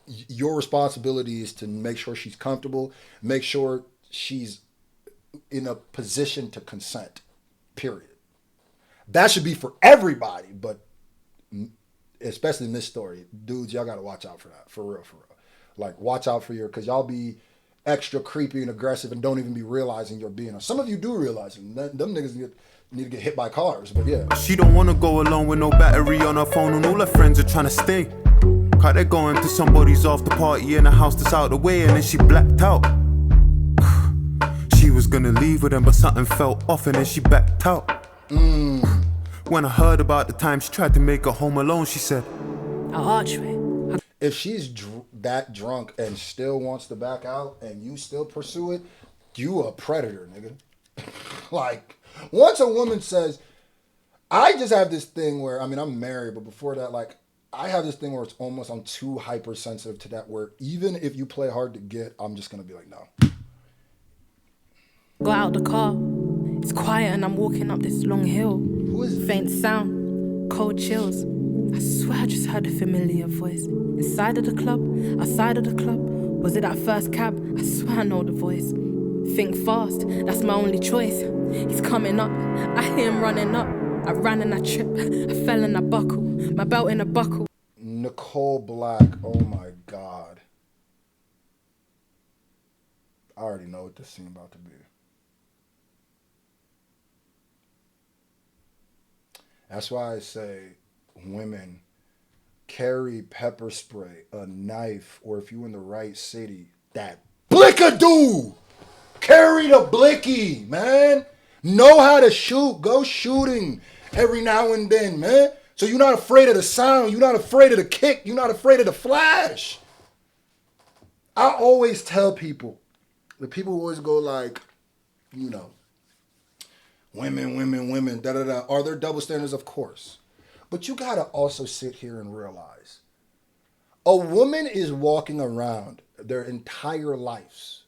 your responsibility is to make sure she's comfortable, make sure she's in a position to consent, period. That should be for everybody, but especially in this story, dudes, y'all got to watch out for that, for real. Like, watch out for because y'all be extra creepy and aggressive and don't even be realizing you're being. Some of you do realize it. Them niggas need to get hit by cars, but yeah. She don't want to go alone with no battery on her phone and all her friends are trying to stay. Cause they're going to somebody's after party in a house that's out of the way and then she blacked out. She was gonna leave with them but something felt off and then she backed out. When I heard about the time she tried to make her home alone, she said, if she's that drunk and still wants to back out and you still pursue it, you a predator, nigga. Like, once a woman says, I just have this thing where, I mean, I'm married, but before that, like, I have this thing where it's almost, I'm too hypersensitive to that, where even if you play hard to get, I'm just going to be like, no. Got out the car. It's quiet and I'm walking up this long hill. Who is it? Faint sound, cold chills. I swear I just heard a familiar voice. Inside of the club, outside of the club. Was it that first cab? I swear I know the voice. Think fast, that's my only choice. He's coming up, I hear him running up. I ran and I tripped, I fell and I buckle. My belt in a buckle. Nicole Black, oh my God. I already know what this scene about to be. That's why I say, women, carry pepper spray, a knife, or if you're in the right city, that blickadoo! Carry the blicky, man. Know how to shoot. Go shooting every now and then, man. So you're not afraid of the sound. You're not afraid of the kick. You're not afraid of the flash. I always tell people, the people who always go like, you know, women, da-da-da. Are there double standards? Of course. But you got to also sit here and realize a woman is walking around their entire lives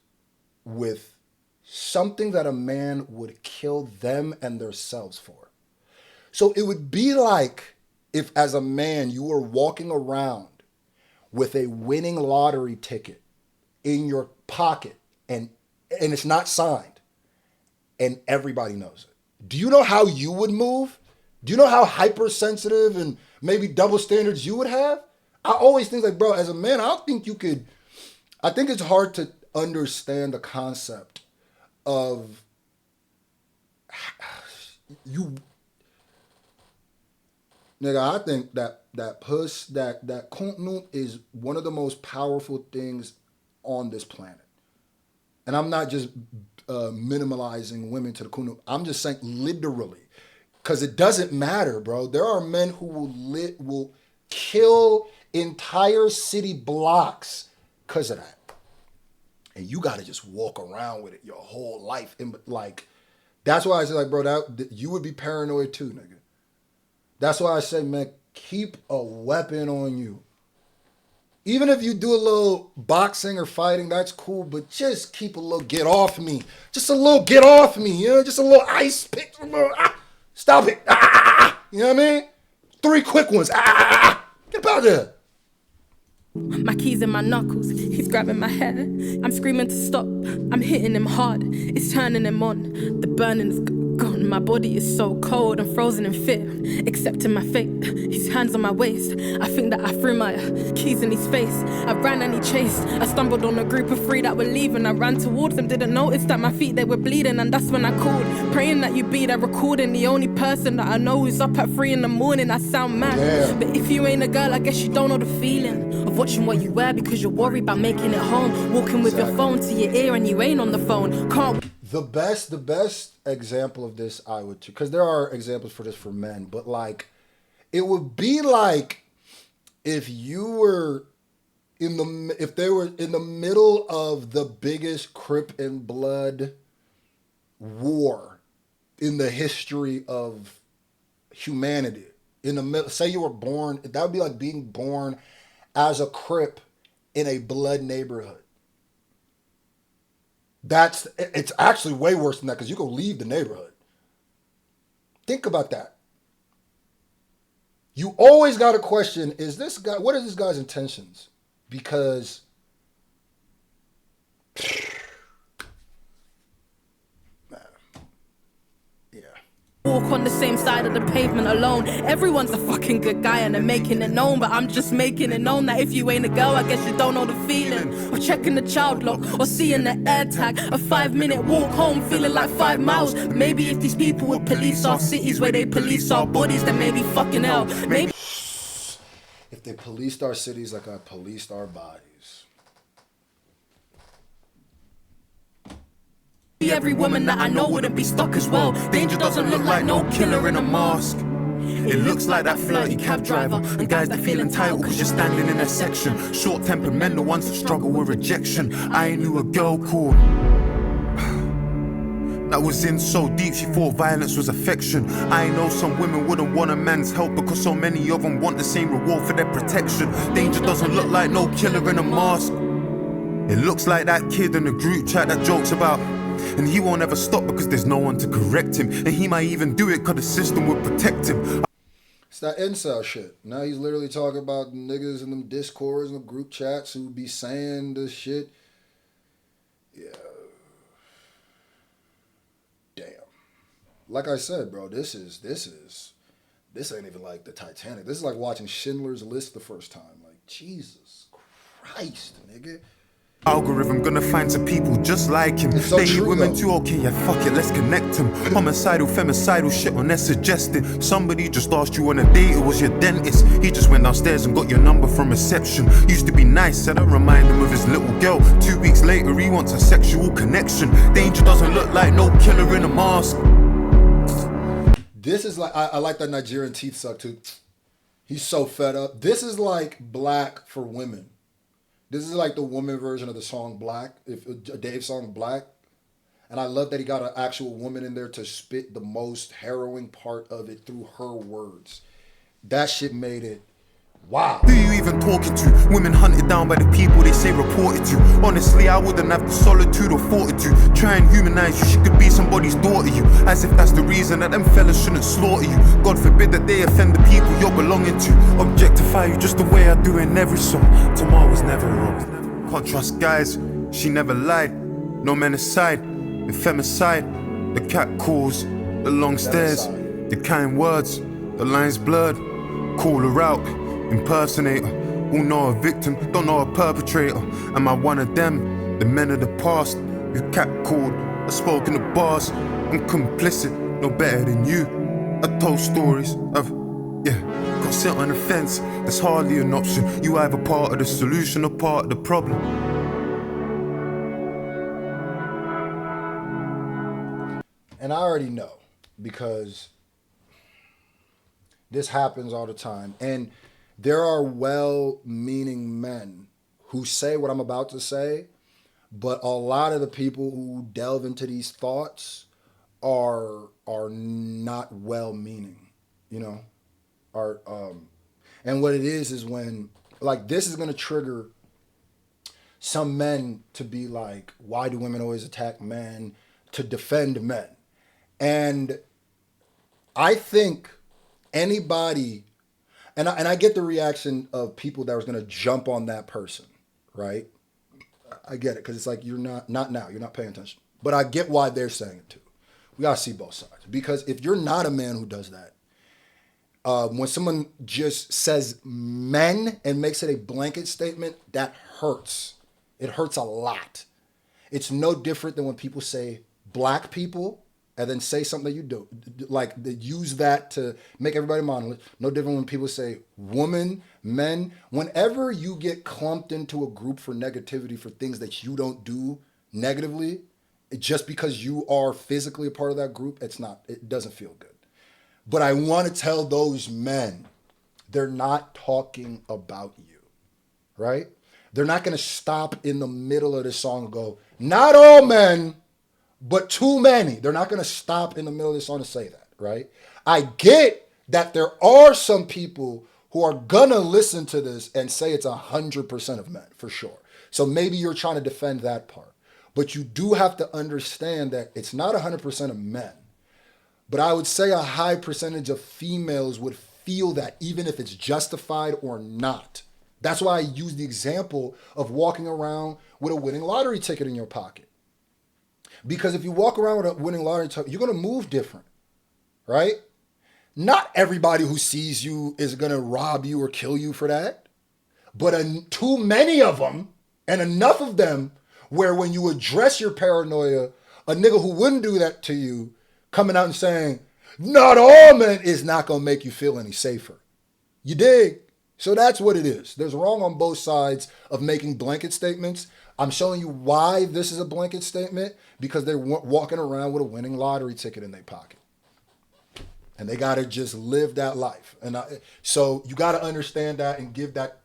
with something that a man would kill them and themselves for. So it would be like if as a man you were walking around with a winning lottery ticket in your pocket and it's not signed and everybody knows it. Do you know how you would move? Do you know how hypersensitive and maybe double standards you would have? I always think like, bro, as a man, I don't think you could, I think it's hard to understand the concept of you. Nigga, I think that puss, that kontnut is one of the most powerful things on this planet. And I'm not just minimalizing women to the kontnut. I'm just saying literally. Because it doesn't matter, bro. There are men who will kill entire city blocks because of that. And you got to just walk around with it your whole life. And like, that's why I say, like, bro, that you would be paranoid too, nigga. That's why I say, man, keep a weapon on you. Even if you do a little boxing or fighting, that's cool. But just keep a little get off me. Just a little get off me, you know? Just a little ice pick. Stop it. You know what I mean? 3 quick ones. Get about there. My keys in my knuckles, he's grabbing my hair. I'm screaming to stop, I'm hitting him hard. It's turning him on, the burning's gone. My body is so cold, I'm frozen in fear, accepting my fate. His hands on my waist, I think that I threw my keys in his face. I ran and he chased, I stumbled on a group of 3 that were leaving. I ran towards them, didn't notice that my feet, they were bleeding. And that's when I called, praying that you be there recording. The only person that I know who's up at 3 in the morning. I sound mad, yeah. But if you ain't a girl, I guess you don't know the feeling of watching what you wear because you're worried about making it home. Walking with your phone to your ear and you ain't on the phone. Can't. The best example of this I would, because there are examples for this for men, but like, it would be like if you were if they were in the middle of the biggest Crip and Blood war in the history of humanity. In the middle, say you were born, that would be like being born as a Crip in a Blood neighborhood. It's actually way worse than that because you can leave the neighborhood. Think about that. You always got to question, what are this guy's intentions? Because walk on the same side of the pavement alone. Everyone's a fucking good guy and they're making it known, but I'm just making it known that if you ain't a girl, I guess you don't know the feeling of checking the child lock or seeing the air tag. A 5-minute walk home feeling like 5 miles. Maybe if these people would police our cities where they police our bodies, then maybe fucking hell. Maybe if they policed our cities like I policed our bodies. Every woman that I know wouldn't be stuck as well. Danger doesn't look like no killer in a mask. It looks like that flirty cab driver and guys that feel entitled cause you're standing in a section. Short-tempered men, the ones that struggle with rejection. I knew a girl called that was in so deep she thought violence was affection. I know some women wouldn't want a man's help because so many of them want the same reward for their protection. Danger doesn't look like no killer in a mask. It looks like that kid in the group chat that jokes about, and he won't ever stop because there's no one to correct him. And he might even do it because the system would protect him. It's that incel shit. Now he's literally talking about niggas in them discords and the group chats who be saying this shit. Yeah. Damn. Like I said, bro, this ain't even like the Titanic. This is like watching Schindler's List the first time. Like, Jesus Christ, nigga. Algorithm gonna find some people just like him. So they need women though. too, okay, yeah, fuck it, let's connect him. Homicidal, femicidal shit on their suggested. Somebody just asked you on a date, it was your dentist. He just went downstairs and got your number from reception. Used to be nice, said I remind him of his little girl. 2 weeks later, he wants a sexual connection. Danger doesn't look like no killer in a mask. This is like, I like that Nigerian teeth suck too. He's so fed up. This is like Black for women. This is like the woman version of the song Black, Dave's song Black. And I love that he got an actual woman in there to spit the most harrowing part of it through her words. That shit made it wow. Who you even talking to? Women hunted down by the people they say reported to. Honestly, I wouldn't have the solitude or fortitude. Try and humanize you, she could be somebody's daughter you. As if that's the reason that them fellas shouldn't slaughter you. God forbid that they offend the people you're belonging to. Objectify you just the way I do in every song. Tomorrow's never wrong. Can't trust guys, she never lied. No men aside, the femicide. The cat calls, the long stares, the kind words, the lines blurred. Call her out, impersonator. Who know a victim, don't know a perpetrator. Am I one of them, the men of the past? You catcalled, I spoke in the bars. I'm complicit, no better than you. I told stories of, got sit on the fence. That's hardly an option. You either part of the solution or part of the problem. And I already know because this happens all the time. And there are well-meaning men who say what I'm about to say, but a lot of the people who delve into these thoughts are not well-meaning, you know? And what it is when, like, this is going to trigger some men to be like, why do women always attack men? To defend men. And I think anybody, and I get the reaction of people that was going to jump on that person, right? I get it, because it's like, you're not now, you're not paying attention. But I get why they're saying it too. We got to see both sides. Because if you're not a man who does that, when someone just says men and makes it a blanket statement, that hurts. It hurts a lot. It's no different than when people say black people and then say something that you do. Like, they use that to make everybody monolith. No different when people say woman, men. Whenever you get clumped into a group for negativity for things that you don't do negatively, just because you are physically a part of that group, it doesn't feel good. But I want to tell those men, they're not talking about you, right? They're not going to stop in the middle of the song and go, not all men, but too many. They're not going to stop in the middle of the song to say that, right? I get that there are some people who are going to listen to this and say it's 100% of men, for sure. So maybe you're trying to defend that part. But you do have to understand that it's not 100% of men. But I would say a high percentage of females would feel that, even if it's justified or not. That's why I use the example of walking around with a winning lottery ticket in your pocket. Because if you walk around with a winning lottery ticket, you're going to move different, right? Not everybody who sees you is going to rob you or kill you for that. But too many of them, and enough of them, where when you address your paranoia, a nigga who wouldn't do that to you coming out and saying, not all men, is not going to make you feel any safer. You dig? So that's what it is. There's wrong on both sides of making blanket statements. I'm showing you why this is a blanket statement, because they're walking around with a winning lottery ticket in their pocket. And they got to just live that life. So you got to understand that and give that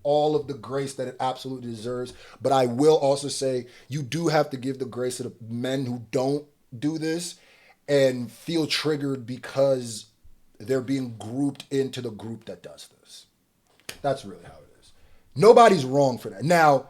all of the grace that it absolutely deserves. But I will also say you do have to give the grace to the men who don't do this and feel triggered because they're being grouped into the group that does this. That's really how it is. Nobody's wrong for that. Now,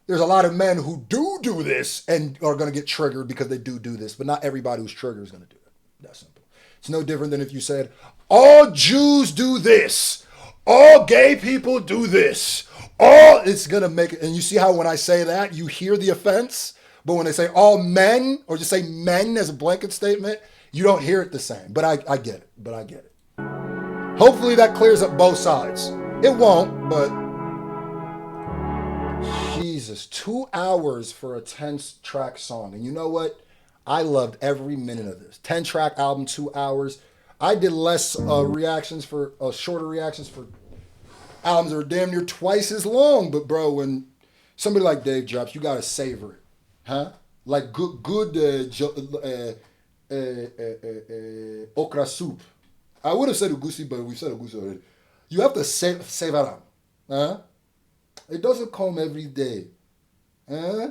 there's a lot of men who do this and are going to get triggered because they do this, but not everybody who's triggered is going to do it. That's simple. It's no different than if you said, all Jews do this, all gay people do this, it's going to make it. And you see how when I say that, you hear the offense, but when they say all men, or just say men as a blanket statement, you don't hear it the same. But I get it. Hopefully that clears up both sides. It won't, but Jesus, 2 hours for a 10-track song. And you know what? I loved every minute of this. 10-track album, 2 hours. I did less shorter reactions for albums that are damn near twice as long. But bro, when somebody like Dave drops, you gotta savor it, huh? Like good okra soup. I would have said ugusi, but we said ugusi already. You have to savor them, huh? It doesn't come every day, huh?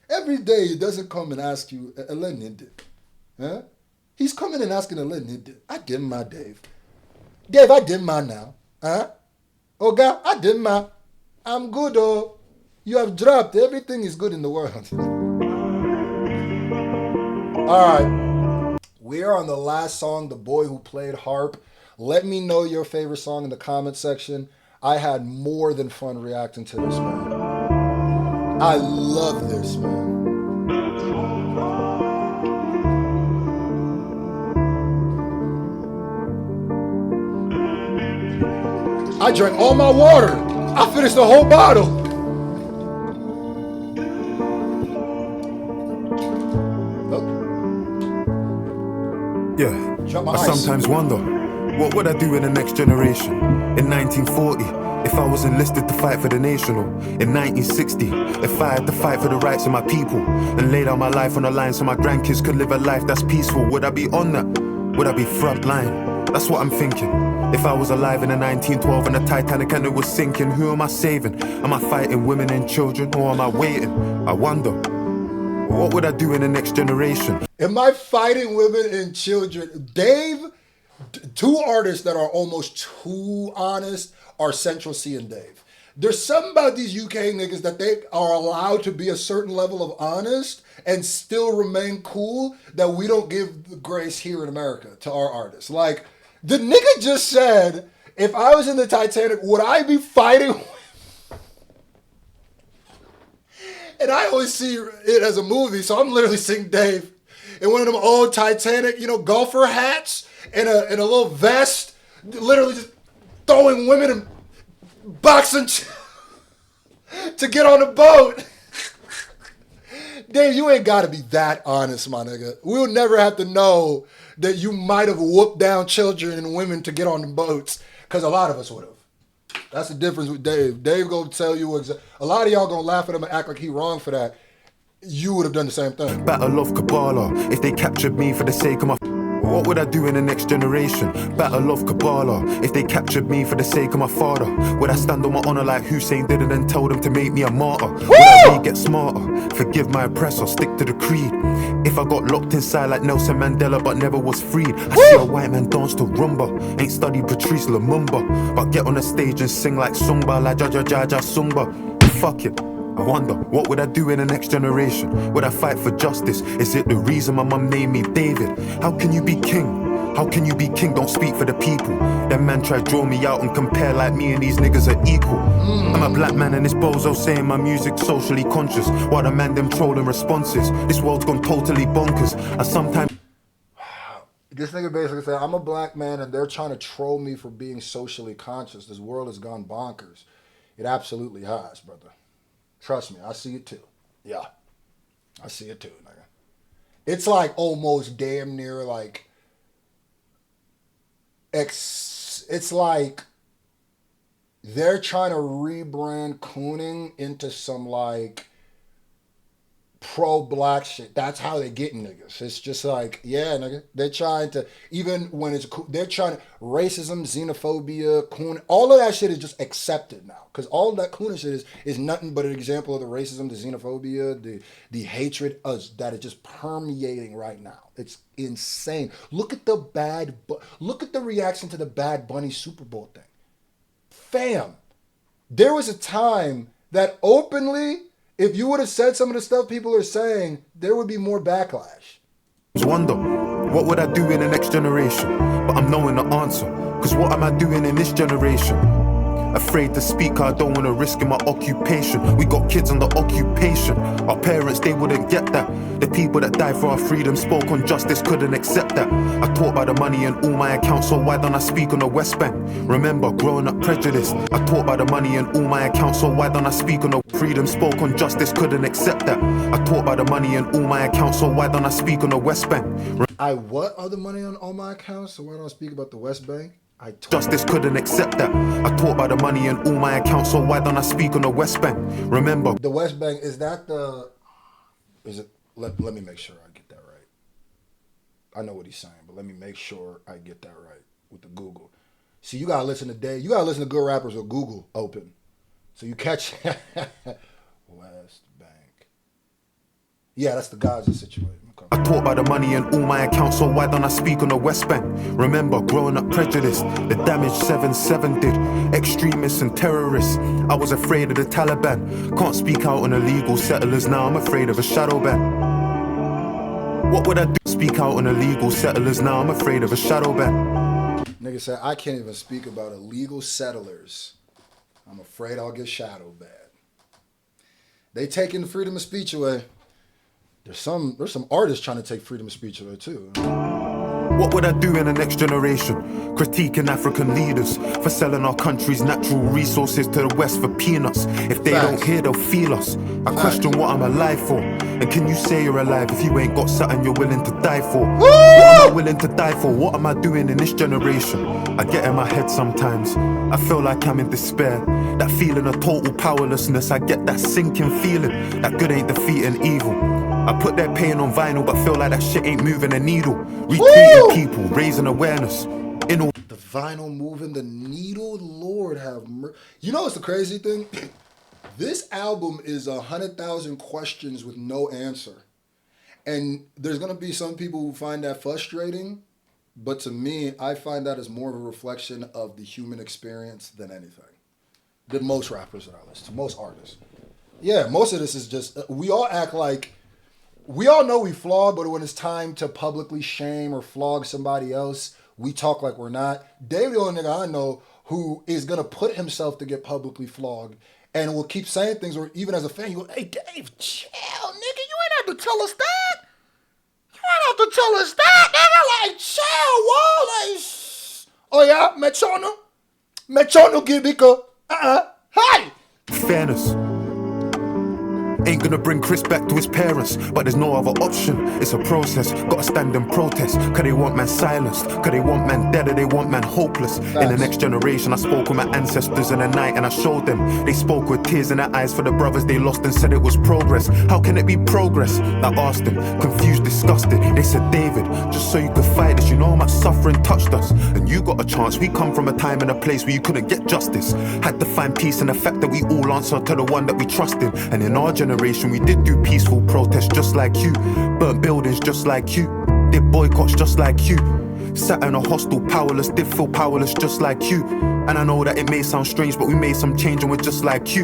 Every day it doesn't come and ask you, huh? He's coming and asking I did my Dave. Dave, I did mine now, huh? Oh God, I did mine. I'm good, oh. You have dropped. Everything is good in the world. All right. We are on the last song, The Boy Who Played Harp. Let me know your favorite song in the comment section. I had more than fun reacting to this, man. I love this, man. I drank all my water. I finished the whole bottle. Yeah, I sometimes wonder, what would I do in the next generation? In 1940, if I was enlisted to fight for the nation, or in 1960, if I had to fight for the rights of my people and lay down my life on the line so my grandkids could live a life that's peaceful, would I be on that? Would I be front line? That's what I'm thinking. If I was alive in the 1912 and the Titanic and it was sinking, who am I saving? Am I fighting women and children, or am I waiting? I wonder, what would I do in the next generation? Am I fighting women and children? Dave, two artists that are almost too honest are Central C and Dave. There's something about these UK niggas that they are allowed to be a certain level of honest and still remain cool that we don't give the grace here in America to our artists. Like, the nigga just said, if I was in the Titanic, would I be fighting? And I always see it as a movie, so I'm literally seeing Dave in one of them old Titanic, golfer hats and a little vest, literally just throwing women and boxing to get on the boat. Dave, you ain't got to be that honest, my nigga. We'll never have to know that you might have whooped down children and women to get on the boats, because a lot of us would have. That's the difference with Dave. Dave gonna tell you a lot of y'all gonna laugh at him and act like he wrong for that. you would have done the same thing. Battle of Kabbalah, if they captured me for the sake of my... What would I do in the next generation? Battle of Kabbalah, if they captured me for the sake of my father. Would I stand on my honor like Hussein did and then tell them to make me a martyr? Would I really get smarter? Forgive my oppressor, stick to the creed. If I got locked inside like Nelson Mandela but never was freed. I see a white man dance to rumba, ain't studied Patrice Lumumba, but get on the stage and sing like Sumba, like Jaja Sumba. Fuck it. I wonder, what would I do in the next generation? Would I fight for justice? Is it the reason my mum named me David? How can you be king? How can you be king? Don't speak for the people. Them man try draw me out and compare like me and these niggas are equal. I'm a black man and this bozo saying my music's socially conscious, while the man them trolling responses. This world's gone totally bonkers. I sometimes... This nigga basically said, I'm a black man and they're trying to troll me for being socially conscious. This world has gone bonkers. It absolutely has, brother. Trust me, I see it too. Yeah, I see it too, nigga. It's like almost damn near like... It's like they're trying to rebrand cooning into some like pro-black shit. That's how they get niggas. It's just like, yeah, nigga. They're trying to, even when it's, they're trying to, racism, xenophobia, coon, all of that shit is just accepted now. Because all of that cooning shit is nothing but an example of the racism, the xenophobia, the hatred that is just permeating right now. It's insane. Look at the reaction to the Bad Bunny Super Bowl thing. Fam, there was a time that openly, if you would have said some of the stuff people are saying, there would be more backlash. Wonder, what would I do in the next generation? But I'm knowing the answer, cause what am I doing in this generation? Afraid to speak, I don't wanna risk in my occupation. We got kids under occupation. Our parents, they wouldn't get that. The people that died for our freedom spoke on justice, couldn't accept that. I taught by the money in all my accounts, so why don't I speak on the West Bank? Remember, growing up prejudiced. I taught by the money in all my accounts, so why don't I speak on the freedom? Spoke on justice, couldn't accept that. I taught by the money in all my accounts, so why don't I speak on the West Bank? I what other money on all my accounts, so why don't I speak about the West Bank? Justice couldn't accept that. I taught by the money in all my accounts, so why don't I speak on the West Bank? Remember, the West Bank, is that the... Is it... Let me make sure I get that right. I know what he's saying, but let me make sure I get that right with the Google. See, you gotta listen to Dave. You gotta listen to good rappers with Google open, so you catch West Bank. Yeah, that's the Gaza situation. I taught by the money in all my accounts, so why don't I speak on the West Bank? Remember, growing up prejudiced, the damage 7-7 did. Extremists and terrorists, I was afraid of the Taliban. Can't speak out on illegal settlers, now I'm afraid of a shadow ban. What would I do? Speak out on illegal settlers, now I'm afraid of a shadow ban. Nigga said, I can't even speak about illegal settlers. I'm afraid I'll get shadow banned. They taking the freedom of speech away. There's some artists trying to take freedom of speech away too. What would I do in the next generation? Critiquing African leaders for selling our country's natural resources to the West for peanuts. If they don't hear, they'll feel us. I question what I'm alive for. And can you say you're alive if you ain't got something you're willing to die for? What am I willing to die for? What am I doing in this generation? I get in my head sometimes. I feel like I'm in despair. That feeling of total powerlessness. I get that sinking feeling that good ain't defeating evil. I put their pain on vinyl, but feel like that shit ain't moving a needle. Retweeting people, raising awareness. In all the vinyl moving the needle, Lord have mercy. You know what's the crazy thing? This album is 100,000 questions with no answer. And there's gonna be some people who find that frustrating, but to me, I find that as more of a reflection of the human experience than anything. Than most rappers that I listen to, most artists. Yeah, most of this is just, we all act like, we all know we flawed, but when it's time to publicly shame or flog somebody else, we talk like we're not. Dave, the only nigga I know who is going to put himself to get publicly flogged and will keep saying things, or even as a fan, you go, hey, Dave, chill, nigga, you ain't have to tell us that. You ain't have to tell us that, nigga, like, chill, whoa, like, shh. Oh, yeah, mechono, gibiko, hi. fairness. Ain't gonna bring Chris back to his parents, but there's no other option. It's a process, gotta stand and protest. Cause they want man silenced, cause they want man dead, or they want man hopeless. In the next generation, I spoke with my ancestors in the night and I showed them. They spoke with tears in their eyes for the brothers they lost and said it was progress. How can it be progress? I asked them, confused, disgusted. They said, David, just so you could fight this, you know how much suffering touched us. And you got a chance, we come from a time and a place where you couldn't get justice. Had to find peace in the fact that we all answer to the one that we trust in. And in our generation, we did do peaceful protests just like you. Burnt buildings just like you. Did boycotts just like you. Sat in a hostel, powerless, did feel powerless just like you. And I know that it may sound strange, but we made some change and we're just like you.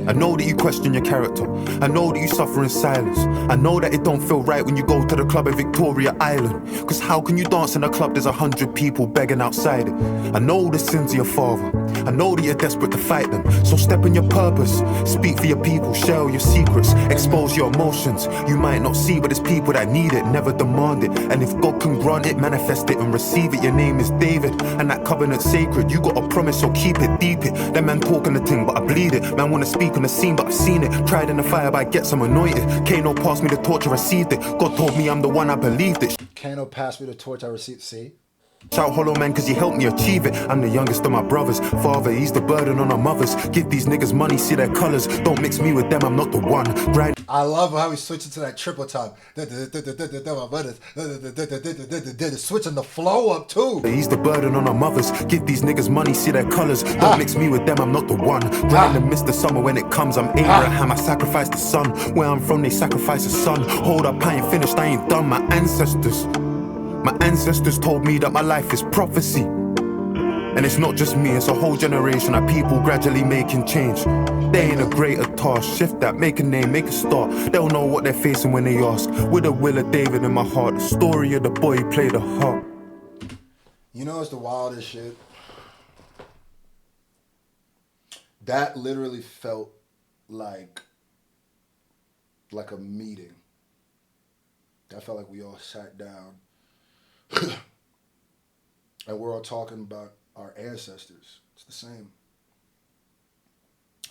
I know that you question your character. I know that you suffer in silence. I know that it don't feel right when you go to the club in Victoria Island. Cause how can you dance in a club there's 100 people begging outside it? I know the sins of your father. I know that you're desperate to fight them. So step in your purpose. Speak for your people, share your secrets, expose your emotions. You might not see, but there's people that need it, never demand it. And if God can grant it, manifest it and receive it. Your name is David, and that covenant's sacred. You got a promise, so keep it, deep it. That man talking the thing, but I bleed it. Man wanna speak on the scene, but I've seen it. Tried in the fire, but I get some anointed. Kano passed me the torch, I received it. God told me I'm the one, I believed it. Kano passed me the torch, I received. See? Shout hollow man cause he helped me achieve it. I'm the youngest of my brothers. Father, he's the burden on our mothers. Give these niggas money, see their colours. Don't mix me with them, I'm not the one. Grind. I love how he switches to that triple time. Switching the flow up too. He's the burden on our mothers. Give these niggas money, see their colours. Don't mix me with them, I'm not the one. Grind and miss the summer when it comes. I'm Abraham, I sacrificed the son. Where I'm from, they sacrifice the son. Hold up, I ain't finished, I ain't done. My ancestors told me that my life is prophecy. And it's not just me, it's a whole generation of people gradually making change. They ain't a greater task, shift that, make a name, make a start. They'll know what they're facing when they ask. With the will of David in my heart, the story of the boy who played the harp. You know it's the wildest shit? That literally felt like a meeting. That felt like we all sat down and we're all talking about our ancestors. It's the same.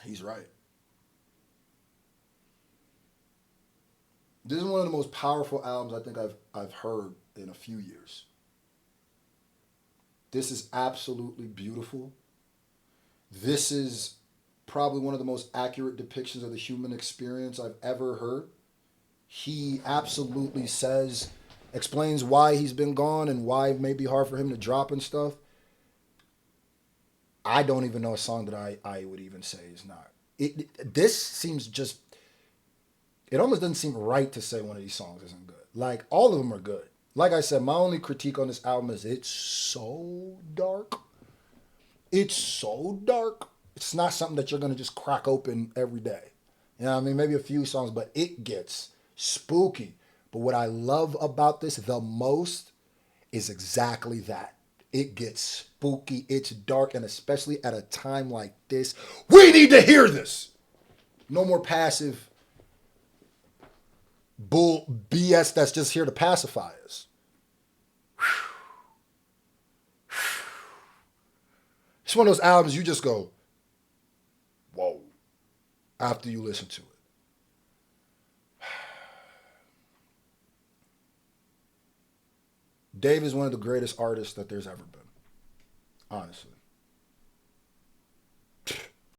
He's right. This is one of the most powerful albums I think I've heard in a few years. This is absolutely beautiful. This is probably one of the most accurate depictions of the human experience I've ever heard. He absolutely explains why he's been gone and why it may be hard for him to drop and stuff. I don't even know a song that I would even say is not. This seems just, it almost doesn't seem right to say one of these songs isn't good. Like, all of them are good. Like I said, my only critique on this album is it's so dark. It's so dark. It's not something that you're going to just crack open every day. You know what I mean? Maybe a few songs, but it gets spooky. But what I love about this the most is exactly that. It gets spooky, it's dark, and especially at a time like this, we need to hear this. No more passive bull BS that's just here to pacify us. It's one of those albums you just go, whoa, after you listen to it. Dave is one of the greatest artists that there's ever been. Honestly.